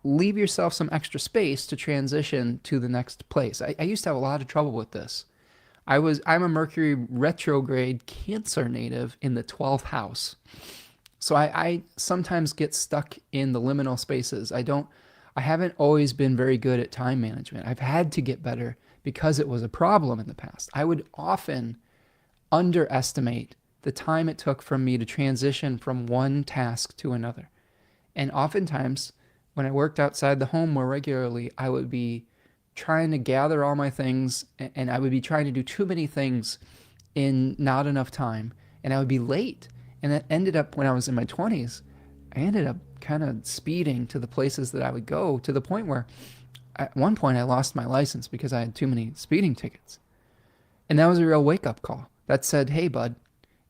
leave yourself some extra space to transition to the next place. I used to have a lot of trouble with this. I'm a Mercury retrograde Cancer native in the 12th house. So I sometimes get stuck in the liminal spaces. I haven't always been very good at time management. I've had to get better because it was a problem in the past. I would often underestimate the time it took from me to transition from one task to another. And oftentimes, when I worked outside the home more regularly, I would be trying to gather all my things and I would be trying to do too many things in not enough time. And I would be late. And that ended up, when I was in my 20s, I ended up kind of speeding to the places that I would go, to the point where at one point I lost my license because I had too many speeding tickets. And that was a real wake up call that said, hey, bud,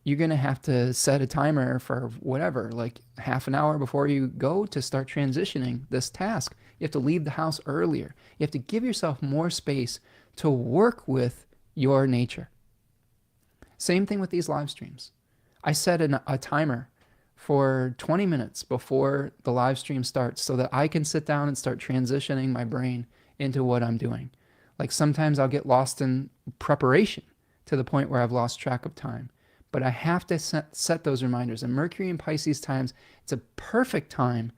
you're going to have to set a timer for whatever, like half an hour before you go to start transitioning this task. You have to leave the house earlier. You have to give yourself more space to work with your nature. Same thing with these live streams. I set a timer for 20 minutes before the live stream starts so that I can sit down and start transitioning my brain into what I'm doing. Like sometimes I'll get lost in preparation to the point where I've lost track of time. But I have to set those reminders. And Mercury and Pisces times, it's a perfect time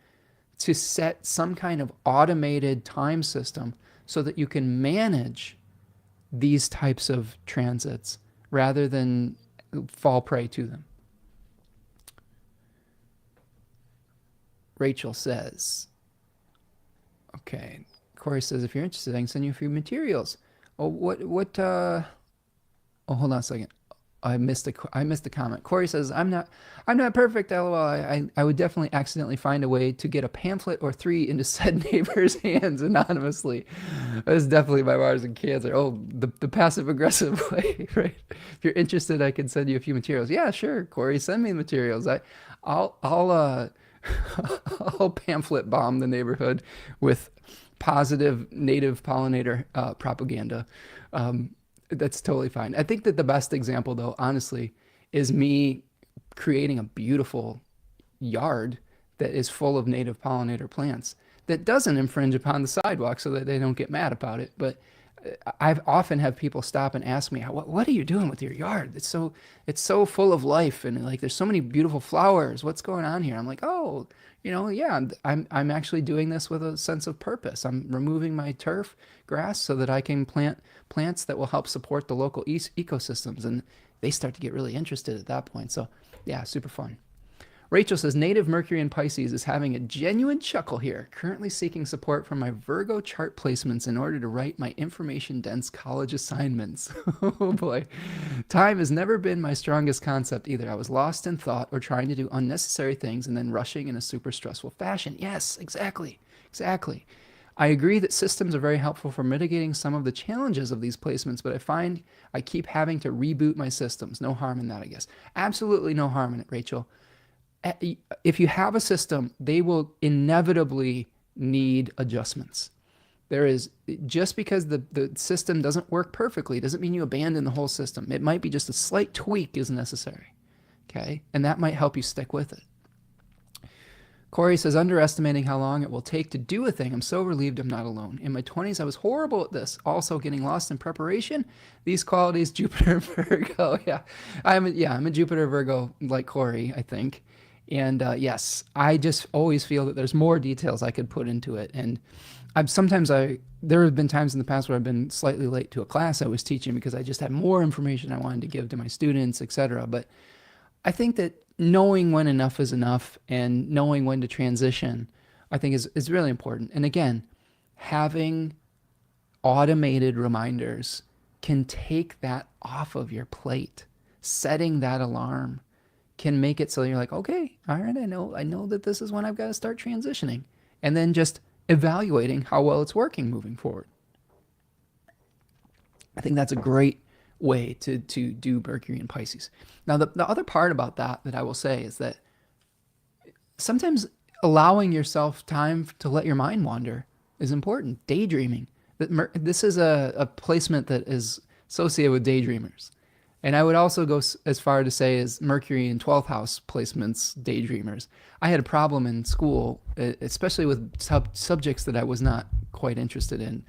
to set some kind of automated time system so that you can manage these types of transits rather than fall prey to them. Rachel says, okay, Corey says, if you're interested, I can send you a few materials. Oh, oh, hold on a second. I missed a comment. Corey says, I'm not perfect, lol. I would definitely accidentally find a way to get a pamphlet or 3 into said neighbor's hands anonymously. That's definitely my Mars in Cancer. Oh, the passive aggressive way, right? If you're interested, I can send you a few materials. Yeah, sure, Corey, send me the materials. I'll I'll pamphlet bomb the neighborhood with positive native pollinator propaganda. That's totally fine. I think that the best example, though, honestly, is me creating a beautiful yard that is full of native pollinator plants that doesn't infringe upon the sidewalk so that they don't get mad about it. But I've often have people stop and ask me, what are you doing with your yard? It's so full of life and like there's so many beautiful flowers. What's going on here? I'm like, oh, yeah, I'm actually doing this with a sense of purpose. I'm removing my turf grass so that I can plant plants that will help support the local ecosystems. And they start to get really interested at that point. So yeah, super fun. Rachel says, native Mercury in Pisces is having a genuine chuckle here, currently seeking support from my Virgo chart placements in order to write my information-dense college assignments. Oh boy. Time has never been my strongest concept either. I was lost in thought or trying to do unnecessary things and then rushing in a super stressful fashion. Yes, exactly. I agree that systems are very helpful for mitigating some of the challenges of these placements, but I find I keep having to reboot my systems. No harm in that, I guess. Absolutely no harm in it, Rachel. If you have a system, they will inevitably need adjustments. Just because the system doesn't work perfectly doesn't mean you abandon the whole system. It might be just a slight tweak is necessary, okay? And that might help you stick with it. Corey says, underestimating how long it will take to do a thing. I'm so relieved I'm not alone. In my 20s, I was horrible at this. Also getting lost in preparation. These qualities, Jupiter Virgo. Yeah, I'm a Jupiter Virgo like Corey, I think. And yes, I just always feel that there's more details I could put into it. And there have been times in the past where I've been slightly late to a class I was teaching because I just had more information I wanted to give to my students, etc. But I think that knowing when enough is enough and knowing when to transition, I think is really important. And again, having automated reminders can take that off of your plate. Setting that alarm can make it so you're like, okay, all right, I know that this is when I've got to start transitioning. And then just evaluating how well it's working moving forward. I think that's a great way to do Mercury and Pisces. Now, the other part about that I will say is that sometimes allowing yourself time to let your mind wander is important. Daydreaming. This is a placement that is associated with daydreamers. And I would also go as far to say as Mercury in 12th house placements, daydreamers. I had a problem in school, especially with subjects that I was not quite interested in,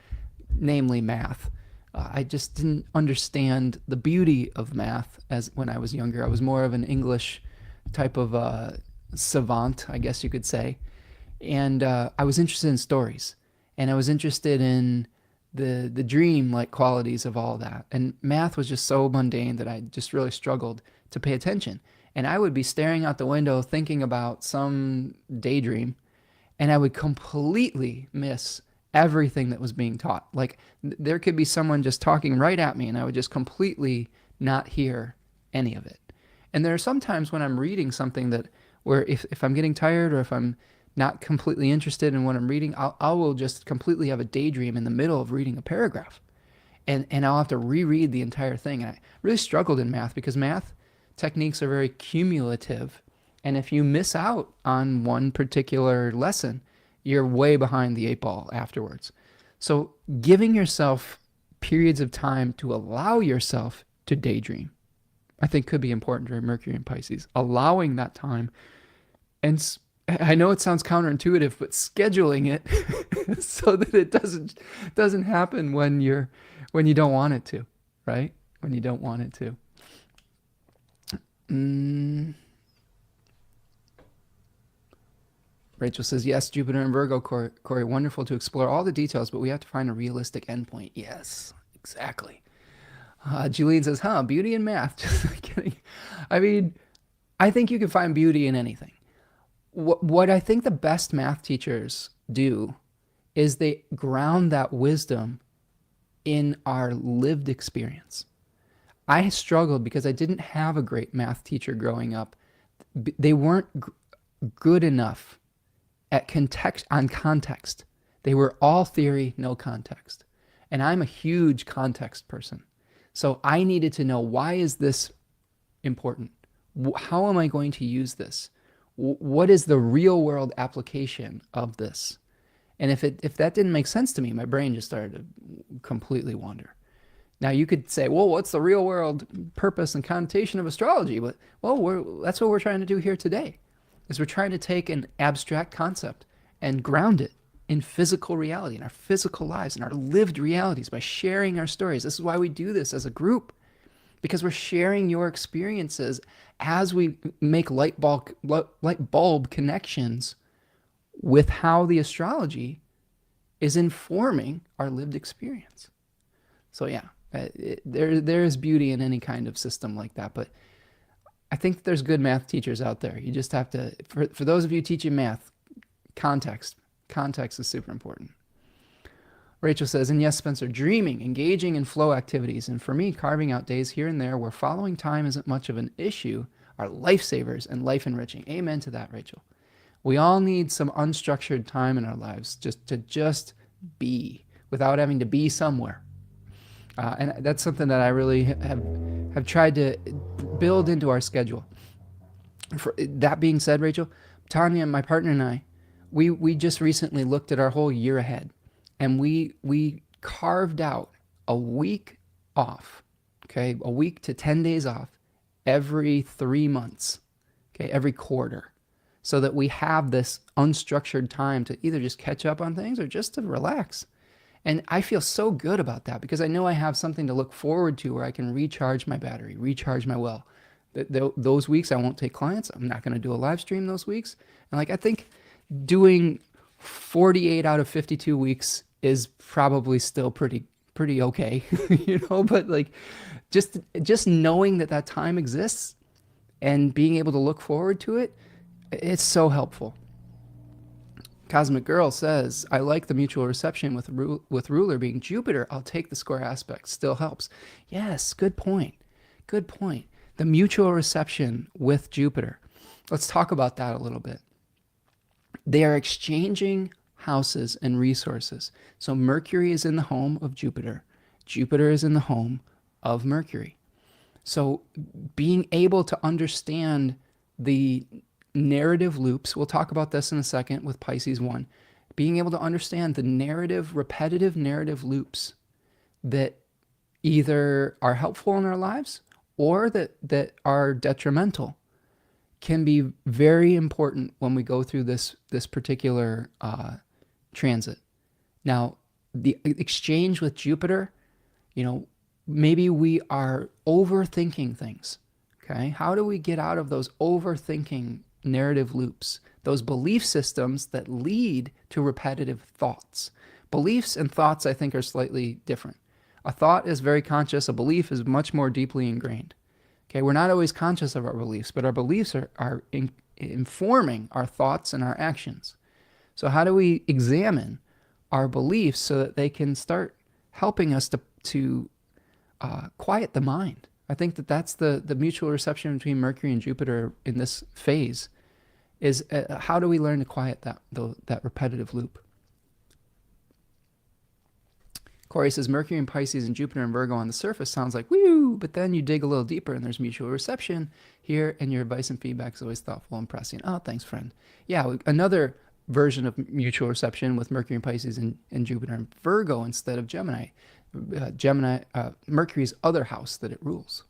namely math. I just didn't understand the beauty of math as when I was younger. I was more of an English type of savant, I guess you could say. And I was interested in stories, and I was interested in the dream like qualities of all that. And math was just so mundane that I just really struggled to pay attention. And I would be staring out the window thinking about some daydream, and I would completely miss everything that was being taught. Like there could be someone just talking right at me, and I would just completely not hear any of it. And there are some times when I'm reading something that where if I'm getting tired or if I'm not completely interested in what I'm reading, I will just completely have a daydream in the middle of reading a paragraph. And I'll have to reread the entire thing. And I really struggled in math because math techniques are very cumulative. And if you miss out on one particular lesson, you're way behind the 8 ball afterwards. So giving yourself periods of time to allow yourself to daydream, I think could be important during Mercury and Pisces. Allowing that time, and I know it sounds counterintuitive, but scheduling it so that it doesn't happen when you don't want it to, right? When you don't want it to. Rachel says, yes, Jupiter and Virgo, Corey, wonderful to explore all the details, but we have to find a realistic endpoint. Yes, exactly. Julian says, beauty in math. Just kidding. I mean, I think you can find beauty in anything. What I think the best math teachers do is they ground that wisdom in our lived experience. I struggled because I didn't have a great math teacher growing up. They weren't good enough at context. They were all theory, no context. And I'm a huge context person. So I needed to know, why is this important? How am I going to use this? What is the real world application of this? And if that didn't make sense to me, my brain just started to completely wander. Now you could say, well, what's the real world purpose and connotation of astrology? But that's what we're trying to do here today, is we're trying to take an abstract concept and ground it in physical reality, in our physical lives, in our lived realities, by sharing our stories. This is why we do this as a group, because we're sharing your experiences as we make light bulb connections with how the astrology is informing our lived experience. So yeah, there is beauty in any kind of system like that, but I think there's good math teachers out there. You just have to, for those of you teaching math, context is super important. Rachel says, and yes, Spencer, dreaming, engaging in flow activities, and for me, carving out days here and there where following time isn't much of an issue, are lifesavers and life enriching. Amen to that, Rachel. We all need some unstructured time in our lives just to be without having to be somewhere. And that's something that I really have tried to build into our schedule. For that being said, Rachel, Tanya, my partner, and I, we just recently looked at our whole year ahead, and we carved out a week off, okay, a week to 10 days off every 3 months, okay, every quarter, so that we have this unstructured time to either just catch up on things or just to relax. And I feel so good about that because I know I have something to look forward to where I can recharge my battery, recharge my well. Those weeks I won't take clients. I'm not going to do a live stream those weeks. And I think doing 48 out of 52 weeks is probably still pretty okay, but just knowing that time exists and being able to look forward to it, it's so helpful. Cosmic Girl says, I like the mutual reception with ruler being Jupiter. I'll take the square aspect. Still helps. Yes, good point. Good point. The mutual reception with Jupiter. Let's talk about that a little bit. They are exchanging houses and resources. So Mercury is in the home of Jupiter. Jupiter is in the home of Mercury. So being able to understand the narrative loops, we'll talk about this in a second with Pisces 1, being able to understand the repetitive narrative loops that either are helpful in our lives or that are detrimental can be very important when we go through this particular transit. Now, the exchange with Jupiter, maybe we are overthinking things. Okay, how do we get out of those overthinking narrative loops, those belief systems that lead to repetitive thoughts? Beliefs and thoughts, I think, are slightly different. A thought is very conscious. A belief is much more deeply ingrained. Okay, we're not always conscious of our beliefs, but our beliefs are informing our thoughts and our actions. So how do we examine our beliefs so that they can start helping us to quiet the mind? I think that's the mutual reception between Mercury and Jupiter in this phase is how do we learn to quiet that repetitive loop? Corey says, Mercury in Pisces and Jupiter in Virgo on the surface sounds like woo, but then you dig a little deeper and there's mutual reception here, and your advice and feedback is always thoughtful and prescient. Oh, thanks, friend. Yeah, another version of mutual reception with Mercury in Pisces and Jupiter in Virgo instead of Gemini. Mercury's other house that it rules.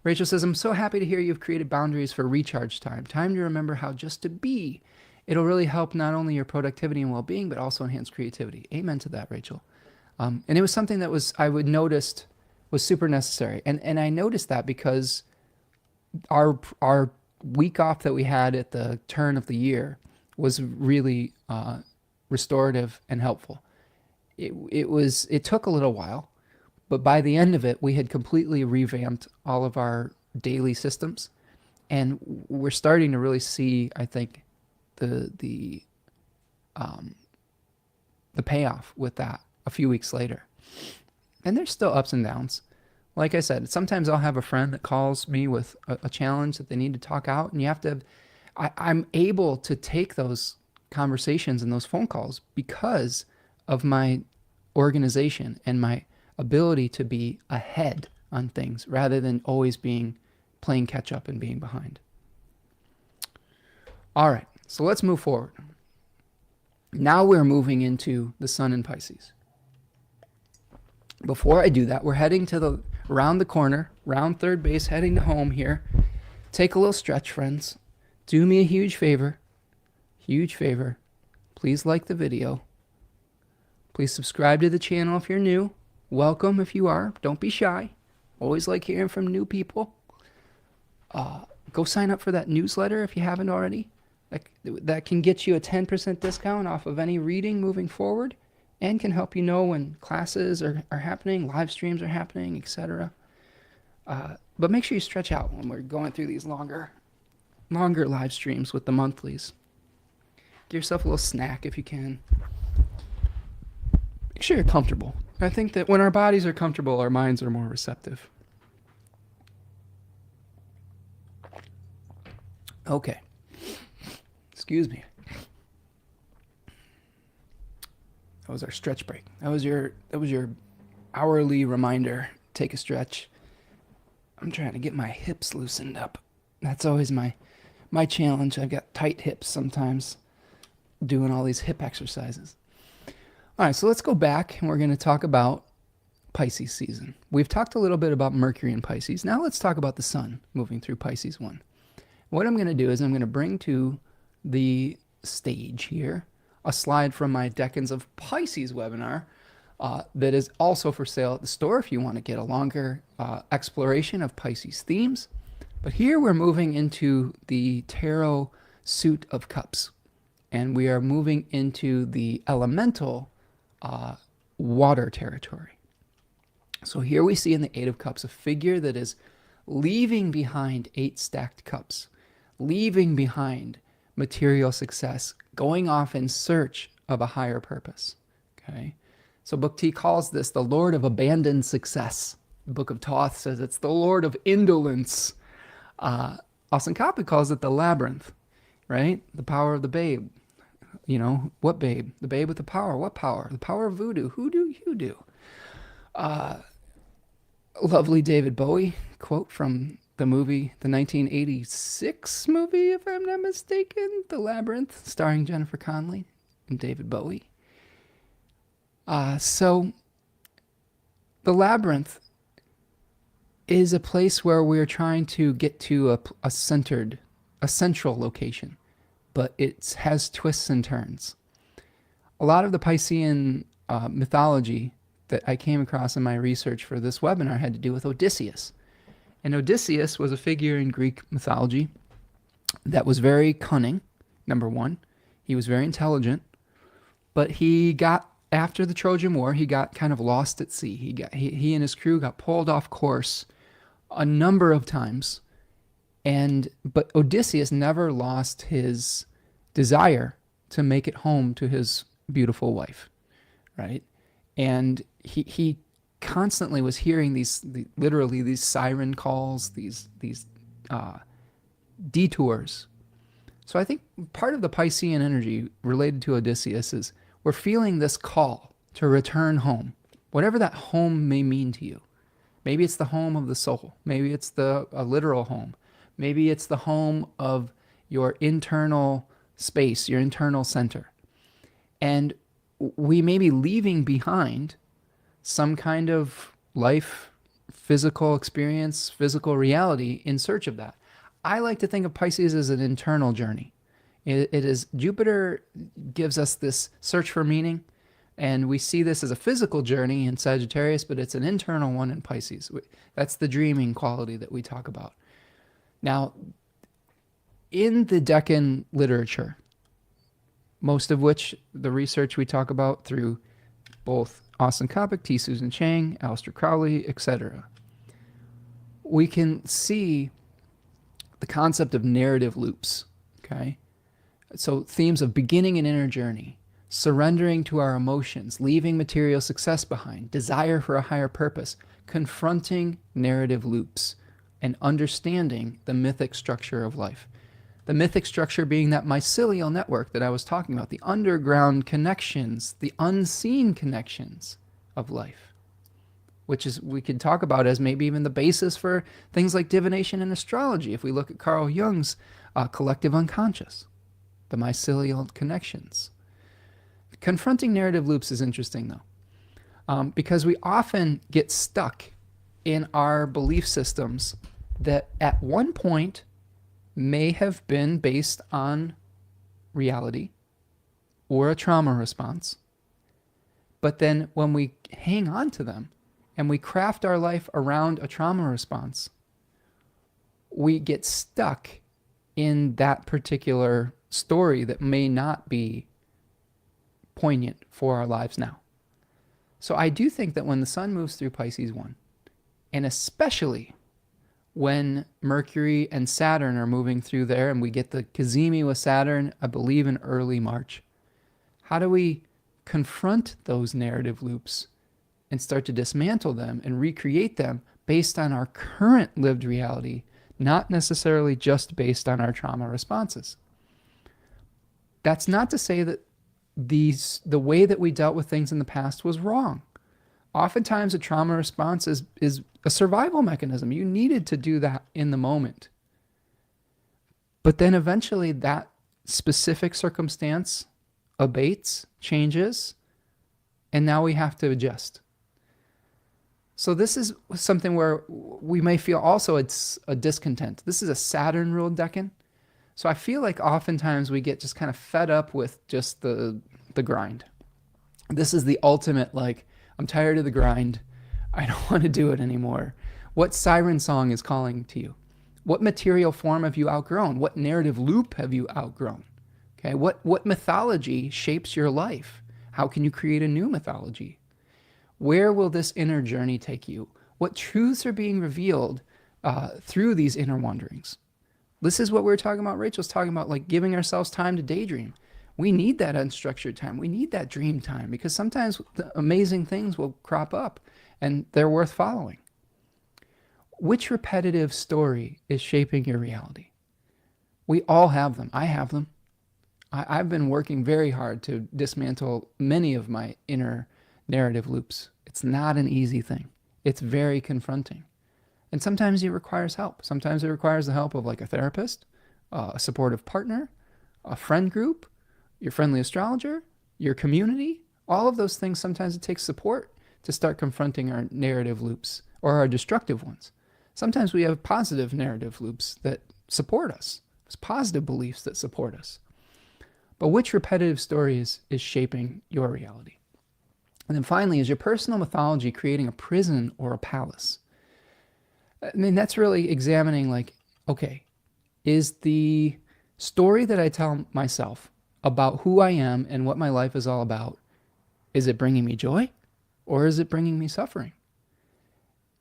Rachel says, I'm so happy to hear you've created boundaries for recharge time. Time to remember how just to be. It'll really help not only your productivity and well-being, but also enhance creativity. Amen to that, Rachel. And it was something that I would noticed was super necessary. And I noticed that because our week off that we had at the turn of the year was really restorative and helpful. It took a little while, but by the end of it, we had completely revamped all of our daily systems, and we're starting to really see, I think, the payoff with that a few weeks later. And there's still ups and downs. Like I said, sometimes I'll have a friend that calls me with a challenge that they need to talk out, and you have to. I'm able to take those conversations and those phone calls because of my organization and my ability to be ahead on things rather than always playing catch up and being behind. All right, so let's move forward. Now we're moving into the Sun in Pisces. Before I do that, we're heading around the corner, round third base, heading to home here. Take a little stretch, friends. Do me a huge favor. Please like the video. Please subscribe to the channel if you're new. Welcome if you are. Don't be shy. Always like hearing from new people. Go sign up for that newsletter if you haven't already. That can get you a 10% discount off of any reading moving forward, and can help you know when classes are happening, live streams are happening, etc. But make sure you stretch out when we're going through these longer live streams with the monthlies. Give yourself a little snack if you can. Make sure you're comfortable. I think that when our bodies are comfortable, our minds are more receptive. Okay. Excuse me. That was our stretch break. That was your hourly reminder. Take a stretch. I'm trying to get my hips loosened up. That's always my challenge. I've got tight hips sometimes doing all these hip exercises. All right, so let's go back and we're going to talk about Pisces season. We've talked a little bit about Mercury in Pisces. Now let's talk about the Sun moving through Pisces 1. What I'm going to do is I'm going to bring to the stage here a slide from my Decans of Pisces webinar that is also for sale at the store if you want to get a longer exploration of Pisces themes. But here we're moving into the Tarot Suit of Cups, and we are moving into the elemental water territory. So here we see in the Eight of Cups a figure that is leaving behind 8 stacked cups, leaving behind material success, going off in search of a higher purpose. Okay, so Book T calls this the Lord of Abandoned Success. The Book of Thoth says it's the Lord of Indolence. Austin Coppock calls it the Labyrinth, right? The power of the babe. What babe? The babe with the power. What power? The power of voodoo. Who do you do? Lovely David Bowie quote from the movie, the 1986 movie, if I'm not mistaken, The Labyrinth, starring Jennifer Connelly and David Bowie. So the Labyrinth is a place where we're trying to get to a central location, but it has twists and turns. A lot of the Piscean mythology that I came across in my research for this webinar had to do with Odysseus. And Odysseus was a figure in Greek mythology that was very cunning, number one. He was very intelligent, but he got, after the Trojan War, he got kind of lost at sea. He and his crew got pulled off course a number of times. But Odysseus never lost his desire to make it home to his beautiful wife, right? And he constantly was hearing literally these siren calls, these detours. So I think part of the Piscean energy related to Odysseus is we're feeling this call to return home, whatever that home may mean to you. Maybe it's the home of the soul. Maybe it's a literal home. Maybe it's the home of your internal space, your internal center. And we may be leaving behind some kind of life, physical experience, physical reality in search of that. I like to think of Pisces as an internal journey. It is, Jupiter gives us this search for meaning, and we see this as a physical journey in Sagittarius, but it's an internal one in Pisces. That's the dreaming quality that we talk about. Now, in the Deccan literature, most of which the research we talk about through both Austin Coppock, T. Susan Chang, Aleister Crowley, etc., we can see the concept of narrative loops, okay? So themes of beginning an inner journey, surrendering to our emotions, leaving material success behind, desire for a higher purpose, confronting narrative loops, and understanding the mythic structure of life. The mythic structure being that mycelial network that I was talking about, the underground connections, the unseen connections of life, which is, we could talk about as maybe even the basis for things like divination and astrology. If we look at Carl Jung's collective unconscious, the mycelial connections. Confronting narrative loops is interesting though, because we often get stuck in our belief systems that at one point may have been based on reality or a trauma response. But then when we hang on to them and we craft our life around a trauma response, we get stuck in that particular story that may not be poignant for our lives now. So I do think that when the sun moves through Pisces 1, and especially when Mercury and Saturn are moving through there and we get the Cazimi with Saturn, I believe in early March, how do we confront those narrative loops and start to dismantle them and recreate them based on our current lived reality, not necessarily just based on our trauma responses? That's not to say that the way that we dealt with things in the past was wrong. Oftentimes a trauma response is a survival mechanism. You needed to do that in the moment. But then eventually that specific circumstance abates, changes, and now we have to adjust. So this is something where we may feel also it's a discontent. This is a Saturn-ruled decan. So I feel like oftentimes we get just kind of fed up with just the grind. This is the ultimate, like, I'm tired of the grind. I don't want to do it anymore. What siren song is calling to you? What material form have you outgrown? What narrative loop have you outgrown? Okay, what mythology shapes your life? How can you create a new mythology? Where will this inner journey take you? What truths are being revealed through these inner wanderings? This is what we were talking about. Rachel's talking about, like, giving ourselves time to daydream. We need that unstructured time. We need that dream time, because sometimes the amazing things will crop up and they're worth following. Which repetitive story is shaping your reality? We all have them. I have them. I've been working very hard to dismantle many of my inner narrative loops. It's not an easy thing. It's very confronting. And sometimes it requires help. Sometimes it requires the help of, like, a therapist, a supportive partner, a friend group, your friendly astrologer, your community. All of those things, sometimes it takes support to start confronting our narrative loops or our destructive ones. Sometimes we have positive narrative loops that support us. There's positive beliefs that support us. But which repetitive story is shaping your reality? And then finally, is your personal mythology creating a prison or a palace? I mean, that's really examining, like, okay, is the story that I tell myself about who I am and what my life is all about, is it bringing me joy or is it bringing me suffering?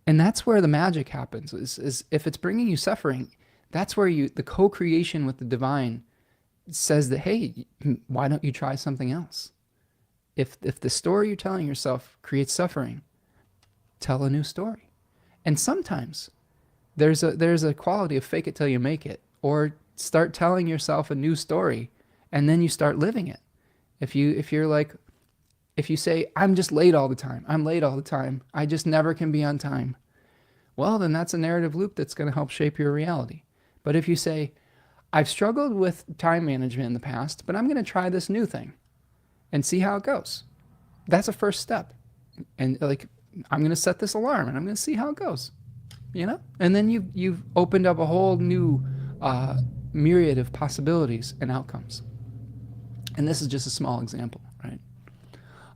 And that's where the magic happens, is if it's bringing you suffering, that's where the co-creation with the divine says that, hey, why don't you try something else? If the story you're telling yourself creates suffering, tell a new story. And sometimes there's a quality of fake it till you make it, or start telling yourself a new story and then you start living it. If you say, I'm just late all the time, I'm late all the time, I just never can be on time, well, then that's a narrative loop that's going to help shape your reality. But if you say, I've struggled with time management in the past, but I'm going to try this new thing and see how it goes, that's a first step. And like, I'm going to set this alarm and I'm going to see how it goes, and then you've opened up a whole new myriad of possibilities and outcomes. And this is just a small example, right?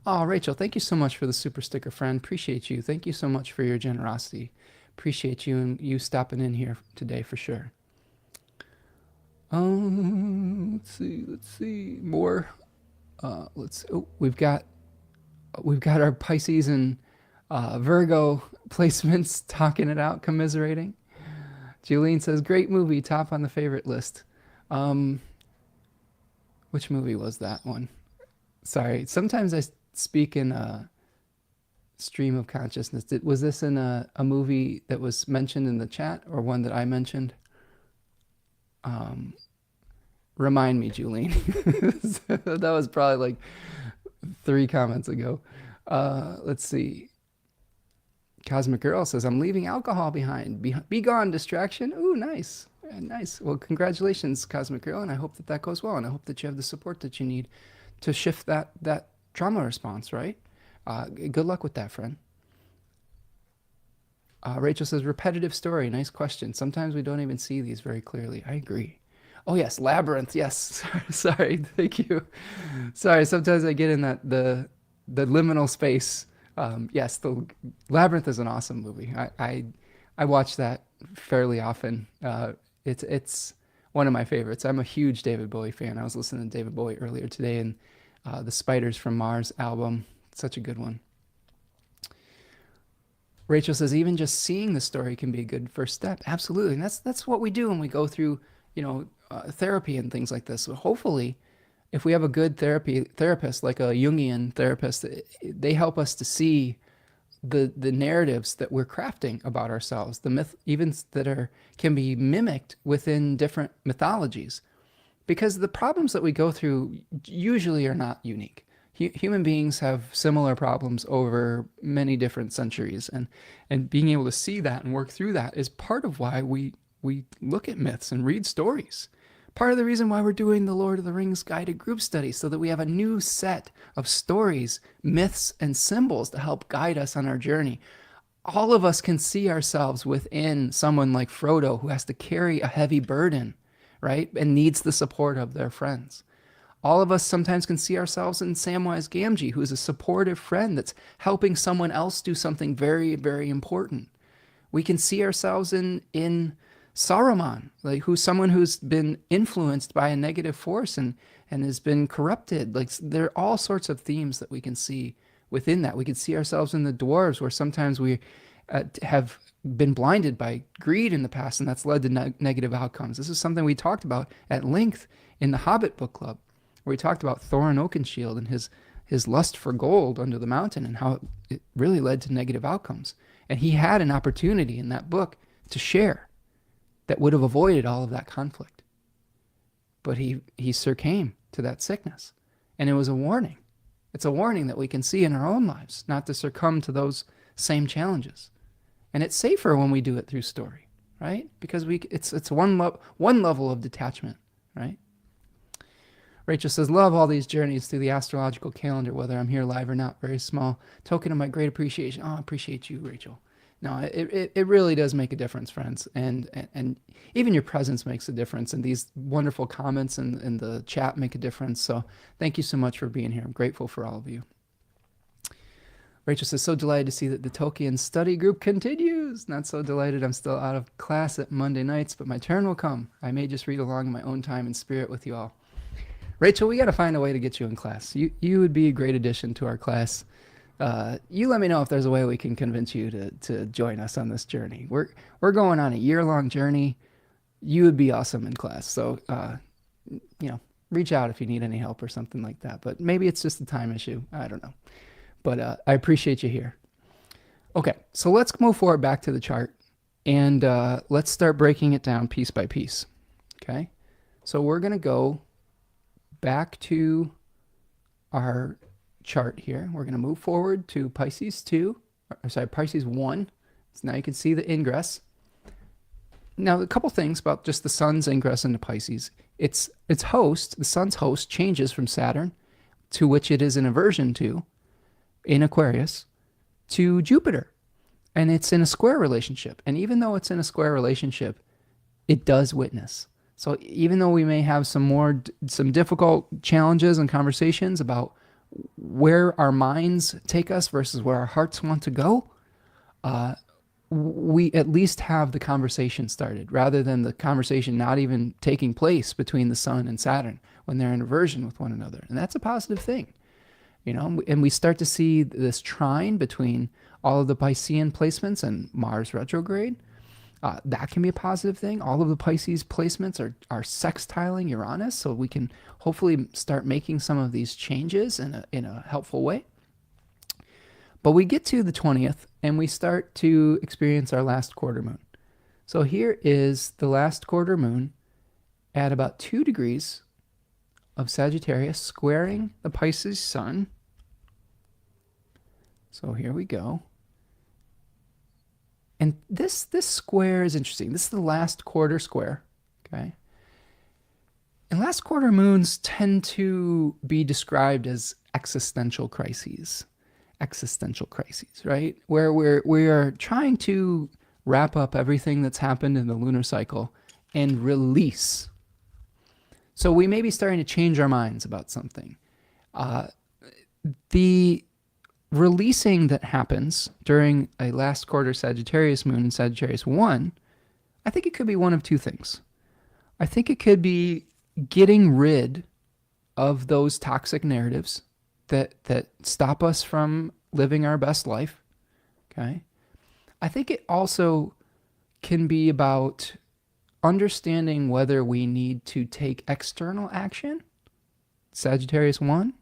Oh, Rachel, thank you so much for the super sticker, friend. Appreciate you. Thank you so much for your generosity. Appreciate you and you stopping in here today for sure. Let's see more. We've got our Pisces and Virgo placements talking it out, commiserating. Julian says, great movie, top on the favorite list. Which movie was that one? Sorry, sometimes I speak in a stream of consciousness. Was this in a movie that was mentioned in the chat or one that I mentioned? Remind me, Julian. That was probably like 3 comments ago. Let's see. Cosmic Girl says, I'm leaving alcohol behind. Be gone, distraction. Ooh, nice. Nice. Well, congratulations, Cosmic Girl, and I hope that goes well, and I hope that you have the support that you need to shift that trauma response, right? Good luck with that, friend. Rachel says, repetitive story. Nice question. Sometimes we don't even see these very clearly. I agree. Oh, yes, Labyrinth. Yes. Sorry. Thank you. Sorry. Sometimes I get in the liminal space. Yes, the Labyrinth is an awesome movie. I watch that fairly often. It's one of my favorites. I'm a huge David Bowie fan. I was listening to David Bowie earlier today, and the Spiders from Mars album, such a good one. Rachel says, even just seeing the story can be a good first step. Absolutely, and that's what we do when we go through, therapy and things like this. So hopefully, if we have a good therapist, like a Jungian therapist, they help us to see the narratives that we're crafting about ourselves, the myth, even that can be mimicked within different mythologies, because the problems that we go through usually are not unique. Human beings have similar problems over many different centuries, and being able to see that and work through that is part of why we look at myths and read stories. Part of the reason why we're doing the Lord of the Rings guided group study, so that we have a new set of stories, myths, and symbols to help guide us on our journey. All of us can see ourselves within someone like Frodo, who has to carry a heavy burden, right? And needs the support of their friends. All of us sometimes can see ourselves in Samwise Gamgee, who is a supportive friend that's helping someone else do something very, very important. We can see ourselves in Saruman, like someone who's been influenced by a negative force and has been corrupted. Like, there are all sorts of themes that we can see within that. We can see ourselves in the dwarves, where sometimes we have been blinded by greed in the past, and that's led to negative outcomes. This is something we talked about at length in the Hobbit book club, where we talked about Thorin Oakenshield and his lust for gold under the mountain, and how it really led to negative outcomes. And he had an opportunity in that book to share that would have avoided all of that conflict. But he succumbed to that sickness. And it was a warning. It's a warning that we can see in our own lives, not to succumb to those same challenges. And it's safer when we do it through story, right? Because it's one level of detachment, right? Rachel says, love all these journeys through the astrological calendar, whether I'm here live or not. Very small token of my great appreciation. Oh, I appreciate you, Rachel. No, it really does make a difference, friends. And even your presence makes a difference. And these wonderful comments in the chat make a difference. So thank you so much for being here. I'm grateful for all of you. Rachel says, so delighted to see that the Tolkien study group continues. Not so delighted I'm still out of class at Monday nights, but my turn will come. I may just read along in my own time and spirit with you all. Rachel, we got to find a way to get you in class. You would be a great addition to our class. You let me know if there's a way we can convince you to join us on this journey. We're going on a year-long journey. You would be awesome in class. So, reach out if you need any help or something like that. But maybe it's just a time issue. I don't know. But I appreciate you here. Okay, so let's move forward back to the chart. And let's start breaking it down piece by piece. Okay? So we're going to go back to our chart here. We're going to move forward to Pisces 1. So now you can see the ingress. Now, a couple things about just the sun's ingress into Pisces. Its host, the sun's host, changes from Saturn, to which it is an aversion to, in Aquarius, to Jupiter. And it's in a square relationship. And even though it's in a square relationship, it does witness. So even though we may have some difficult challenges and conversations about where our minds take us versus where our hearts want to go, we at least have the conversation started, rather than the conversation not even taking place between the sun and Saturn when they're in aversion with one another. And that's a positive thing. And we start to see this trine between all of the Piscean placements and Mars retrograde. That can be a positive thing. All of the Pisces placements are sextiling Uranus, so we can hopefully start making some of these changes in a helpful way. But we get to the 20th, and we start to experience our last quarter moon. So here is the last quarter moon at about 2 degrees of Sagittarius, squaring the Pisces sun. So here we go. And this square is interesting. This is the last quarter square, okay? And last quarter moons tend to be described as existential crises, right? Where we are trying to wrap up everything that's happened in the lunar cycle and release. So we may be starting to change our minds about something. The releasing that happens during a last quarter Sagittarius moon in Sagittarius 1, I think it could be one of two things. I think it could be getting rid of those toxic narratives that stop us from living our best life. Okay? I think it also can be about understanding whether we need to take external action, Sagittarius 1,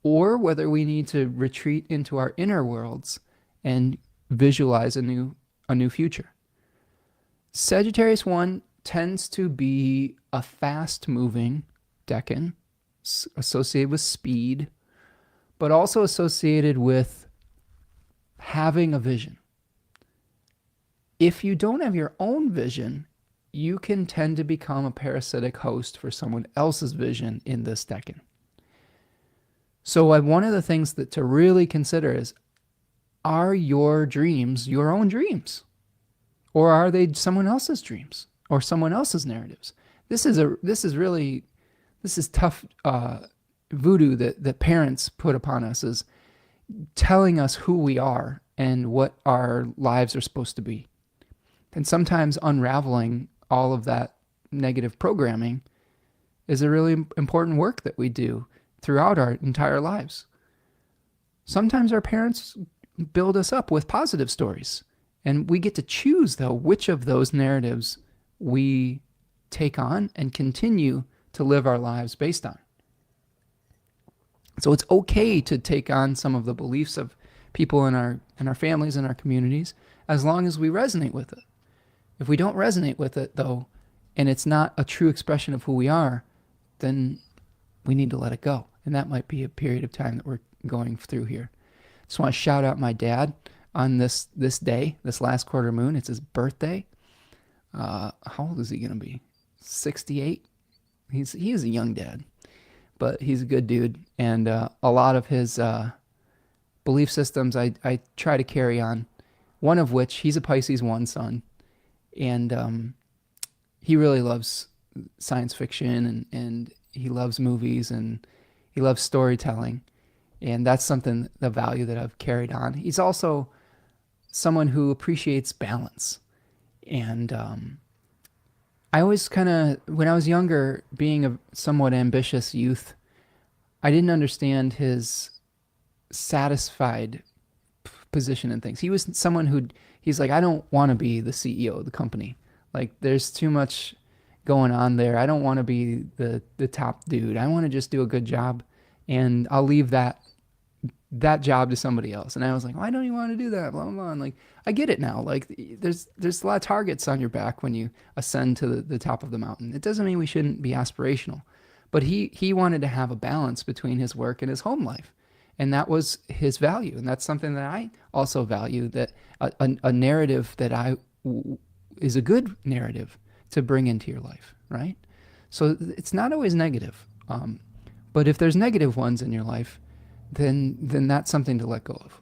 or whether we need to retreat into our inner worlds and visualize a new future. Sagittarius 1 tends to be a fast-moving decan, associated with speed, but also associated with having a vision. If you don't have your own vision, you can tend to become a parasitic host for someone else's vision in this decan. So one of the things that to really consider is, are your dreams your own dreams? Or are they someone else's dreams or someone else's narratives? This is tough voodoo that parents put upon us, is telling us who we are and what our lives are supposed to be. And sometimes unraveling all of that negative programming is a really important work that we do throughout our entire lives. Sometimes our parents build us up with positive stories, and we get to choose, though, which of those narratives we take on and continue to live our lives based on. So it's okay to take on some of the beliefs of people in our families and our communities, as long as we resonate with it. If we don't resonate with it, though, and it's not a true expression of who we are, then we need to let it go. And that might be a period of time that we're going through here. Just want to shout out my dad on this day, this last quarter moon. It's his birthday. How old is he going to be? 68? He is a young dad, but he's a good dude. And a lot of his belief systems I try to carry on one of which he's a Pisces 1 sun, and he really loves science fiction and he loves movies and he loves storytelling. And that's something, the value that I've carried on. He's also someone who appreciates balance. And I always kind of, when I was younger, being a somewhat ambitious youth, I didn't understand his satisfied position in things. He was someone who, he's like, I don't want to be the CEO of the company. Like, there's too much going on there. I don't want to be the top dude. I want to just do a good job, and I'll leave that job to somebody else. And I was like, why don't you want to do that? Blah, blah, blah. And like, I get it now. Like, there's a lot of targets on your back when you ascend to the top of the mountain. It doesn't mean we shouldn't be aspirational, but he wanted to have a balance between his work and his home life. And that was his value. And that's something that I also value, that a narrative that is a good narrative to bring into your life, right? So it's not always negative. But if there's negative ones in your life, then that's something to let go of.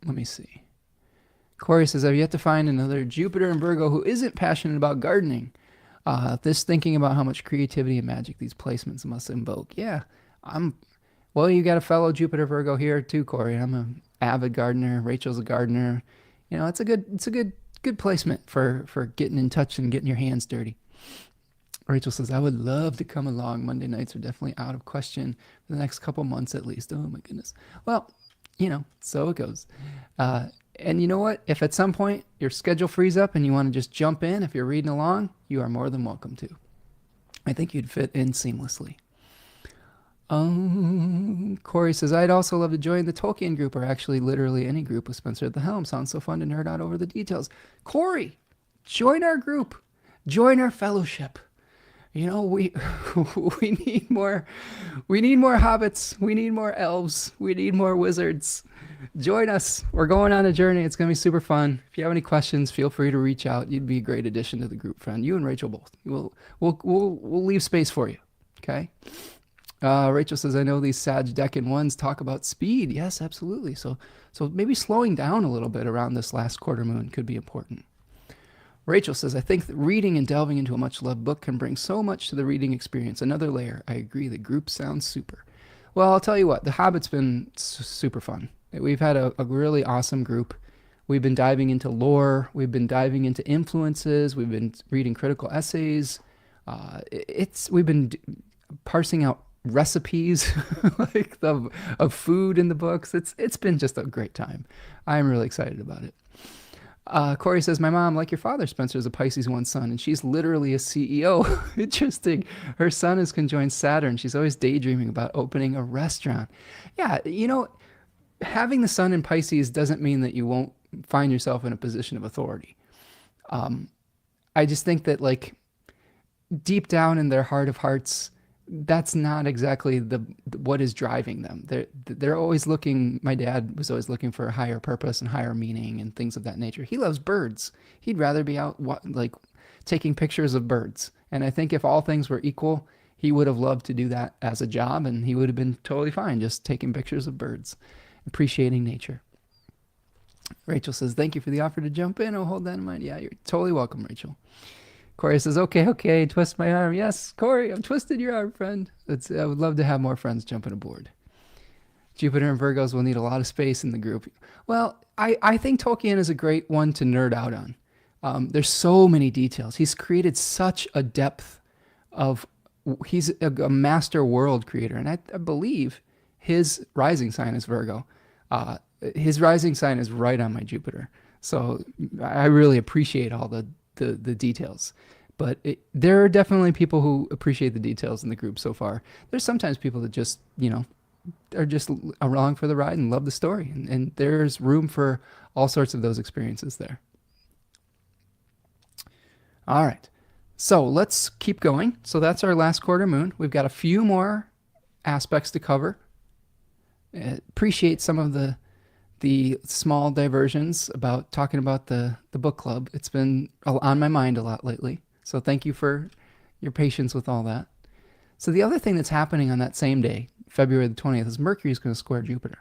Let me see. Corey says, I've yet to find another Jupiter in Virgo who isn't passionate about gardening. This thinking about how much creativity and magic these placements must invoke. Yeah, well, you got a fellow Jupiter Virgo here too, Corey. I'm an avid gardener. Rachel's a gardener. You know, it's a good placement for getting in touch and getting your hands dirty. Rachel says, I would love to come along. Monday nights are definitely out of question for the next couple months at least. Oh my goodness. Well, you know, so it goes. And you know what? If at some point your schedule frees up and you want to just jump in, if you're reading along, you are more than welcome to. I think you'd fit in seamlessly. Corey says, I'd also love to join the Tolkien group, or actually literally any group with Spencer at the helm. Sounds so fun to nerd out over the details. Corey, join our group. Join our fellowship. You know, we need more hobbits. We need more elves. We need more wizards. Join us. We're going on a journey. It's going to be super fun. If you have any questions, feel free to reach out. You'd be a great addition to the group, friend. You and Rachel both. We'll leave space for you. Okay. Rachel says, I know these Sag Decan ones talk about speed. Yes, absolutely. So maybe slowing down a little bit around this last quarter moon could be important. Rachel says, I think that reading and delving into a much-loved book can bring so much to the reading experience. Another layer. I agree. The group sounds super. Well, I'll tell you what. The Hobbit's been super fun. We've had a really awesome group. We've been diving into lore. We've been diving into influences. We've been reading critical essays. We've been parsing out recipes like of food in the books. It's been just a great time. I'm really excited about it. Corey says, my mom, like your father, Spencer, is a Pisces 1 sun, and she's literally a CEO. Interesting. Her sun is conjoined Saturn. She's always daydreaming about opening a restaurant. Yeah, you know, having the sun in Pisces doesn't mean that you won't find yourself in a position of authority. I just think that, like, deep down in their heart of hearts, that's not exactly what is driving them. They're always looking. My dad was always looking for a higher purpose and higher meaning and things of that nature. He loves birds. He'd rather be out like taking pictures of birds. And I think if all things were equal, he would have loved to do that as a job, and he would have been totally fine just taking pictures of birds, appreciating nature. Rachel says, thank you for the offer to jump in. I'll hold that in mind. Yeah, you're totally welcome, Rachel. Corey says, okay, twist my arm. Yes, Corey, I've twisted your arm, friend. I would love to have more friends jumping aboard. Jupiter and Virgos will need a lot of space in the group. Well, I think Tolkien is a great one to nerd out on. There's so many details. He's created such a depth of, he's a master world creator. And I believe his rising sign is Virgo. His rising sign is right on my Jupiter. So I really appreciate all the details. But there are definitely people who appreciate the details in the group so far. There's sometimes people that just, you know, are just along for the ride and love the story. And there's room for all sorts of those experiences there. All right. So let's keep going. So that's our last quarter moon. We've got a few more aspects to cover. Appreciate some of the small diversions about talking about the book club. It's been on my mind a lot lately. So thank you for your patience with all that. So the other thing that's happening on that same day, February the 20th, is Mercury is going to square Jupiter.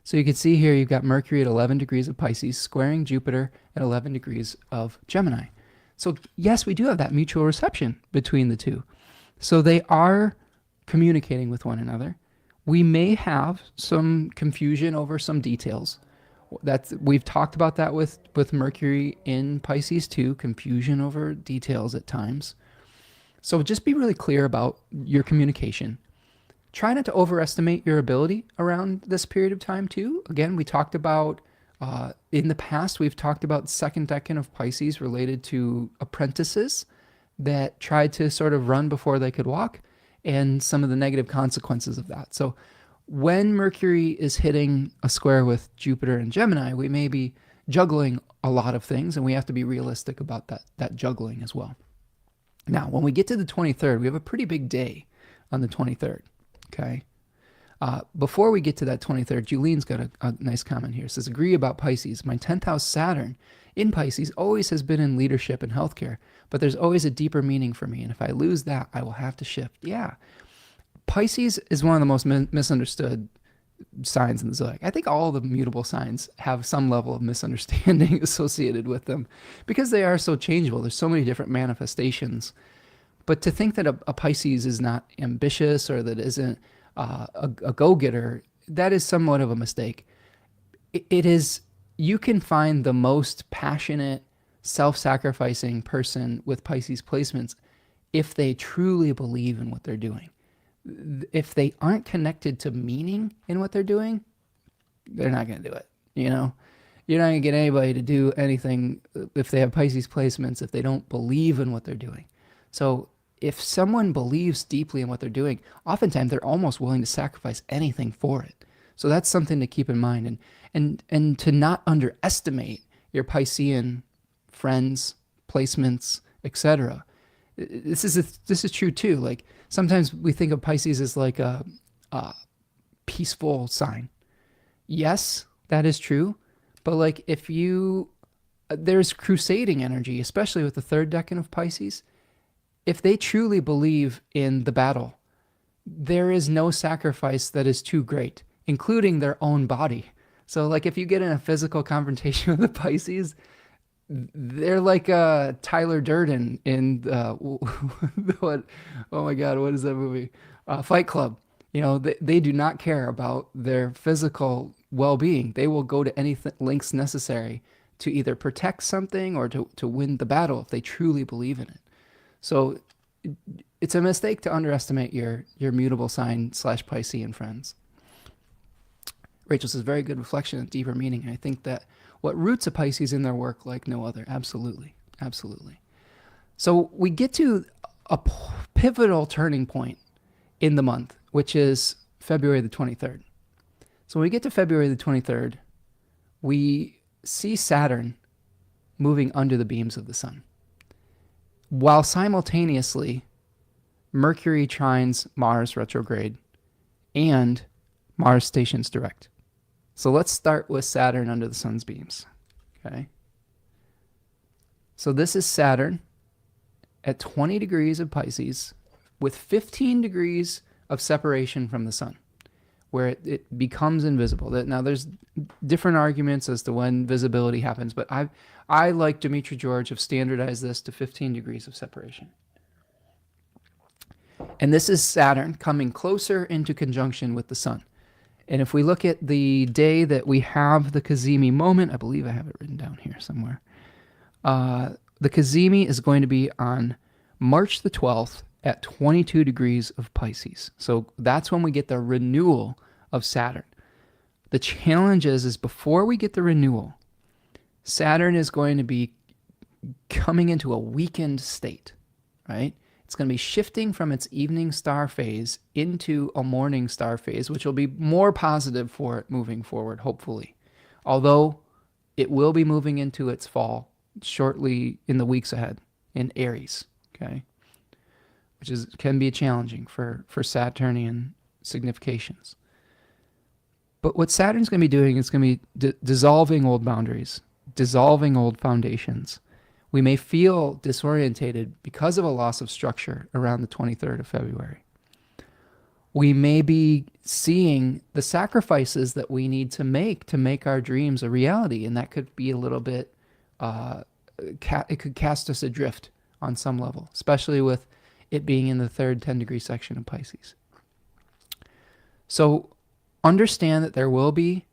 So you can see here you've got Mercury at 11 degrees of Pisces squaring Jupiter at 11 degrees of Gemini. So yes, we do have that mutual reception between the two. So they are communicating with one another. We may have some confusion over some details. We've talked about that with Mercury in Pisces too, confusion over details at times. So just be really clear about your communication. Try not to overestimate your ability around this period of time too. Again, we talked about, in the past, we've talked about second decan of Pisces related to apprentices that tried to sort of run before they could walk and some of the negative consequences of that. So when Mercury is hitting a square with Jupiter and Gemini, we may be juggling a lot of things, and we have to be realistic about that juggling as well. Now, when we get to the 23rd, we have a pretty big day on the 23rd, okay? Before we get to that 23rd, Julien's got a nice comment here. It says, agree about Pisces. My 10th house Saturn in Pisces always has been in leadership and healthcare, but there's always a deeper meaning for me, and if I lose that, I will have to shift. Yeah. Pisces is one of the most misunderstood signs in the zodiac. I think all the mutable signs have some level of misunderstanding associated with them because they are so changeable. There's so many different manifestations. But to think that a Pisces is not ambitious or that isn't a go-getter, that is somewhat of a mistake. It is, you can find the most passionate, self-sacrificing person with Pisces placements if they truly believe in what they're doing. If they aren't connected to meaning in what they're doing, they're not going to do it. You know, you're not going to get anybody to do anything if they have Pisces placements, if they don't believe in what they're doing. So if someone believes deeply in what they're doing, oftentimes they're almost willing to sacrifice anything for it. So that's something to keep in mind, and to not underestimate your Piscean friends, placements, etc. This is true too. Like sometimes we think of Pisces as like a peaceful sign. Yes, that is true. But like there's crusading energy, especially with the third decan of Pisces. If they truly believe in the battle, there is no sacrifice that is too great, including their own body. So like if you get in a physical confrontation with the Pisces, they're like Tyler Durden in what? Oh my God, what is that movie? Fight Club. You know, they do not care about their physical well-being. They will go to any lengths necessary to either protect something or to win the battle if they truly believe in it. So it's a mistake to underestimate your mutable sign / Piscean friends. Rachel says, very good reflection and deeper meaning. And I think that what roots a Pisces in their work like no other. Absolutely. Absolutely. So we get to a pivotal turning point in the month, which is February the 23rd. So when we get to February the 23rd, we see Saturn moving under the beams of the sun, while simultaneously Mercury trines Mars retrograde and Mars stations direct. So let's start with Saturn under the sun's beams. Okay. So this is Saturn at 20 degrees of Pisces with 15 degrees of separation from the sun, where it becomes invisible. Now there's different arguments as to when visibility happens, but I like Dimitri George have standardized this to 15 degrees of separation. And this is Saturn coming closer into conjunction with the sun. And if we look at the day that we have the Cazimi moment, I believe I have it written down here somewhere. The Cazimi is going to be on March the 12th at 22 degrees of Pisces. So that's when we get the renewal of Saturn. The challenge is before we get the renewal, Saturn is going to be coming into a weakened state, right? It's going to be shifting from its evening star phase into a morning star phase, which will be more positive for it moving forward, hopefully. Although it will be moving into its fall shortly in the weeks ahead in Aries, okay? Which can be challenging for Saturnian significations. But what Saturn's going to be doing is going to be dissolving old boundaries, dissolving old foundations. We may feel disorientated because of a loss of structure around the 23rd of February. We may be seeing the sacrifices that we need to make our dreams a reality, and that could be a little bit, it could cast us adrift on some level, especially with it being in the third 10-degree section of Pisces. So understand that there will be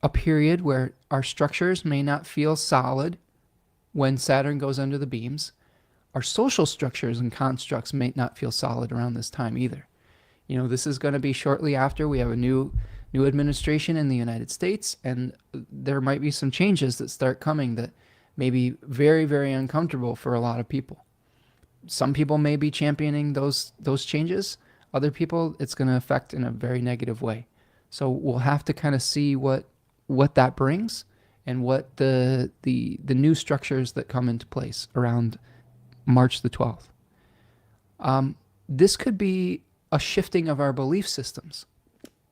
a period where our structures may not feel solid when Saturn goes under the beams. Our social structures and constructs may not feel solid around this time either. You know, this is going to be shortly after we have a new administration in the United States, and there might be some changes that start coming that may be very, very uncomfortable for a lot of people. Some people may be championing those changes. Other people, it's going to affect in a very negative way. So we'll have to kind of see what that brings and what the new structures that come into place around March the 12th. This could be a shifting of our belief systems,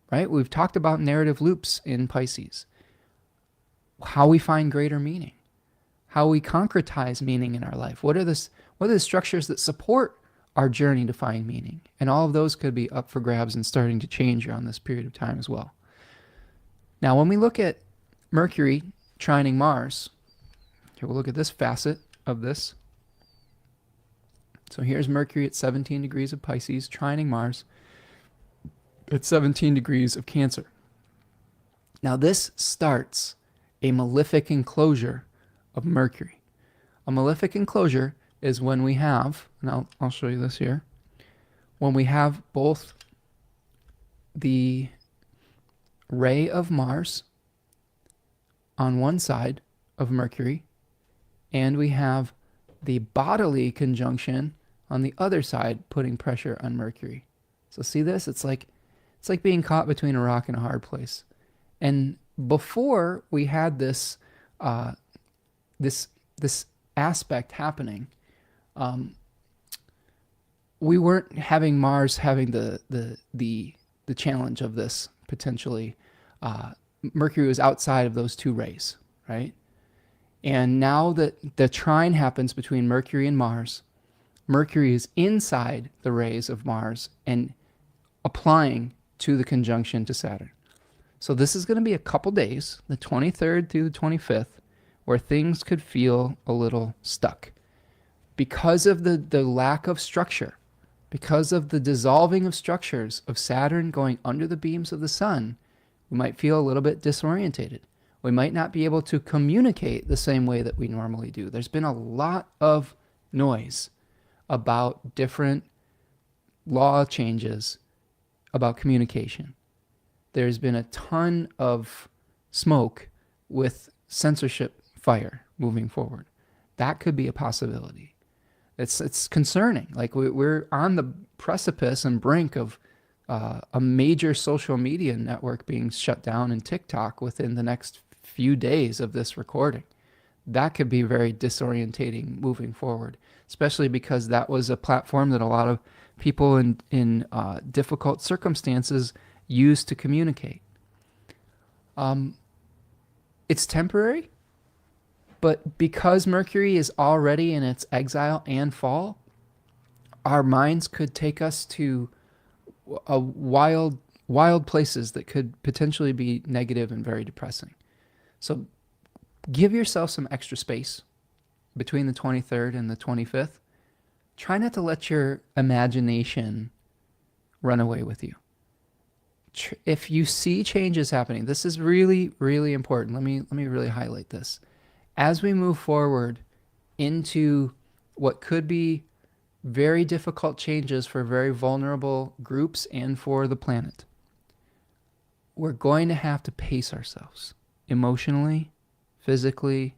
right? We've talked about narrative loops in Pisces, how we find greater meaning, how we concretize meaning in our life. What are the structures that support our journey to find meaning? And all of those could be up for grabs and starting to change around this period of time as well. Now, when we look at Mercury trining Mars, here we'll look at this facet of this. So here's Mercury at 17 degrees of Pisces, trining Mars at 17 degrees of Cancer. Now this starts a malefic enclosure of Mercury. A malefic enclosure is when we have, and I'll show you this here, when we have both the ray of Mars on one side of Mercury, and we have the bodily conjunction on the other side, putting pressure on Mercury. So see this? It's like being caught between a rock and a hard place. And before we had this this aspect happening, we weren't having Mars having the challenge of this potentially. Mercury was outside of those two rays, right? And now that the trine happens between Mercury and Mars, Mercury is inside the rays of Mars and applying to the conjunction to Saturn. So this is going to be a couple days, the 23rd through the 25th, where things could feel a little stuck. Because of the lack of structure, because of the dissolving of structures of Saturn going under the beams of the sun, we might feel a little bit disorientated. We might not be able to communicate the same way that we normally do. There's been a lot of noise about different law changes about communication. There's been a ton of smoke with censorship fire moving forward. That could be a possibility. It's concerning. Like we're on the precipice and brink of a major social media network being shut down in TikTok within the next few days of this recording. That could be very disorientating moving forward, especially because that was a platform that a lot of people in difficult circumstances use to communicate. It's temporary, but because Mercury is already in its exile and fall, our minds could take us to wild places that could potentially be negative and very depressing. So give yourself some extra space between the 23rd and the 25th. Try not to let your imagination run away with you. If you see changes happening, this is really, really important. Let me really highlight this. As we move forward into what could be very difficult changes for very vulnerable groups and for the planet, we're going to have to pace ourselves emotionally, physically,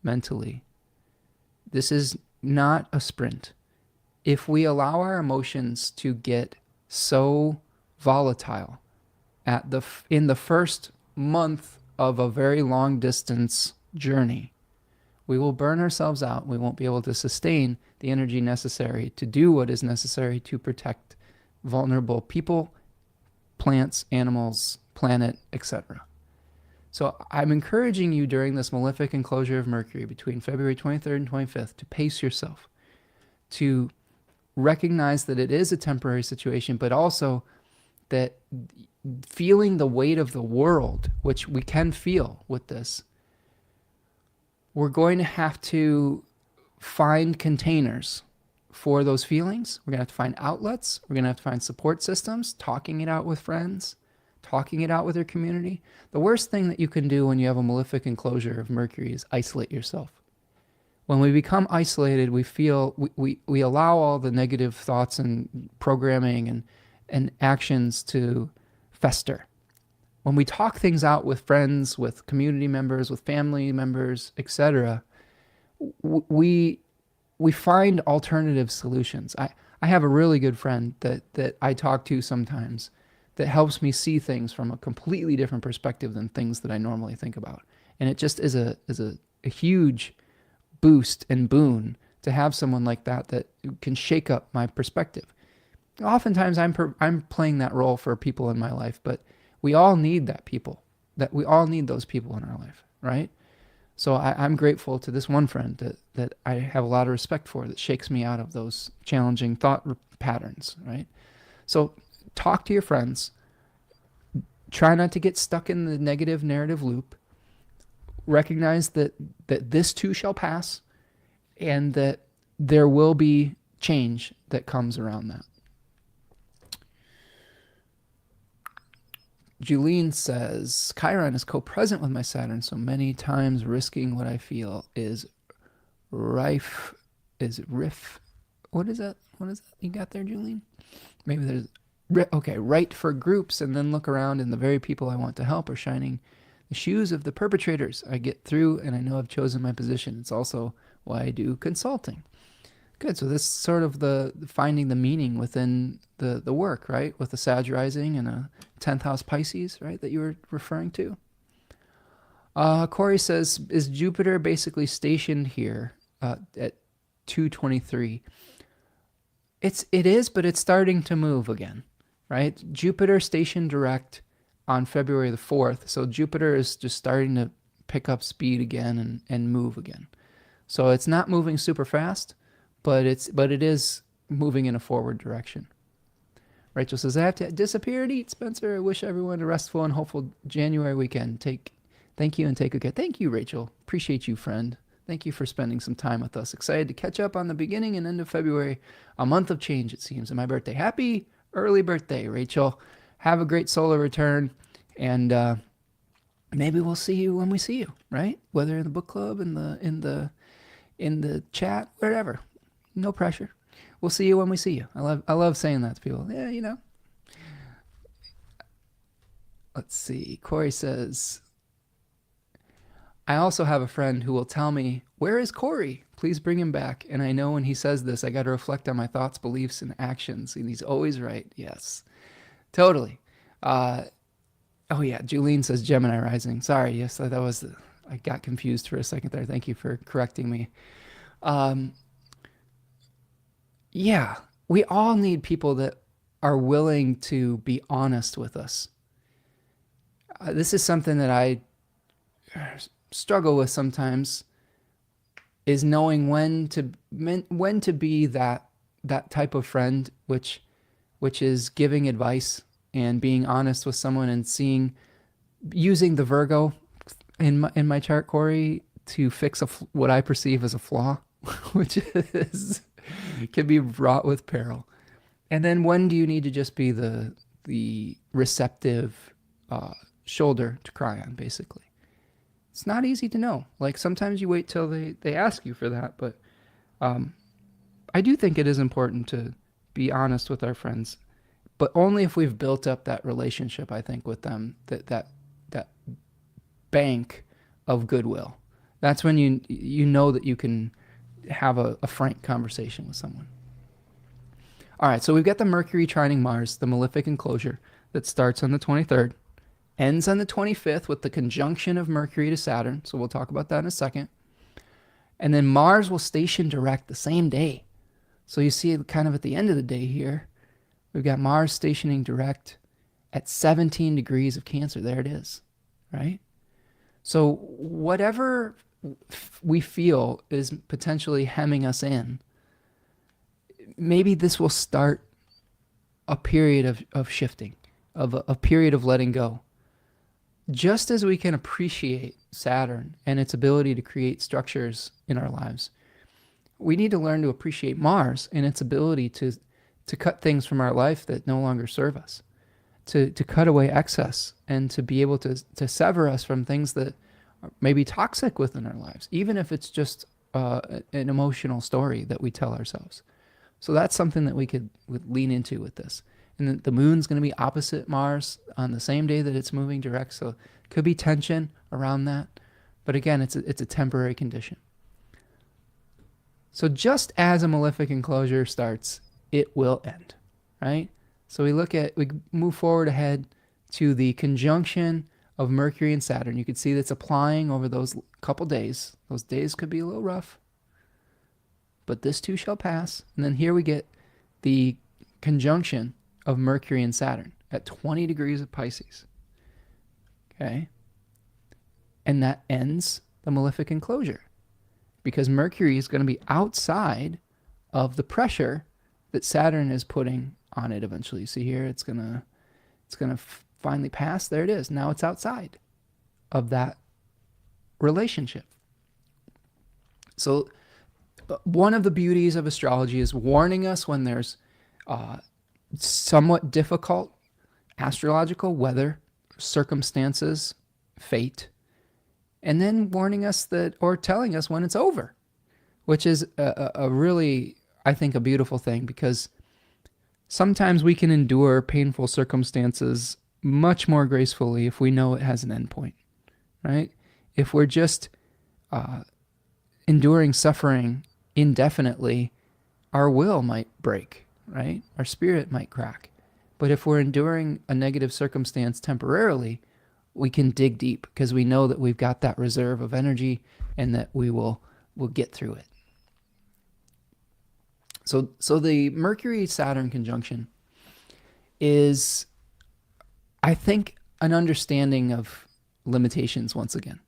mentally. This is not a sprint. If we allow our emotions to get so volatile in the first month of a very long distance journey, we will burn ourselves out. We won't be able to sustain the energy necessary to do what is necessary to protect vulnerable people, plants, animals, planet, etc. So I'm encouraging you during this malefic enclosure of Mercury between February 23rd and 25th to pace yourself, to recognize that it is a temporary situation, but also that feeling the weight of the world, which we can feel with this, we're going to have to find containers for those feelings. We're going to have to find outlets. We're going to have to find support systems, talking it out with friends, talking it out with your community. The worst thing that you can do when you have a malefic enclosure of Mercury is isolate yourself. When we become isolated, we feel we allow all the negative thoughts and programming and actions to fester. When we talk things out with friends, with community members, with family members, etc., we find alternative solutions. I have a really good friend that I talk to sometimes that helps me see things from a completely different perspective than things that I normally think about. And it just is a huge boost and boon to have someone like that can shake up my perspective. Oftentimes I'm playing that role for people in my life, but we all need we all need those people in our life, right? So I'm grateful to this one friend that I have a lot of respect for, that shakes me out of those challenging thought patterns, right? So talk to your friends. Try not to get stuck in the negative narrative loop. Recognize that this too shall pass, and that there will be change that comes around that. Julene says, Chiron is co-present with my Saturn, so many times risking what I feel is rife. Is it riff? What is that? What is that you got there, Julene? Maybe there's... Okay, right for groups, and then look around, and the very people I want to help are shining the shoes of the perpetrators. I get through, and I know I've chosen my position. It's also why I do consulting. Good. So this is sort of the finding the meaning within the work, right? With the Sag rising and a 10th house Pisces, right, that you were referring to. Corey says, is Jupiter basically stationed here at 223? It is, but it's starting to move again, right? Jupiter stationed direct on February the 4th. So Jupiter is just starting to pick up speed again and move again. So it's not moving super fast, but it is moving in a forward direction. Rachel says, I have to disappear and eat, Spencer. I wish everyone a restful and hopeful January weekend. Thank you and take good care. Thank you, Rachel. Appreciate you, friend. Thank you for spending some time with us. Excited to catch up on the beginning and end of February. A month of change, it seems, and my birthday. Happy early birthday, Rachel. Have a great solar return, and maybe we'll see you when we see you, right? Whether in the book club, in the chat, wherever. No pressure. We'll see you when we see you. I love saying that to people. Yeah, you know. Let's see. Corey says, I also have a friend who will tell me, where is Corey? Please bring him back. And I know when he says this, I got to reflect on my thoughts, beliefs, and actions. And he's always right. Yes, totally. Oh yeah, Julene says Gemini rising. Sorry, yes, I got confused for a second there. Thank you for correcting me. Yeah, we all need people that are willing to be honest with us. This is something that I struggle with sometimes, is knowing when to be that type of friend, which is giving advice and being honest with someone, and using the Virgo in my chart, Corey, to fix what I perceive as a flaw, which can be fraught with peril. And then when do you need to just be the receptive shoulder to cry on, basically? It's not easy to know. Like, sometimes you wait till they ask you for that, but I do think it is important to be honest with our friends, but only if we've built up that relationship, I think, with them, that bank of goodwill. That's when you know that you can have a frank conversation with someone. All right, so we've got the Mercury trining Mars, the malefic enclosure, that starts on the 23rd, ends on the 25th with the conjunction of Mercury to Saturn, so we'll talk about that in a second. And then Mars will station direct the same day. So you see kind of at the end of the day here, we've got Mars stationing direct at 17 degrees of Cancer. There it is, right? So whatever we feel is potentially hemming us in, maybe this will start a period of shifting, of a period of letting go. Just as we can appreciate Saturn and its ability to create structures in our lives, we need to learn to appreciate Mars and its ability to cut things from our life that no longer serve us, to cut away excess, and to be able to sever us from things that may be toxic within our lives, even if it's just an emotional story that we tell ourselves. So that's something that we could lean into with this. And the moon's going to be opposite Mars on the same day that it's moving direct, so could be tension around that. But again, it's a temporary condition. So just as a malefic enclosure starts, it will end, right? So we move forward ahead to the conjunction of Mercury and Saturn. You can see that's applying over those couple days. Those days could be a little rough, but this too shall pass. And then here we get the conjunction of Mercury and Saturn at 20 degrees of Pisces. Okay? And that ends the malefic enclosure, because Mercury is going to be outside of the pressure that Saturn is putting on it eventually. See here, it's gonna finally pass. There it is. Now it's outside of that relationship. So one of the beauties of astrology is warning us when there's somewhat difficult astrological weather, circumstances, fate, and then warning us that, or telling us when it's over, which is a really, I think, a beautiful thing, because sometimes we can endure painful circumstances much more gracefully if we know it has an endpoint, right? If we're just enduring suffering indefinitely, our will might break, right? Our spirit might crack. But if we're enduring a negative circumstance temporarily, we can dig deep because we know that we've got that reserve of energy and that we'll get through it. So the Mercury-Saturn conjunction is, I think, an understanding of limitations once again.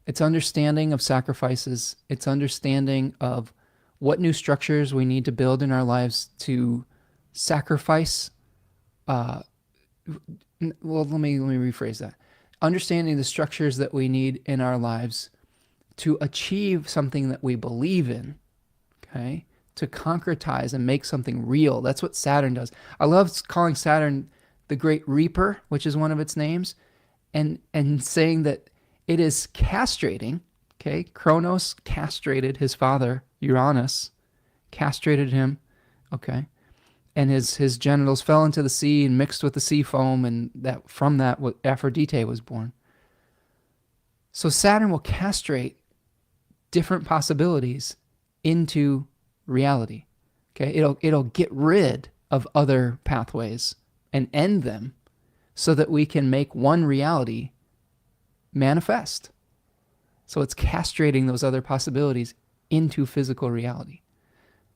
It's understanding of sacrifices. It's understanding of what new structures we need to build in our lives to sacrifice. Well, let me rephrase that. Understanding the structures that we need in our lives to achieve something that we believe in, okay? To concretize and make something real. That's what Saturn does. I love calling Saturn the Great Reaper, which is one of its names, and saying that it is castrating, okay? Kronos castrated his father, Uranus, castrated him, okay? And his genitals fell into the sea and mixed with the sea foam, and that from that Aphrodite was born. So Saturn will castrate different possibilities into reality. Okay, it'll get rid of other pathways and end them so that we can make one reality manifest. So it's castrating those other possibilities into physical reality.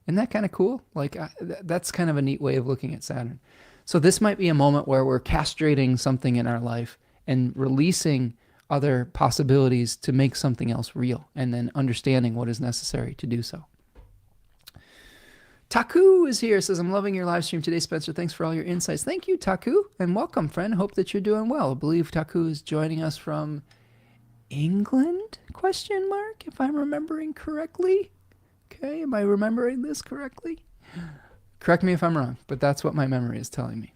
Isn't that kind of cool? Like that's kind of a neat way of looking at Saturn. So this might be a moment where we're castrating something in our life and releasing other possibilities to make something else real, and then understanding what is necessary to do so. Taku is here, says, I'm loving your live stream today, Spencer. Thanks for all your insights. Thank you, Taku, and welcome, friend. Hope that you're doing well. I believe Taku is joining us from England, ? If I'm remembering correctly. Okay, am I remembering this correctly? Correct me if I'm wrong, but that's what my memory is telling me.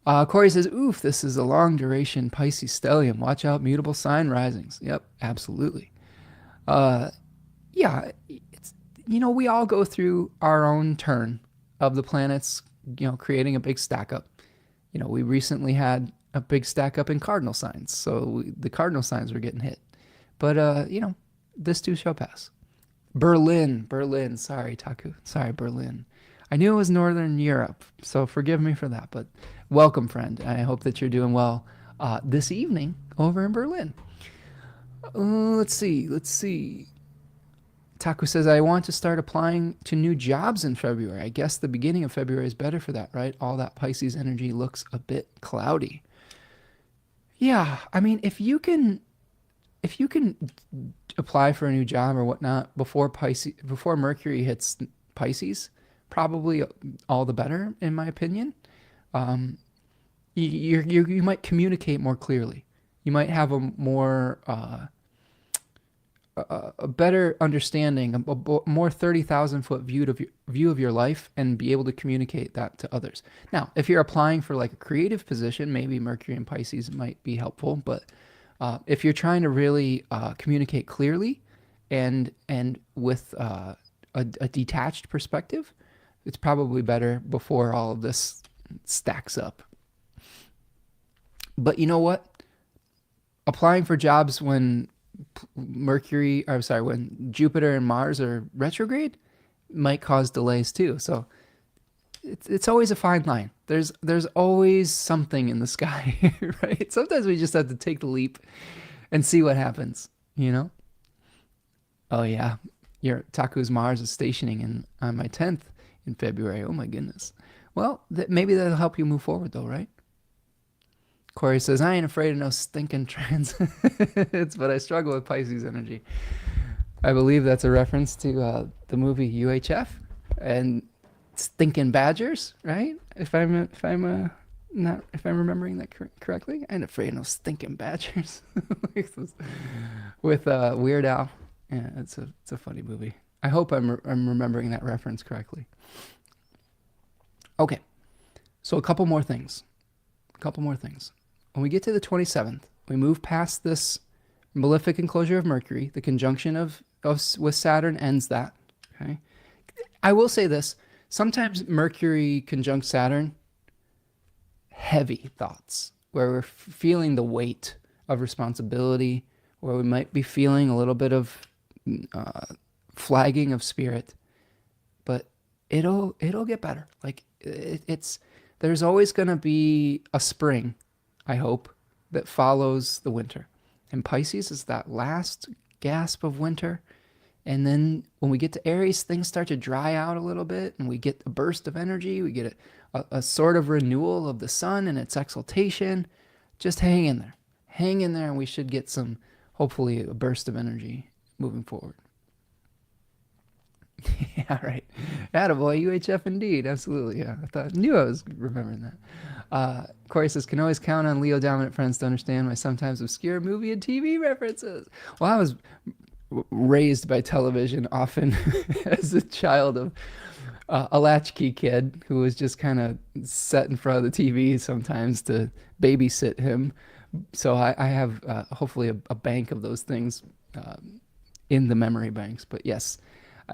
Corey says, oof, this is a long duration Pisces stellium. Watch out, mutable sign risings. Yep, absolutely. Yeah, it's, we all go through our own turn of the planets, creating a big stack up. We recently had a big stack up in cardinal signs, so the cardinal signs were getting hit. But, this too shall pass. Berlin. Sorry, Taku. Sorry, Berlin. I knew it was Northern Europe, so forgive me for that. But welcome, friend. I hope that you're doing well this evening over in Berlin. Let's see. Taku says, I want to start applying to new jobs in February. I guess the beginning of February is better for that, right? All that Pisces energy looks a bit cloudy. Yeah, I mean, if you can apply for a new job or whatnot before Mercury hits Pisces, probably all the better, in my opinion. Um, you might communicate more clearly. You might have a more a better understanding, a more 30,000-foot view of your life, and be able to communicate that to others. Now, if you're applying for like a creative position, maybe Mercury in Pisces might be helpful. But if you're trying to really communicate clearly and with a detached perspective, it's probably better before all of this stacks up. But you know what? Applying for jobs when when Jupiter and Mars are retrograde might cause delays too. So it's always a fine line. There's always something in the sky, right? Sometimes we just have to take the leap and see what happens, you know? Oh yeah, your Taku's Mars is stationing on my 10th in February. Oh my goodness. Well, maybe that'll help you move forward though, right? Corey says, I ain't afraid of no stinking transits, but I struggle with Pisces energy. I believe that's a reference to the movie UHF and stinking badgers, right? If I'm remembering that correctly, I ain't afraid of no stinking badgers. With Weird Al. Yeah, it's a funny movie. I hope I'm remembering that reference correctly. Okay, so a couple more things. When we get to the 27th, we move past this malefic enclosure of Mercury. The conjunction with Saturn ends that. Okay, I will say this: sometimes Mercury conjunct Saturn, heavy thoughts, where we're feeling the weight of responsibility, where we might be feeling a little bit of flagging of spirit, but it'll get better. Like there's always going to be a spring, I hope, that follows the winter. And Pisces is that last gasp of winter. And then when we get to Aries, things start to dry out a little bit and we get a burst of energy. We get a sort of renewal of the sun and its exaltation. Just hang in there. Hang in there and we should get hopefully a burst of energy moving forward. Yeah, right. Attaboy, UHF indeed. Absolutely. Yeah, knew I was remembering that. Corey says, can always count on Leo dominant friends to understand my sometimes obscure movie and TV references. Well, I was raised by television often as a child of a latchkey kid who was just kind of set in front of the TV sometimes to babysit him. So I have hopefully a bank of those things in the memory banks. But yes,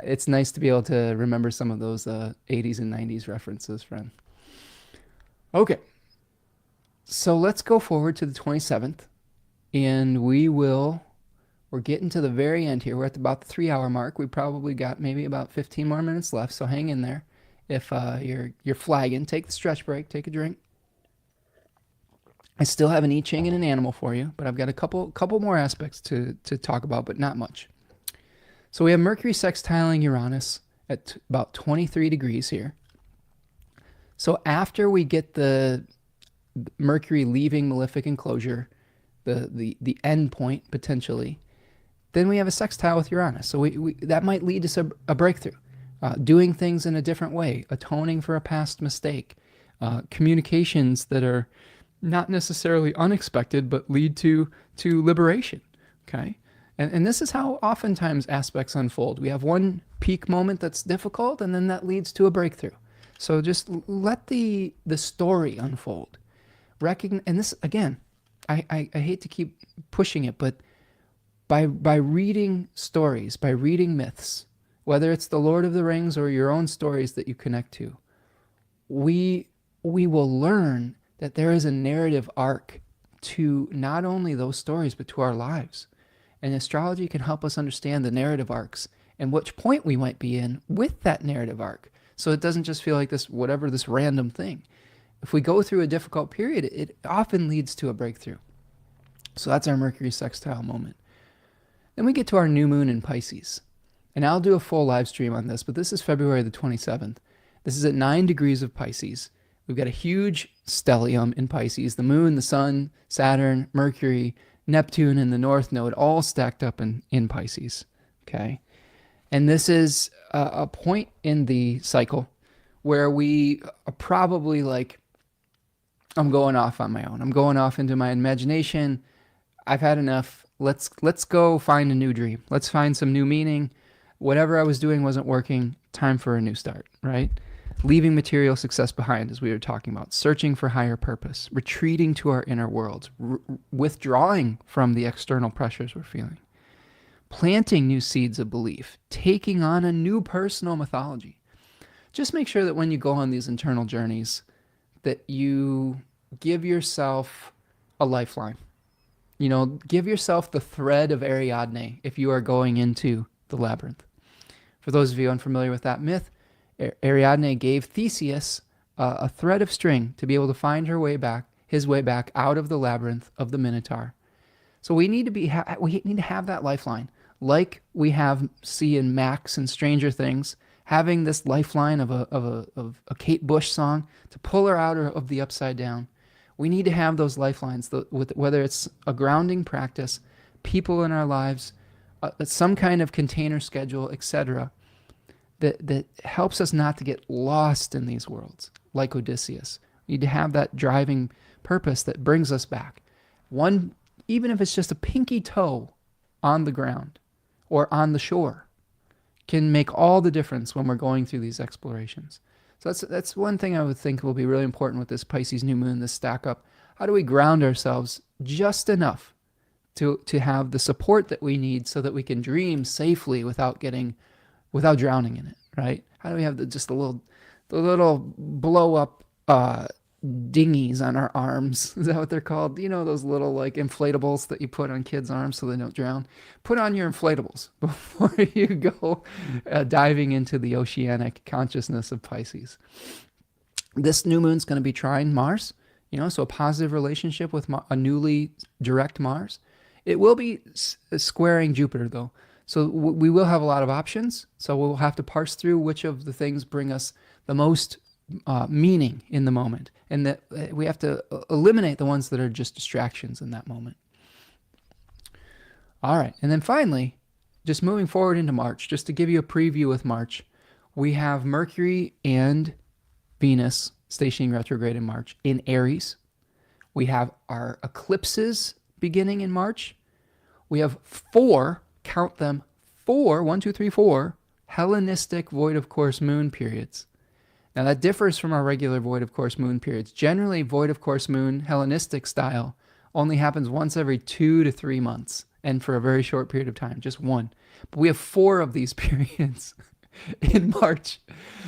it's nice to be able to remember some of those 80s and 90s references, friend. Okay, so let's go forward to the 27th, and we're getting to the very end here. We're at about the 3-hour mark. We probably got maybe about 15 more minutes left, so hang in there. If you're flagging, take the stretch break, take a drink. I still have an I-Ching and an animal for you, but I've got a couple more aspects to talk about, but not much. So we have Mercury sextiling Uranus at about 23 degrees here. So after we get the Mercury leaving malefic enclosure, the end point potentially, then we have a sextile with Uranus. So that might lead us a breakthrough, doing things in a different way, atoning for a past mistake, communications that are not necessarily unexpected, but lead to liberation. Okay. And this is how oftentimes aspects unfold. We have one peak moment that's difficult, and then that leads to a breakthrough. So just let the story unfold. And this, again, I hate to keep pushing it, but by reading stories, by reading myths, whether it's the Lord of the Rings or your own stories that you connect to, we will learn that there is a narrative arc to not only those stories, but to our lives. And astrology can help us understand the narrative arcs and which point we might be in with that narrative arc. So it doesn't just feel like this random thing. If we go through a difficult period, it often leads to a breakthrough. So that's our Mercury sextile moment. Then we get to our new moon in Pisces. And I'll do a full live stream on this, but this is February the 27th. This is at 9 degrees of Pisces. We've got a huge stellium in Pisces. The moon, the sun, Saturn, Mercury, Neptune and the North Node all stacked up in Pisces. Okay. And this is a point in the cycle where we are probably like, I'm going off on my own. I'm going off into my imagination. I've had enough. Let's go find a new dream. Let's find some new meaning. Whatever I was doing wasn't working. Time for a new start, right? Leaving material success behind, as we were talking about, searching for higher purpose, retreating to our inner worlds, withdrawing from the external pressures we're feeling, planting new seeds of belief, taking on a new personal mythology. Just make sure that when you go on these internal journeys, that you give yourself a lifeline. You know, give yourself the thread of Ariadne if you are going into the labyrinth. For those of you unfamiliar with that myth, Ariadne gave Theseus a thread of string to be able to find his way back out of the labyrinth of the Minotaur. So we need to have that lifeline, like we see in Max and Stranger Things, having this lifeline of a Kate Bush song to pull her out of the upside down. We need to have those lifelines, whether it's a grounding practice, people in our lives, some kind of container schedule, etc., that helps us not to get lost in these worlds, like Odysseus. We need to have that driving purpose that brings us back. Even if it's just a pinky toe on the ground or on the shore, can make all the difference when we're going through these explorations. So that's one thing I would think will be really important with this Pisces new moon, this stack up. How do we ground ourselves just enough to have the support that we need so that we can dream safely without drowning in it, right? How do we have the little blow up dinghies on our arms? Is that what they're called? You know, those little like inflatables that you put on kids' arms so they don't drown? Put on your inflatables before you go diving into the oceanic consciousness of Pisces. This new moon's going to be trine Mars, so a positive relationship with a newly direct Mars. It will be squaring Jupiter, though. So we will have a lot of options. So we'll have to parse through which of the things bring us the most meaning in the moment. And that we have to eliminate the ones that are just distractions in that moment. All right. And then finally, just moving forward into March, just to give you a preview with March, we have Mercury and Venus stationing retrograde in March in Aries. We have our eclipses beginning in March. We have count them, 1, 2, 3, 4 Hellenistic void of course moon periods. Now that differs from our regular void of course moon periods. Generally, void of course moon, Hellenistic style, only happens once every 2 to 3 months, and for a very short period of time, just one. But we have 4 of these periods in March.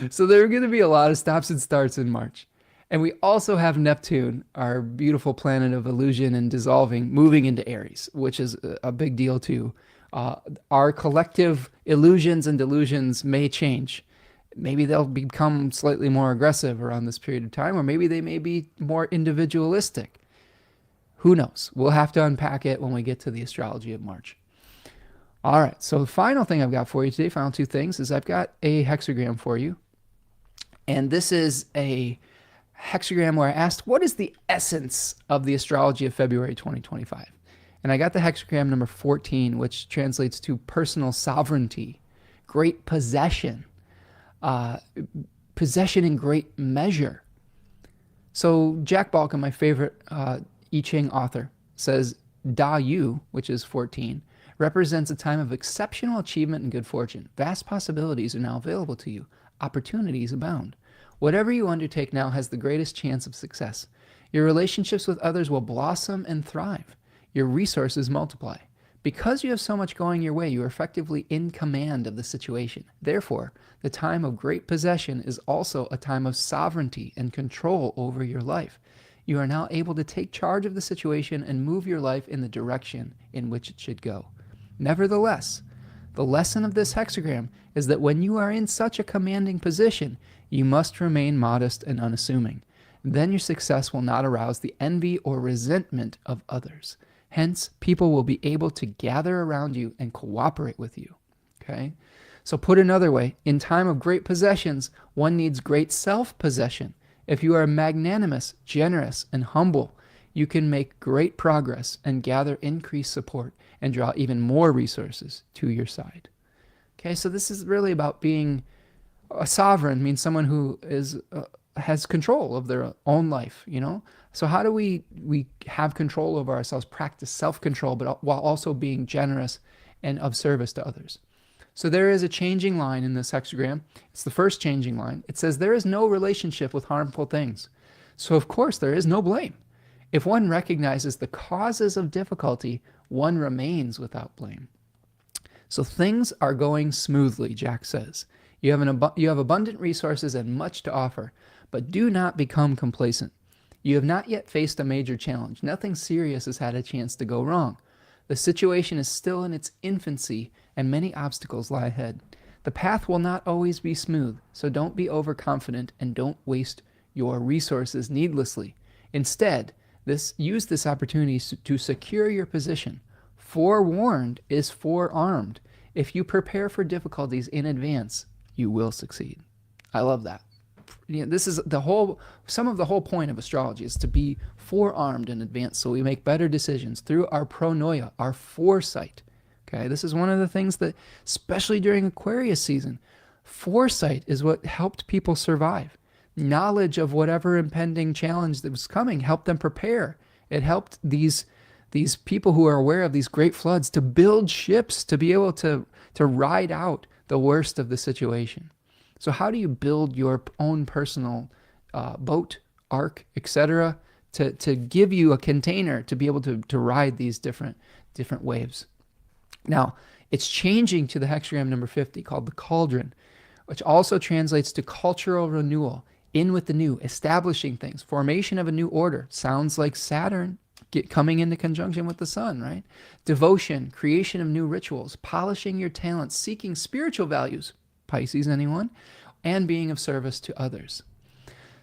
So there are going to be a lot of stops and starts in March. And we also have Neptune, our beautiful planet of illusion and dissolving, moving into Aries, which is a big deal too. Our collective illusions and delusions may change. Maybe they'll become slightly more aggressive around this period of time, or maybe they may be more individualistic. Who knows? We'll have to unpack it when we get to the astrology of March. All right, so the final thing I've got for you today, final 2 things, is I've got a hexagram for you. And this is a hexagram where I asked, what is the essence of the astrology of February 2025? And I got the hexagram number 14, which translates to personal sovereignty, great possession, possession in great measure. So Jack Balkin, my favorite I-Ching author, says Da Yu, which is 14, represents a time of exceptional achievement and good fortune. Vast possibilities are now available to you. Opportunities abound. Whatever you undertake now has the greatest chance of success. Your relationships with others will blossom and thrive. Your resources multiply. Because you have so much going your way, you are effectively in command of the situation. Therefore, the time of great possession is also a time of sovereignty and control over your life. You are now able to take charge of the situation and move your life in the direction in which it should go. Nevertheless, the lesson of this hexagram is that when you are in such a commanding position, you must remain modest and unassuming. Then your success will not arouse the envy or resentment of others. Hence, people will be able to gather around you and cooperate with you. Okay? So put another way, in time of great possessions, one needs great self-possession. If you are magnanimous, generous, and humble, you can make great progress and gather increased support and draw even more resources to your side. Okay, so this is really about being a sovereign, means someone who has control of their own life, you know? So how do we have control over ourselves, practice self-control, but while also being generous and of service to others? So there is a changing line in this hexagram. It's the first changing line. It says there is no relationship with harmful things. So of course there is no blame. If one recognizes the causes of difficulty, one remains without blame. So things are going smoothly, Jack says. You have abundant resources and much to offer, but do not become complacent. You have not yet faced a major challenge. Nothing serious has had a chance to go wrong. The situation is still in its infancy, and many obstacles lie ahead. The path will not always be smooth, so don't be overconfident and don't waste your resources needlessly. Instead, use this opportunity to secure your position. Forewarned is forearmed. If you prepare for difficulties in advance, you will succeed. I love that. You know, this is some of the whole point of astrology is to be forearmed in advance so we make better decisions through our pronoia, our foresight. Okay, this is one of the things that, especially during Aquarius season, foresight is what helped people survive. Knowledge of whatever impending challenge that was coming helped them prepare. It helped these people who are aware of these great floods to build ships to be able to ride out the worst of the situation. So how do you build your own personal boat, ark, etc., to give you a container to be able to ride these different waves? Now, it's changing to the hexagram number 50 called the cauldron, which also translates to cultural renewal, in with the new, establishing things, formation of a new order. Sounds like Saturn coming into conjunction with the sun, right? Devotion, creation of new rituals, polishing your talents, seeking spiritual values, Pisces, anyone, and being of service to others.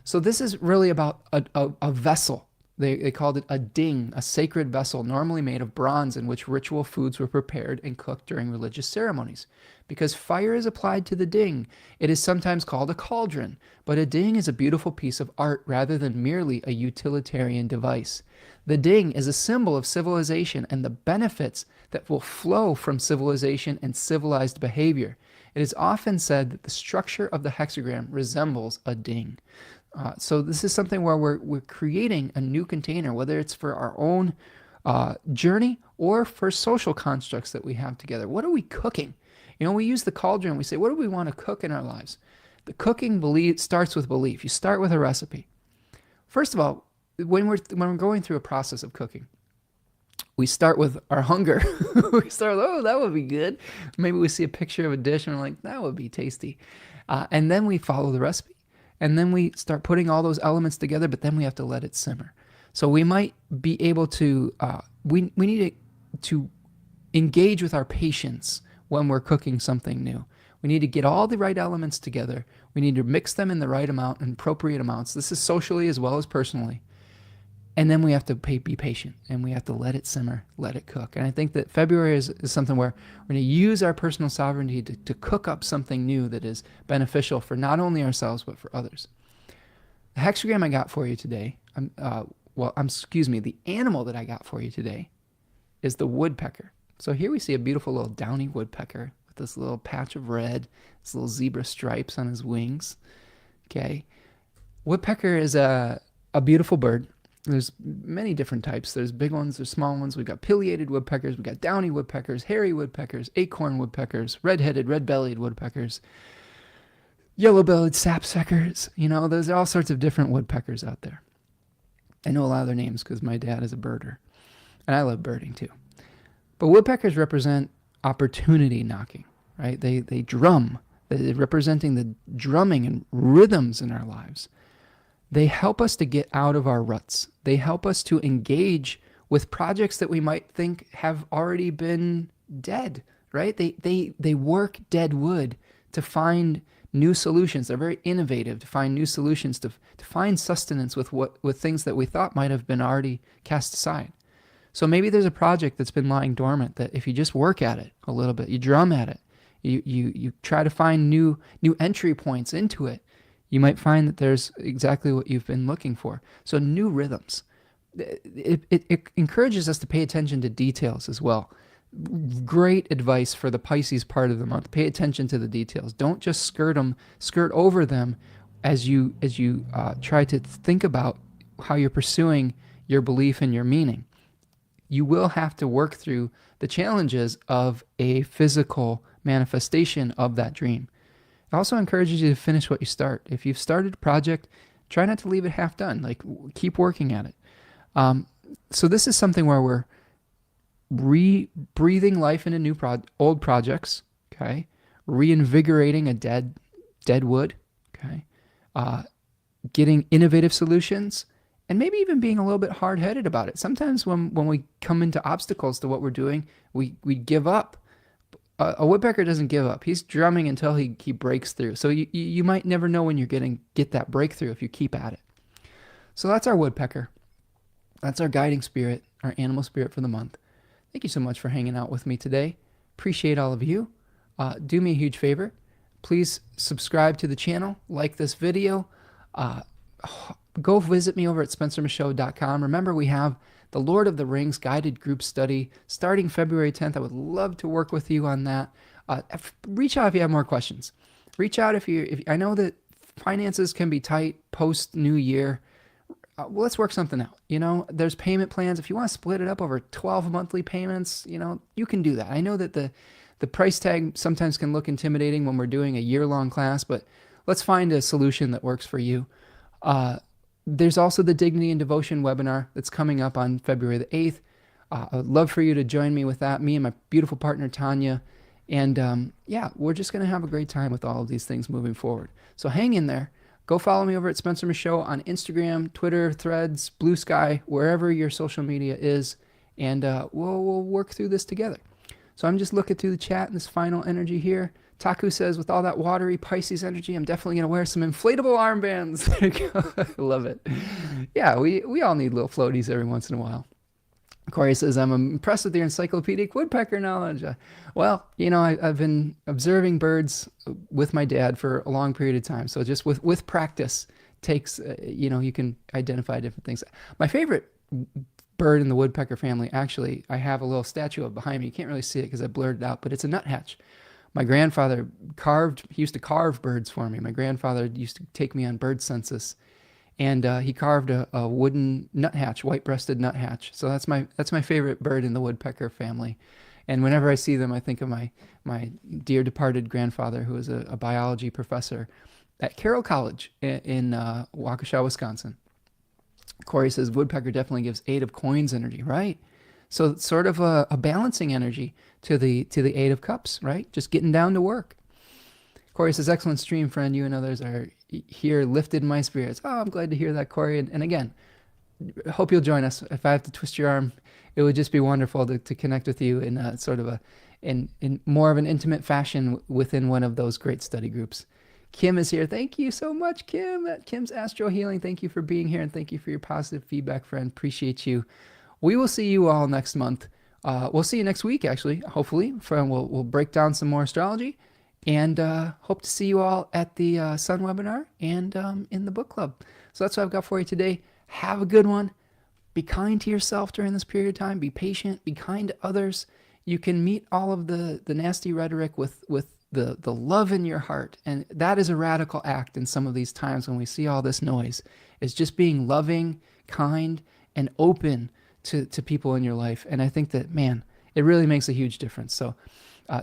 So this is really about a vessel. They called it a ding, a sacred vessel normally made of bronze in which ritual foods were prepared and cooked during religious ceremonies. Because fire is applied to the ding, it is sometimes called a cauldron, but a ding is a beautiful piece of art rather than merely a utilitarian device. The ding is a symbol of civilization and the benefits that will flow from civilization and civilized behavior. It is often said that the structure of the hexagram resembles a ding. So this is something where we're creating a new container, whether it's for our own journey or for social constructs that we have together. What are we cooking? You know, we use the cauldron. We say, what do we want to cook in our lives? The cooking starts with belief. You start with a recipe. First of all, when we're going through a process of cooking, we start with our hunger. We start with, oh, that would be good. Maybe we see a picture of a dish and we're like, that would be tasty. And then we follow the recipe. And then we start putting all those elements together, but then we have to let it simmer. So we might be able to, we need to engage with our patience when we're cooking something new. We need to get all the right elements together. We need to mix them in the right amount and appropriate amounts. This is socially as well as personally. And then we have to be patient and we have to let it simmer, let it cook. And I think that February is something where we're going to use our personal sovereignty to cook up something new that is beneficial for not only ourselves, but for others. The hexagram I got for you today, the animal that I got for you today is the woodpecker. So here we see a beautiful little downy woodpecker with this little patch of red, this little zebra stripes on his wings. Okay. Woodpecker is a beautiful bird. There's many different types. There's big ones, there's small ones. We've got pileated woodpeckers, we've got downy woodpeckers, hairy woodpeckers, acorn woodpeckers, red-headed, red-bellied woodpeckers, yellow-bellied sapsuckers. You know, there's all sorts of different woodpeckers out there. I know a lot of their names because my dad is a birder, and I love birding too. But woodpeckers represent opportunity knocking, right? They drum. They're representing the drumming and rhythms in our lives. They help us to get out of our ruts. They help us to engage with projects that we might think have already been dead, right? They work dead wood to find new solutions. They're very innovative to find new solutions, to find sustenance with things that we thought might have been already cast aside. So maybe there's a project that's been lying dormant that if you just work at it a little bit, you drum at it, you try to find new entry points into it, you might find that there's exactly what you've been looking for. So new rhythms. it encourages us to pay attention to details as well. Great advice for the Pisces part of the month. Pay attention to the details. Don't just skirt over them as you try to think about how you're pursuing your belief and your meaning. You will have to work through the challenges of a physical manifestation of that dream. It also encourages you to finish what you start. If you've started a project, try not to leave it half done. Like, keep working at it. So this is something where we're breathing life into old projects, okay? Reinvigorating a dead wood, okay? Getting innovative solutions, and maybe even being a little bit hard-headed about it. Sometimes when we come into obstacles to what we're doing, we give up. A woodpecker doesn't give up. He's drumming until he breaks through. So you might never know when you're get that breakthrough if you keep at it. So that's our woodpecker. That's our guiding spirit, our animal spirit for the month. Thank you so much for hanging out with me today. Appreciate all of you. Do me a huge favor. Please subscribe to the channel, like this video. Go visit me over at spencermichaud.com. Remember, we have the Lord of the Rings guided group study starting February 10th. I would love to work with you on that. Reach out if you have more questions. Reach out if I know that finances can be tight post New Year. Well, let's work something out. There's payment plans. If you want to split it up over 12 monthly payments, you can do that. I know that the price tag sometimes can look intimidating when we're doing a year-long class, but let's find a solution that works for you. There's also the Dignity and Devotion webinar that's coming up on February the 8th. I would love for you to join me with that, me and my beautiful partner, Tanya. And yeah, we're just going to have a great time with all of these things moving forward. So hang in there. Go follow me over at Spencer Michaud on Instagram, Twitter, Threads, Blue Sky, wherever your social media is. And we'll work through this together. So I'm just looking through the chat and this final energy here. Taku says, with all that watery Pisces energy, I'm definitely going to wear some inflatable armbands. There you go. I love it. Yeah, we all need little floaties every once in a while. Aquarius says, I'm impressed with your encyclopedic woodpecker knowledge. Well, I've been observing birds with my dad for a long period of time. So just with practice takes, you can identify different things. My favorite bird in the woodpecker family, actually, I have a little statue of behind me. You can't really see it because I blurred it out, but it's a nuthatch. My grandfather he used to carve birds for me. My grandfather used to take me on bird census, and he carved a wooden nuthatch, white-breasted nuthatch. So that's my favorite bird in the woodpecker family. And whenever I see them, I think of my dear departed grandfather, who was a biology professor at Carroll College in Waukesha, Wisconsin. Corey says, woodpecker definitely gives 8 of coins energy, right? So it's sort of a balancing energy to the 8 of cups, right? Just getting down to work. Corey says, excellent stream, friend. You and others are here, lifted my spirits. Oh, I'm glad to hear that, Corey. And again, hope you'll join us. If I have to twist your arm, it would just be wonderful to connect with you in a sort of in more of an intimate fashion within one of those great study groups. Kim is here. Thank you so much, Kim. Kim's Astro Healing. Thank you for being here, and thank you for your positive feedback, friend. Appreciate you. We will see you all next month. We'll see you next week, actually, hopefully. We'll break down some more astrology, and hope to see you all at the Sun webinar and in the book club. So that's what I've got for you today. Have a good one. Be kind to yourself during this period of time. Be patient. Be kind to others. You can meet all of the nasty rhetoric with the love in your heart. And that is a radical act in some of these times when we see all this noise. It's just being loving, kind, and open to people in your life. And I think that, man, it really makes a huge difference. So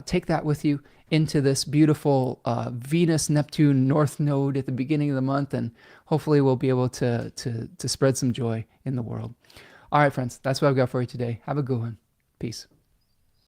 take that with you into this beautiful Venus-Neptune North Node at the beginning of the month, and hopefully we'll be able to spread some joy in the world. All right, friends, that's what I've got for you today. Have a good one. Peace.